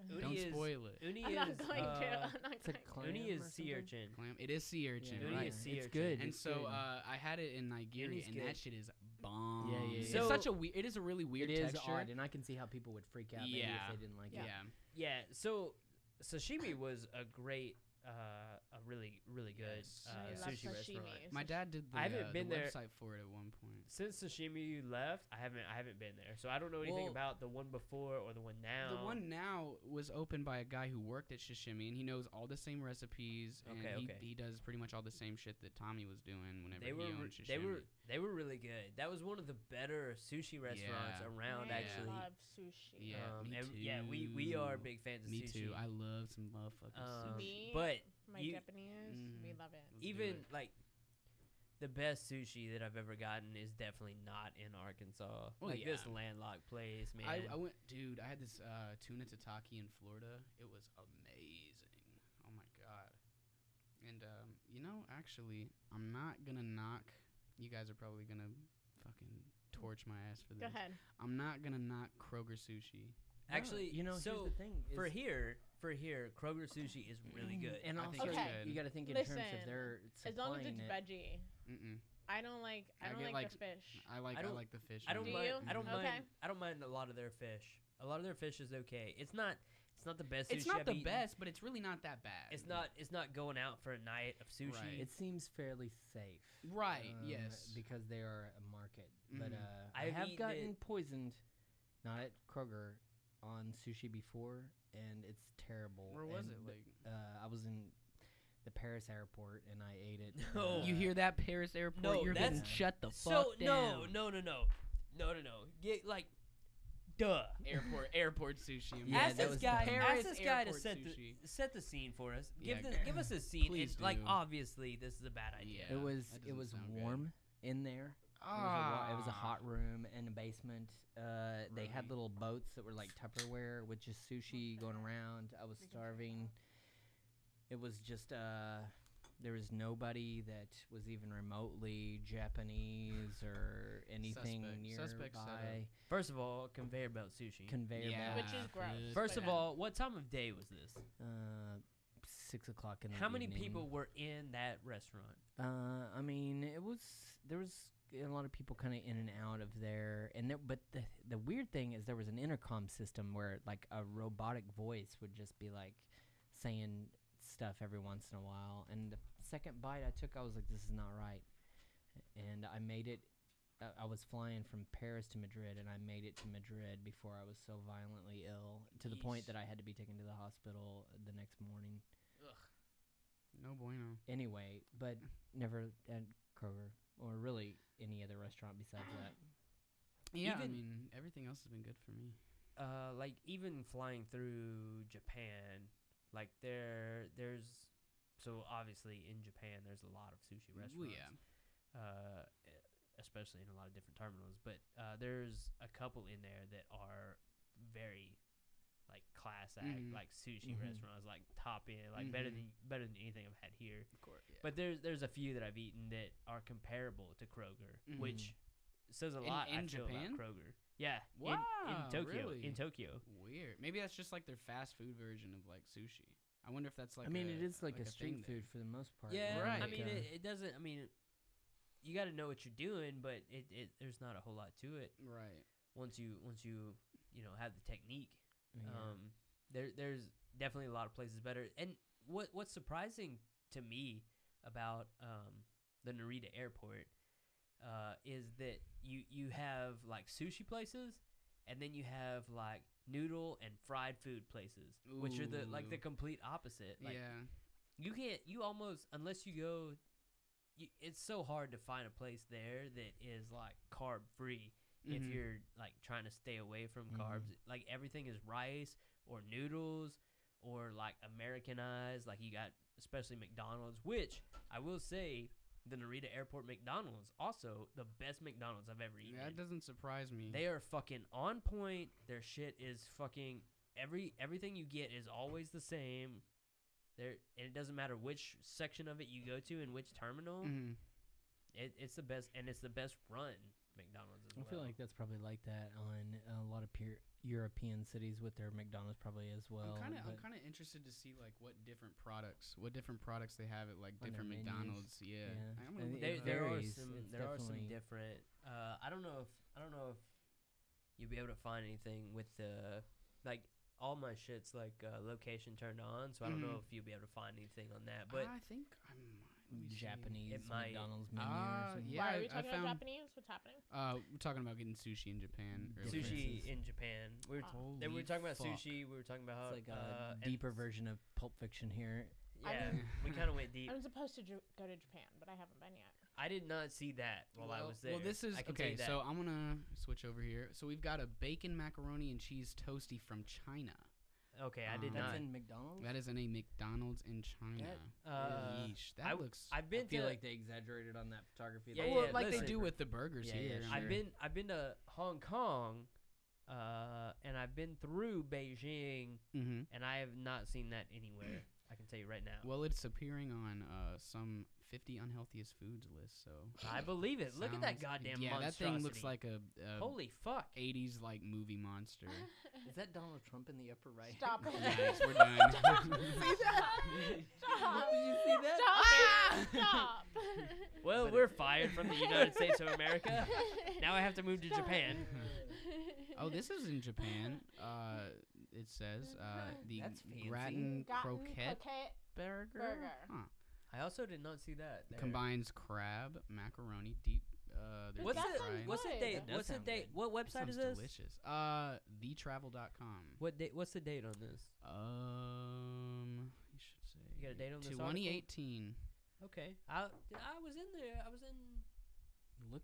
Uni Don't is- spoil it. Uni I'm is not going to. I'm not It's a going to. clam Uni or is sea something? urchin. Clam. It is sea urchin, Yeah, Uni right? is sea it's urchin. good. And It's so good. I had it in nigiri, Uni's and good. that shit is bomb. Yeah. It's So- such a it is a really weird it is texture. odd, and I can see how people would freak out maybe Yeah. if they didn't like Yeah. it. Yeah. So sashimi was a great, a really good Yes. I love sushi sashimi. restaurant. My dad did the, I haven't been the there- website for it at one point. Since sashimi left, I haven't been there, so I don't know anything Well, about the one before or the one now. The one now was opened by a guy who worked at Shishimi, and he knows all the same recipes, and Okay. he does pretty much all the same shit that Tommy was doing whenever they he were owned Shishimi. they were really good. That was one of the better sushi restaurants Yeah. around, I actually. love sushi. Yeah, me and too. yeah, we are big fans of Me sushi. too. I love some motherfucking Me, but my you- Japanese, we love it. Let's do even it. like the best sushi that I've ever gotten is definitely not in Arkansas. Well, like this yeah. landlocked place, man. I went, dude. I had this tuna tataki in Florida. It was amazing. Oh my god. And actually, I'm not gonna knock. You guys are probably gonna fucking torch my ass for this. Go ahead. I'm not gonna knock Kroger sushi. Actually, you know, so here's the thing. for is- here, Kroger sushi is really good. And I also, think it's okay. good. you got to think in terms of Listen, their As long as it's supplying it. veggie. Mm-mm. I don't like I get, the like, fish. I like I don't- the fish. I don't Do mind. you? I don't Okay. mind. I don't mind a lot of their fish. A lot of their fish is okay. It's not the best. It's sushi not I've the eaten. best, but it's really not that bad. It's not going out for a night of sushi. Right. It seems fairly safe. Right. Yes. Because they are a market. But Mhm. I I've have eaten gotten it- poisoned, not at Kroger, on sushi before, and it's terrible. Where was And it? Like, I was in the Paris airport, and I ate it. No. you hear that, Paris airport? No, You're getting that's- shut the So fuck down. no. Get like, duh. Airport sushi. Yeah, ask that this was guy. dumb. Paris Ask this guy to airport set sushi. the scene for us. Yeah, Give us a scene. please It's like do. obviously this is a bad idea. Yeah. It was that it doesn't was sound good. warm in there. It was a hot room and a basement. They had Right. little boats that were like Tupperware with just sushi going around. I was starving. It was just there was nobody that was even remotely Japanese or anything Suspect setup. nearby. First of all, conveyor belt sushi. Conveyor Yeah. belt. Which is gross. good. First but of all, what time of day was this? 6 o'clock in the How many evening. people were in that restaurant? I mean, there was a lot of people kind of in and out of there, and but the weird thing is there was an intercom system where like a robotic voice would just be like saying stuff every once in a while. And the second bite I took, I was like, "This is not right," and I made it. I was flying from Paris to Madrid, and I made it to Madrid before I was so violently ill to the point Yeesh. that I had to be taken to the hospital the next morning. No bueno. Anyway, but never at Kroger or really any other restaurant besides that. Yeah, I Even- mean everything else has been good for me. Like even flying through Japan, like there's so obviously in Japan there's a lot of sushi Well, restaurants. yeah. Especially in a lot of different terminals, but there's a couple in there that are very like class act, Mhm. like sushi Mhm. restaurants, like top end, like better Mhm. than anything I've had here. Of course. Yeah. But there's a few that I've eaten that are comparable to Kroger, Mhm. which says a In- lot. in I feel Japan? about Kroger. Yeah, Wow, in Tokyo. really? In Tokyo. Weird. Maybe that's just like their fast food version of like sushi. I wonder if that's like. I mean, it is like a thing street there. food for the most part. Yeah, Right. I mean, it doesn't. I mean, you got to know what you're doing, but there's not a whole lot to it Right. once you have the technique. Yeah. There's definitely a lot of places better. And what's surprising to me about the Narita airport is that you have like sushi places, and then you have like noodle and fried food places, which are the Ooh. complete opposite. Like, Yeah. you almost, unless you go, it's so hard to find a place there that is like carb free. If Mhm. you're like trying to stay away from carbs, like everything is rice or noodles or like Americanized. Like you got especially McDonald's, which I will say the Narita Airport McDonald's also the best McDonald's I've ever eaten. That doesn't surprise me. They are fucking on point. Their shit is fucking everything you get is always the same. And it doesn't matter which section of it you go to and which terminal. Mhm. It's the best, and it's the best run McDonald's as well. I feel like that's probably like that on a lot of European cities with their McDonald's probably as well. I'm but kind of interested to see like what different products they have at like On their different menus. McDonald's. Yeah. Yeah. I'm gonna And look it it up. There are varies. some It's there are some definitely- different. I don't know if you'll be able to find anything with the like all my shit's like location turned on, so I don't know Mhm. if you'll be able to find anything on that. But I think I'm let me see. Japanese It might- McDonald's menu or something. Yeah, Why are we I talking found- about Japanese? What's happening? We're talking about getting sushi in Japan. earlier. Differences. sushi in Japan, we were Holy then we were talking about fuck. sushi. We were talking about It's like a and deeper version of Pulp Fiction here. Yeah, I mean- we kind of went deep. I'm supposed to go to Japan, but I haven't been yet. I did not see that while I was there. Well, this is I can tell okay. you that. So I'm gonna switch over here. So we've got a bacon macaroni and cheese toasty from China. okay, I did That's That's not. in McDonald's. That is in a McDonald's in China. Yeesh, that I- looks. I've been I feel to like they exaggerated on that photography. Yeah, though. well, yeah, like listen. they do with the burgers Yeah, here. yeah, I'm sure. I've been to Hong Kong, and I've been through Beijing, Mm-hmm. and I have not seen that anywhere. I can tell you right now. Well, it's appearing on some 50 unhealthiest foods list. So I believe it. Look at that sounds- goddamn yeah, that thing looks monstrosity. like a Holy fuck! 80s like movie monster. Is that Donald Trump in the upper right? Stop it. Nice, we're done. Stop. Did you see that? Stop it. Stop. Well, But we're fired from the United States of America. Now I have to move to Japan. Oh, this is in Japan. It says the That's fancy. gratin Gotten croquette burger. burger. Huh. I also did not see that. there. Combines crab, macaroni, deep. They're What's deep That the sounds fried. what's the good. date? That does What's the sound date? good. What That website is sounds this? delicious. Thetravel.com. What date? What's the date on this? You should say. You got a date on this article? 2018. Okay, I was in there. I was in.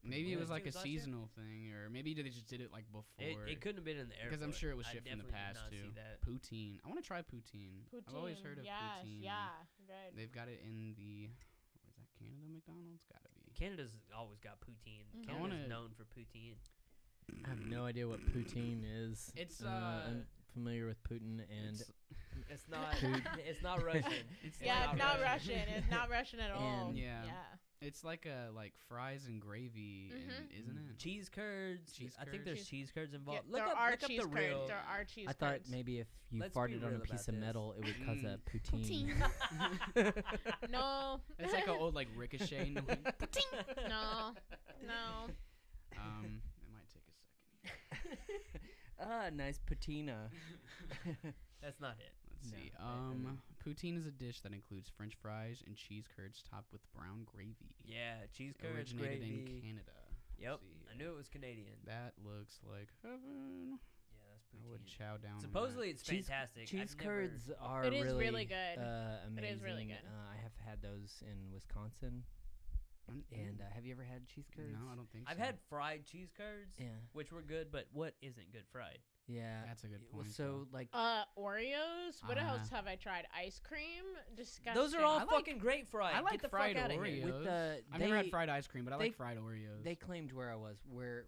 Maybe it was Yeah, like a it was last year? seasonal thing, or maybe they just did it like before. It couldn't have been in the airport. because I'm sure it was I shipped from the definitely did past not too. see that. Poutine. I want to try poutine. I've always heard of yes, poutine. Yeah, good. They've got it in the. What is that? Canada McDonald's? Gotta be. Canada's always got poutine. Mhm. I Canada's wanna- known for poutine. I have no idea what poutine is. It's, I'm familiar with Putin and It's not. Pout- It's not Russian. Yeah, it's not Russian. It's not Russian at all. And- Yeah. Yeah. It's like a fries and gravy, and, isn't it? Cheese curds. Cheese I think curds. there's cheese curds Yeah, involved. there look are up cheese the real. curds. There are cheese I thought curds. maybe if you Let's be farted on real a piece about of this. metal, it would cause a Poutine. poutine. No. It's like an old like ricochet noise. No. No. It might take a second here. Nice patina. That's not it. Let's No, see. I Poutine is a dish that includes French fries and cheese curds topped with brown gravy. Yeah, cheese curds, Originated gravy. in Canada. Yep, Let's see I here. knew it was Canadian. That looks like heaven. Yeah, that's I would poutine. chow down. on Supposedly it's Cheese- fantastic. Cheese I've never- curds are It is really, really good. Amazing. It is really good. I have had those in Wisconsin. that. And have you ever had cheese curds? No, I don't think I've so. had fried cheese curds, Yeah. which were good, but what isn't good fried? Yeah. That's a good Well, point. so like Oreos. What else have I tried? Ice cream. Disgusting. Those are all I like- fucking great fried. I like Get the fried fuck outta Oreos. here. with the I've never had they- fried ice cream, but I they- like fried Oreos. They claimed where I was, where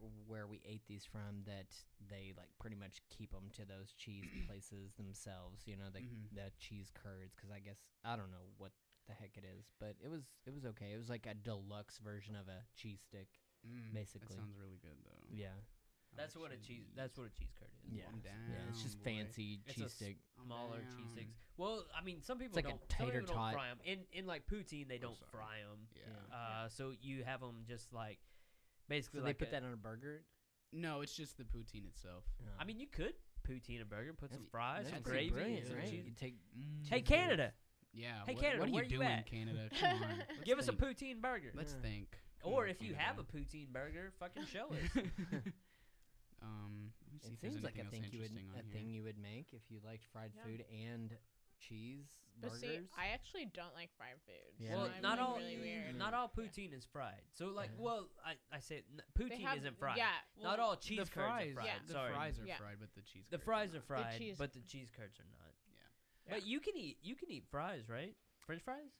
we ate these from, that they like pretty much keep them to those cheese places themselves. You know, the cheese curds, because I guess I don't know what the heck it is, but it was okay. It was like a deluxe version of a cheese stick. basically. That sounds really good though. Yeah. That's what a cheese. That's what a cheese curd is. Yeah. I'm down, Yeah, it's just boy. fancy It's cheese a stick. Smaller down. cheese sticks. Well, I mean, some people like a don't. Some tater people don't tot. fry them. In like poutine, they don't sorry. fry them. Yeah. So you have them just like basically. So like they put that on a burger? No, it's just the poutine itself. I mean, you could poutine a burger, put some fries, that's some pretty gravy, brilliant, some right? cheese. You take Hey, cheese Canada, Yeah. Hey, what, Canada, what are where you you doing, at? Canada? Come on. Let's give us a think. poutine burger. Let's Yeah. think. Come Or on, if you Canada. have a poutine burger, fucking show us. Let me see It if there's seems like a anything else thing you would interesting on here. thing you would make if you liked fried Yeah. food and cheese But burgers. see, I actually don't like fried food. Yeah. so Well, I'm not like all really weird. not all poutine is fried. So like, Yeah. well, I say They poutine have- isn't fried. Yeah. Not well, all cheese the curds fries, are fried. Yeah. The Sorry. fries are Yeah. fried, but the cheese. The curds fries are are not. fried, cheese- but the cheese curds are not. Yeah. But you can eat fries, right? French fries?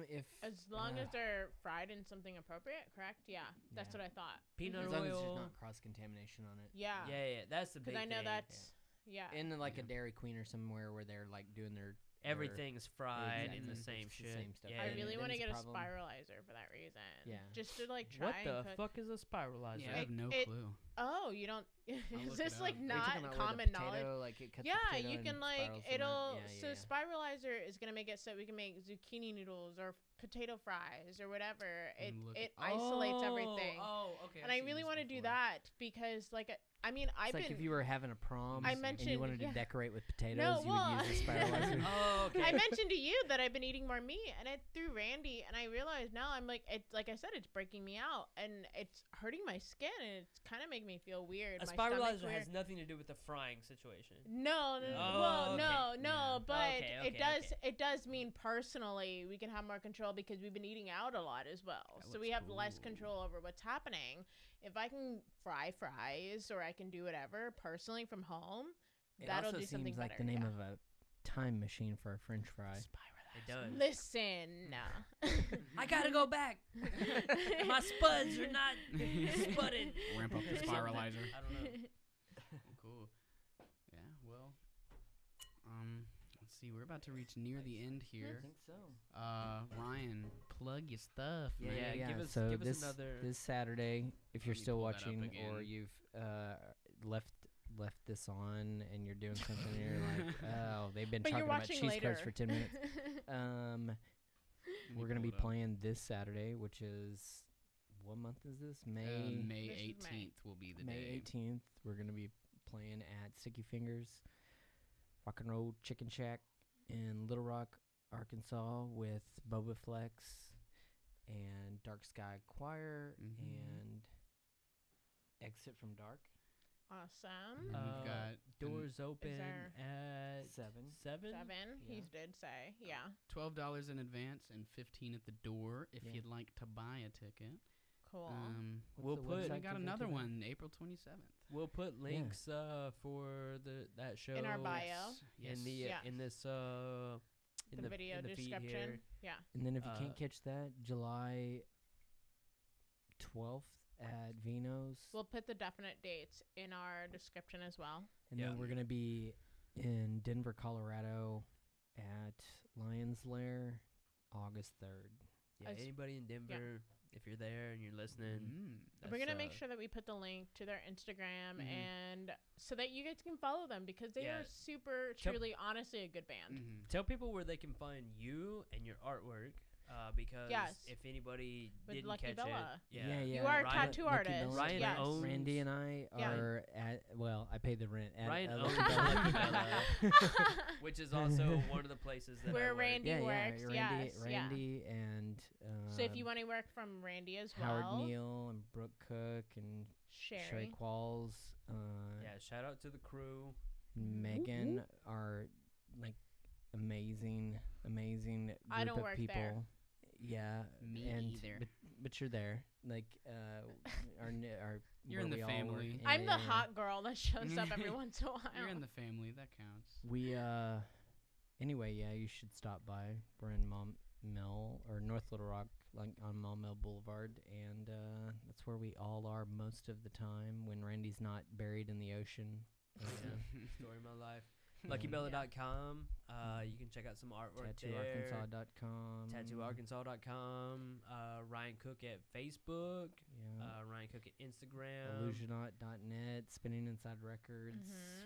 If As long as they're fried in something appropriate, correct? Yeah, that's Yeah. what I thought. Peanut as long as oil. there's not cross contamination on it. Yeah. Yeah, that's the big Because I know thing. that's yeah. In like Yeah. a Dairy Queen or somewhere where they're like doing their Everything's fried in the Exactly. same It's the shit. same stuff. Yeah, I and really then want to it's a get a problem. spiralizer for that reason. Yeah. Just to like try What and the cook. fuck is a spiralizer? Yeah, I have no It- clue. Oh, you don't? look Is it this up. like Are you not talking about where the common knowledge? potato, like it cuts the Yeah, potato you and can like spirals them it'll. out? Yeah, So yeah. spiralizer is gonna make it so we can make zucchini noodles or potato fries or whatever. It isolates everything. Oh, okay. And I really want to do that because like I mean It's I've like been. if you were having a prom I and you mentioned- wanted to yeah. decorate with potatoes, No, you well- would use a spiralizer. Oh, okay. I mentioned to you that I've been eating more meat, and it threw Randy, and I realized now I'm like, it's like I said, it's breaking me out, and it's hurting my skin, and it's kind of making me feel weird. A my stomach's spiralizer weird. has nothing to do with the frying situation. No, Oh, well, okay. no, Yeah. but Okay, it does. okay. It does mean personally we can have more control because we've been eating out a lot as well, That so we looks have less cool. control over what's happening. If I can fry fries or I can do whatever personally from home, It that'll also do something seems like better. the name yeah. of a time machine for a French fry. It does. Listen, no. I gotta go back. My spuds are not spudded. Ramp up the spiralizer. I don't know. Cool. Yeah. Well. Let's see. We're about to reach near the end I here. think so. Ryan, plug your stuff. Yeah, man. yeah, yeah. Give us, So give us this another. this Saturday, if you're Let me still pull that up watching or again. you've left this on and you're doing something and you're like, oh, they've been But talking you're about watching cheese later. curds for 10 minutes. Let me We're gonna pull be it up. playing this Saturday, which is what month is this? May May This is 18th will be the May day. 18th. We're gonna be playing at Sticky Fingers Rock and Roll Chicken Shack in Little Rock, Arkansas, with Boba Flex and Dark Sky Choir Mhm. and Exit from Dark. Awesome. And we've got doors open there- at 7. 7. 7, Yeah. he did say. Yeah. $12 in advance and 15 at the door if Yeah. you'd like to buy a ticket. Cool. We'll the put- website We to got get another to that? one, April 27th. We'll put links for that show In our bio. Yes. in the Yeah. in this the in video the feed description. here. Yeah. And then if you Uh, can't catch that, July 12th at Vino's. We'll put the definite dates in our description as well. And Yeah. then we're going to be in Denver, Colorado at Lion's Lair August 3rd. Yeah, As- anybody in Denver, if you're there and you're listening, Mm. We're that's, gonna make sure that we put the link to their Instagram Mhm. and so that you guys can follow them because they Yeah. are super, Tell- truly, honestly a good band. Mhm. tell people where they can find you and your artwork. Because Yes. if anybody With didn't Lucky catch Bella. it, Yeah, yeah. You are a Ryan- tattoo Lucky artist. Bella. Ryan yes. owns- Randy and I Yeah. are at, well, I pay the rent at Ryan Lucky owns Bella. Lucky Bella, which is also one of the places that I Where work. Randy yeah, works. yeah, Yes. Randy and So if you want to work from Randy as Howard well, Neal and Brooke Cook and Sherry Sherry. Qualls, Yeah, shout out to the crew. and Megan are like amazing group I don't of work people. there. Yeah, Me and either. but you're there. Like our You're in where the we all work. family. Yeah, I'm the yeah, yeah. hot girl that shows up every once in a while. You're in the family. That counts. We anyway, yeah, you should stop by. We're in Mill or North Little Rock, like on Mill Boulevard, and that's where we all are most of the time when Randy's not buried in the ocean. Story of my life. LuckyBella.com. You can check out some artwork there. TattooArkansas.com. TattooArkansas.com. Ryan Cook at Facebook. Yeah. Ryan Cook at Instagram. Illusionaut.net. Spinning Inside Records.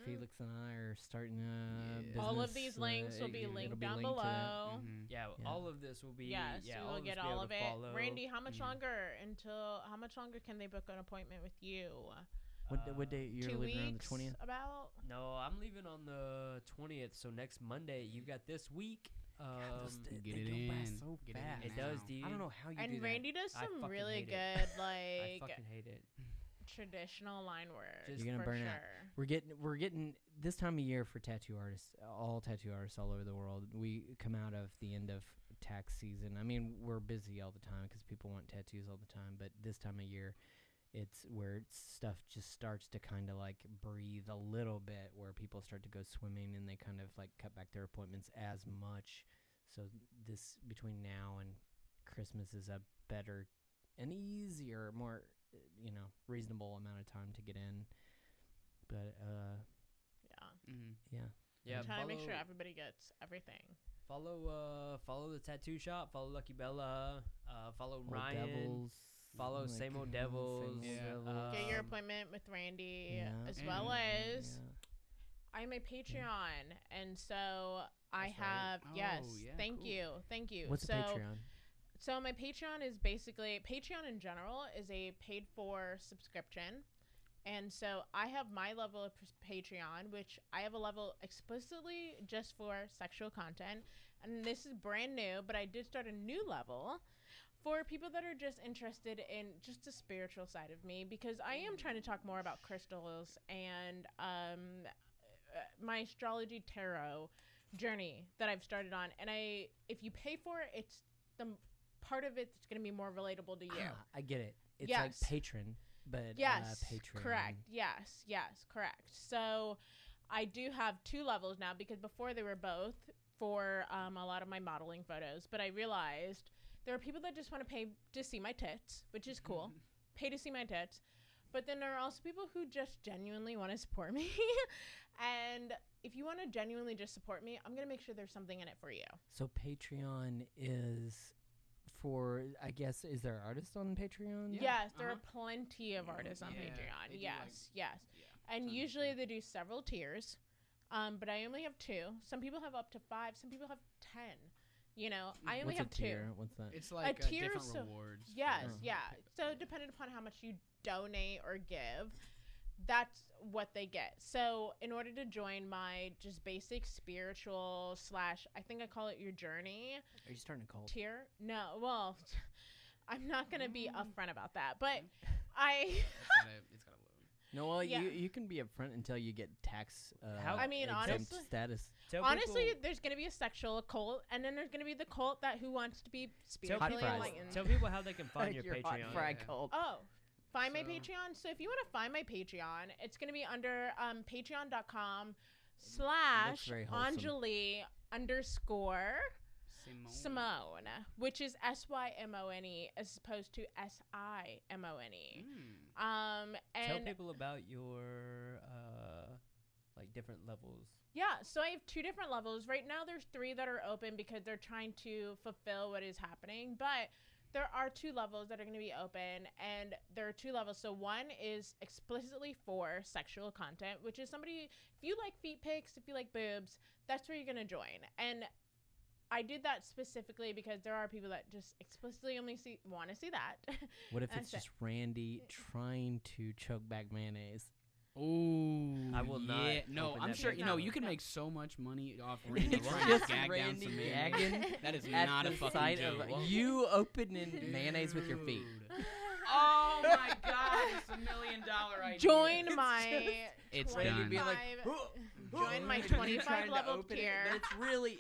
Felix and I are starting a business. All of these links will be it'll linked be down linked to that. below. Yeah, Yeah. all of this will be. Yes, yeah, we all will of get this will be all able of to it. follow. Randy, how much longer how much longer can they book an appointment with you? What date you're 2 leaving around the weeks 20th? about? No, I'm leaving on the 20th. So next Monday, you got this week. Get they it go by in. so Get it fast. in It does, now. dude. I don't know how you do And that. Randy does I some fucking really hate it. good I like fucking hate it. traditional line work. You're gonna for burn sure. out. We're getting this time of year for tattoo artists, all tattoo artists all over the world. We come out of the end of tax season. I mean, we're busy all the time because people want tattoos all the time. But this time of year, it's where stuff just starts to kind of like breathe a little bit, where people start to go swimming and they kind of like cut back their appointments as much. So this between now and Christmas is a better and easier, more reasonable amount of time to get in. But Yeah. yeah. Yeah, I'm trying to make sure follow- everybody gets everything. Follow the tattoo shop. Follow Lucky Bella. Follow Old Ryan. Devils. Follow like, Same Old same Devils. old Yeah. devils. Get your Um, appointment with Randy, yeah. as Mm. well as Yeah. I'm a Patreon, and so I That's right. have Oh, yes. yeah, thank cool. you. What's so, a Patreon? So my Patreon is basically Patreon in general is a paid for subscription. And so I have my level of Patreon, which I have a level explicitly just for sexual content. And this is brand new, but I did start a new level for people that are just interested in just the spiritual side of me, because I am trying to talk more about crystals and my astrology tarot journey that I've started on. And if you pay for it, it's the part of it that's going to be more relatable to you. I get it. It's Yes. like patron, but Yes, Patreon. correct. Yes, correct. So I do have 2 levels now, because before they were both for a lot of my modeling photos. But I realized there are people that just want to pay to see my tits, which is cool. Pay to see my tits. But then there are also people who just genuinely want to support me. And if you want to genuinely just support me, I'm going to make sure there's something in it for you. So Patreon is for, I guess, is there artists on Patreon? Yeah. Yes, there Uh-huh. are plenty of artists on Yeah, Patreon. they do, Yes. yeah, And tons of usually shit. they do several tiers, but I only have 2. Some people have up to 5. Some people have 10. I only What's have a tier? 2. What's that? It's like tier, different so- rewards. Yes, Oh. yeah. So depending upon how much you donate or give, that's what they get. So in order to join my just basic spiritual / I think I call it your journey Are you starting a cult? tier. No, well, I'm not gonna be upfront about that, but I. It's gotta load. No, well, Yeah. you can be upfront until you get tax. I mean, exempt honestly- status. Tell Honestly, people, there's gonna be a sexual cult, and then there's gonna be the cult that who wants to be tell spiritually people, enlightened. tell people how they can find your Your hot Patreon. fry Yeah. cult. Oh, find my So- Patreon. So if you want to find my Patreon, it's gonna be under patreon.com / very wholesome. Anjali _ Simone. Simone, which is SYMONE as opposed to SIMONE. Mm. Tell And people about your like different levels. yeah, so I have 2 different levels. Right now there's 3 that are open because they're trying to fulfill what is happening, but there are 2 levels that are going to be open, and there are 2 levels. So one is explicitly for sexual content, which is somebody, if you like feet pics, if you like boobs, that's where you're going to join. And I did that specifically because there are people that just explicitly only want to see that. What if That's it's it. just Randy trying to choke back mayonnaise? Ooh, I will not yeah. No, open I'm that sure page. you can No. make so much money off Randy It's trying just to gag Randy down some gagging mayonnaise. That is At not the a fucking sight joke. of you opening mayonnaise with your feet. Dude. Oh my God, it's $1 million idea. Join my It's 25 done. Be like, join my and you're 25 trying to level open it, tier. but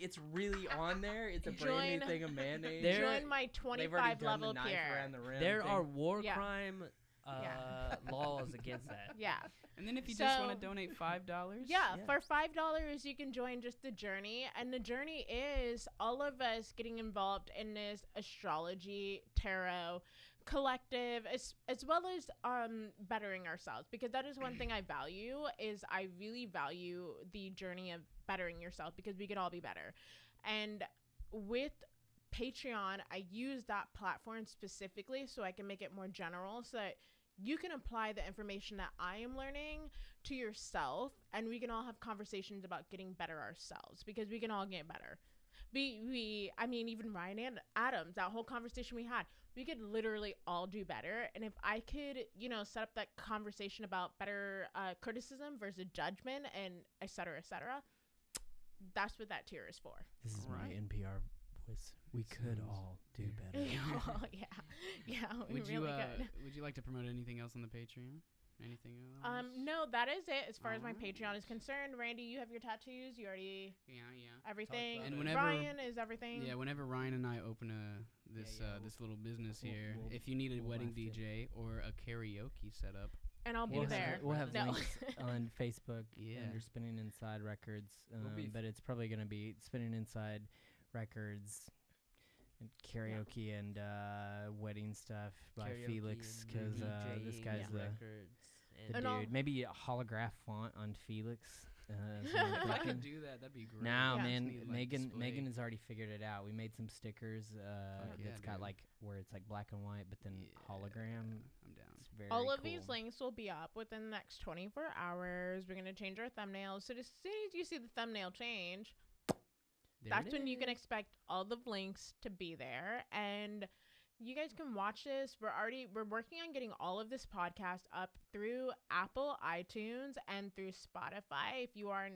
it's really on there. It's a brand new Join- thing of mayonnaise. There- Join my They've already 25 done level the knife tier. around the rim There thing. are war Yeah. crime Yeah. laws against that. Yeah. And then if you just want So- to donate $5, Yeah, Yeah. for $5 you can join just the journey, and the journey is all of us getting involved in this astrology, tarot, collective, as well as bettering ourselves, because that is one thing I value. Is I really value the journey of bettering yourself, because we could all be better. And with Patreon, I use that platform specifically so I can make it more general, so that you can apply the information that I am learning to yourself, and we can all have conversations about getting better ourselves, because we can all get better. I mean, even Ryan and Adams, that whole conversation we had, we could literally all do better. And if I could, set up that conversation about better criticism versus judgment and et cetera, that's what that tier is for. This is my NPR voice. We could all do better. Oh, yeah, we really could. Would you like to promote anything else on the Patreon? Anything else? No, that is it as far as my Patreon is concerned. Randy, you have your tattoos. You already everything. And whenever Ryan is everything. Yeah, whenever Ryan and I open this little business here, if you need a wedding DJ or a karaoke setup, and I'll be there. We'll have links on Facebook under Spinning Inside Records, but it's probably going to be Spinning Inside Records, and karaoke and wedding stuff by Felix, because this guy's the dude. Maybe a holograph font on Felix. If I could do that, that'd be great. No, man, Megan has already figured it out. We made some stickers that's got like where it's like black and white, but then hologram. I'm down. It's very All of cool. these links will be up within the next 24 hours. We're gonna change our thumbnails, so as soon as you see the thumbnail change, that's when you can expect all the links to be there, and you guys can watch this. We're working on getting all of this podcast up through Apple iTunes and through Spotify if you are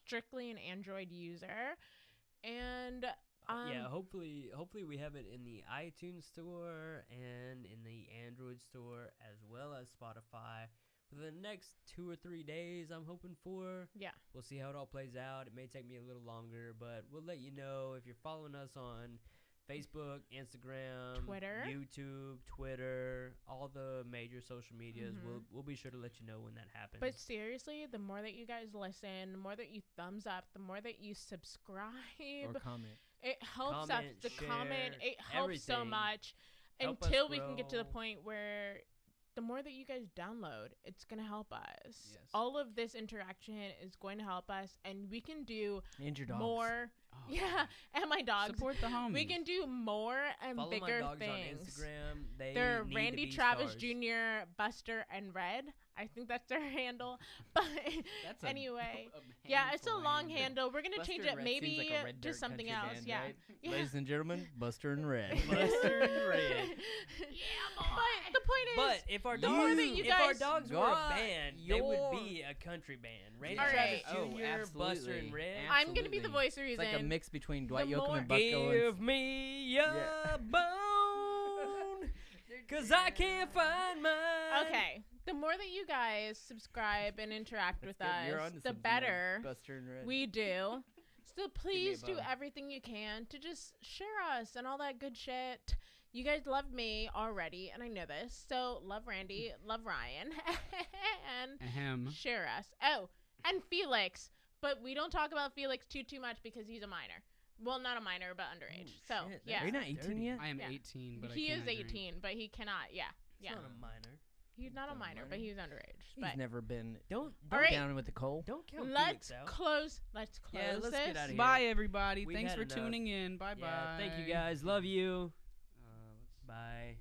strictly an Android user. And hopefully we have it in the iTunes store and in the Android store, as well as Spotify, within the next 2 or 3 days. I'm hoping for. Yeah, we'll see how it all plays out. It may take me a little longer, but we'll let you know. If you're following us on Facebook, Instagram, Twitter, YouTube, Twitter, all the major social medias, we'll be sure to let you know when that happens. But seriously, the more that you guys listen, the more that you thumbs up, the more that you subscribe or comment, it helps us. The share, comment, it helps so much. Help until we can get to the point where the more that you guys download, it's going to help us. Yes. All of this interaction is going to help us, and we can do more. Oh, yeah, and my dogs. Support the homies. We can do more and Follow bigger my dogs things. on Instagram. They're need Randy, to be Travis stars. Jr., Buster, and Red. I think that's their handle. But anyway, it's a long handle. We're gonna change it maybe to something else. Band, yeah. right? Yeah. Ladies and gentlemen, Buster and Red. Buster and Red. But the point is, But if our dogs were a band, they would be a country band. Randy, All right. Travis Jr., Buster and Red. I'm gonna be the voice of reason. It's like a mix between Dwight The Yoakam more- and Buck Owens. Give me your bone, 'cause I can't find mine. Okay. The more that you guys subscribe and interact with You're us, onto the something better there, Buster and Red. we do. So please do bone. everything you can to just share us and all that good shit. You guys love me already, and I know this. So love Randy, love Ryan, and share us. Oh, and Felix. But we don't talk about Felix too much because he's a minor. Well, not a minor, but underage. So, shit, yeah. Are you not 18 yet? I am 18, but he I is cannot 18, drink. but he cannot. Yeah. He's not a minor. He's not a minor, but he's underage. He's never been Don't All right. down with the coal. don't count Let's Felix out. close. Let's this. get out of here. Bye, everybody. We've Thanks had for enough. tuning in. Bye bye. Thank you guys. Love you. Bye.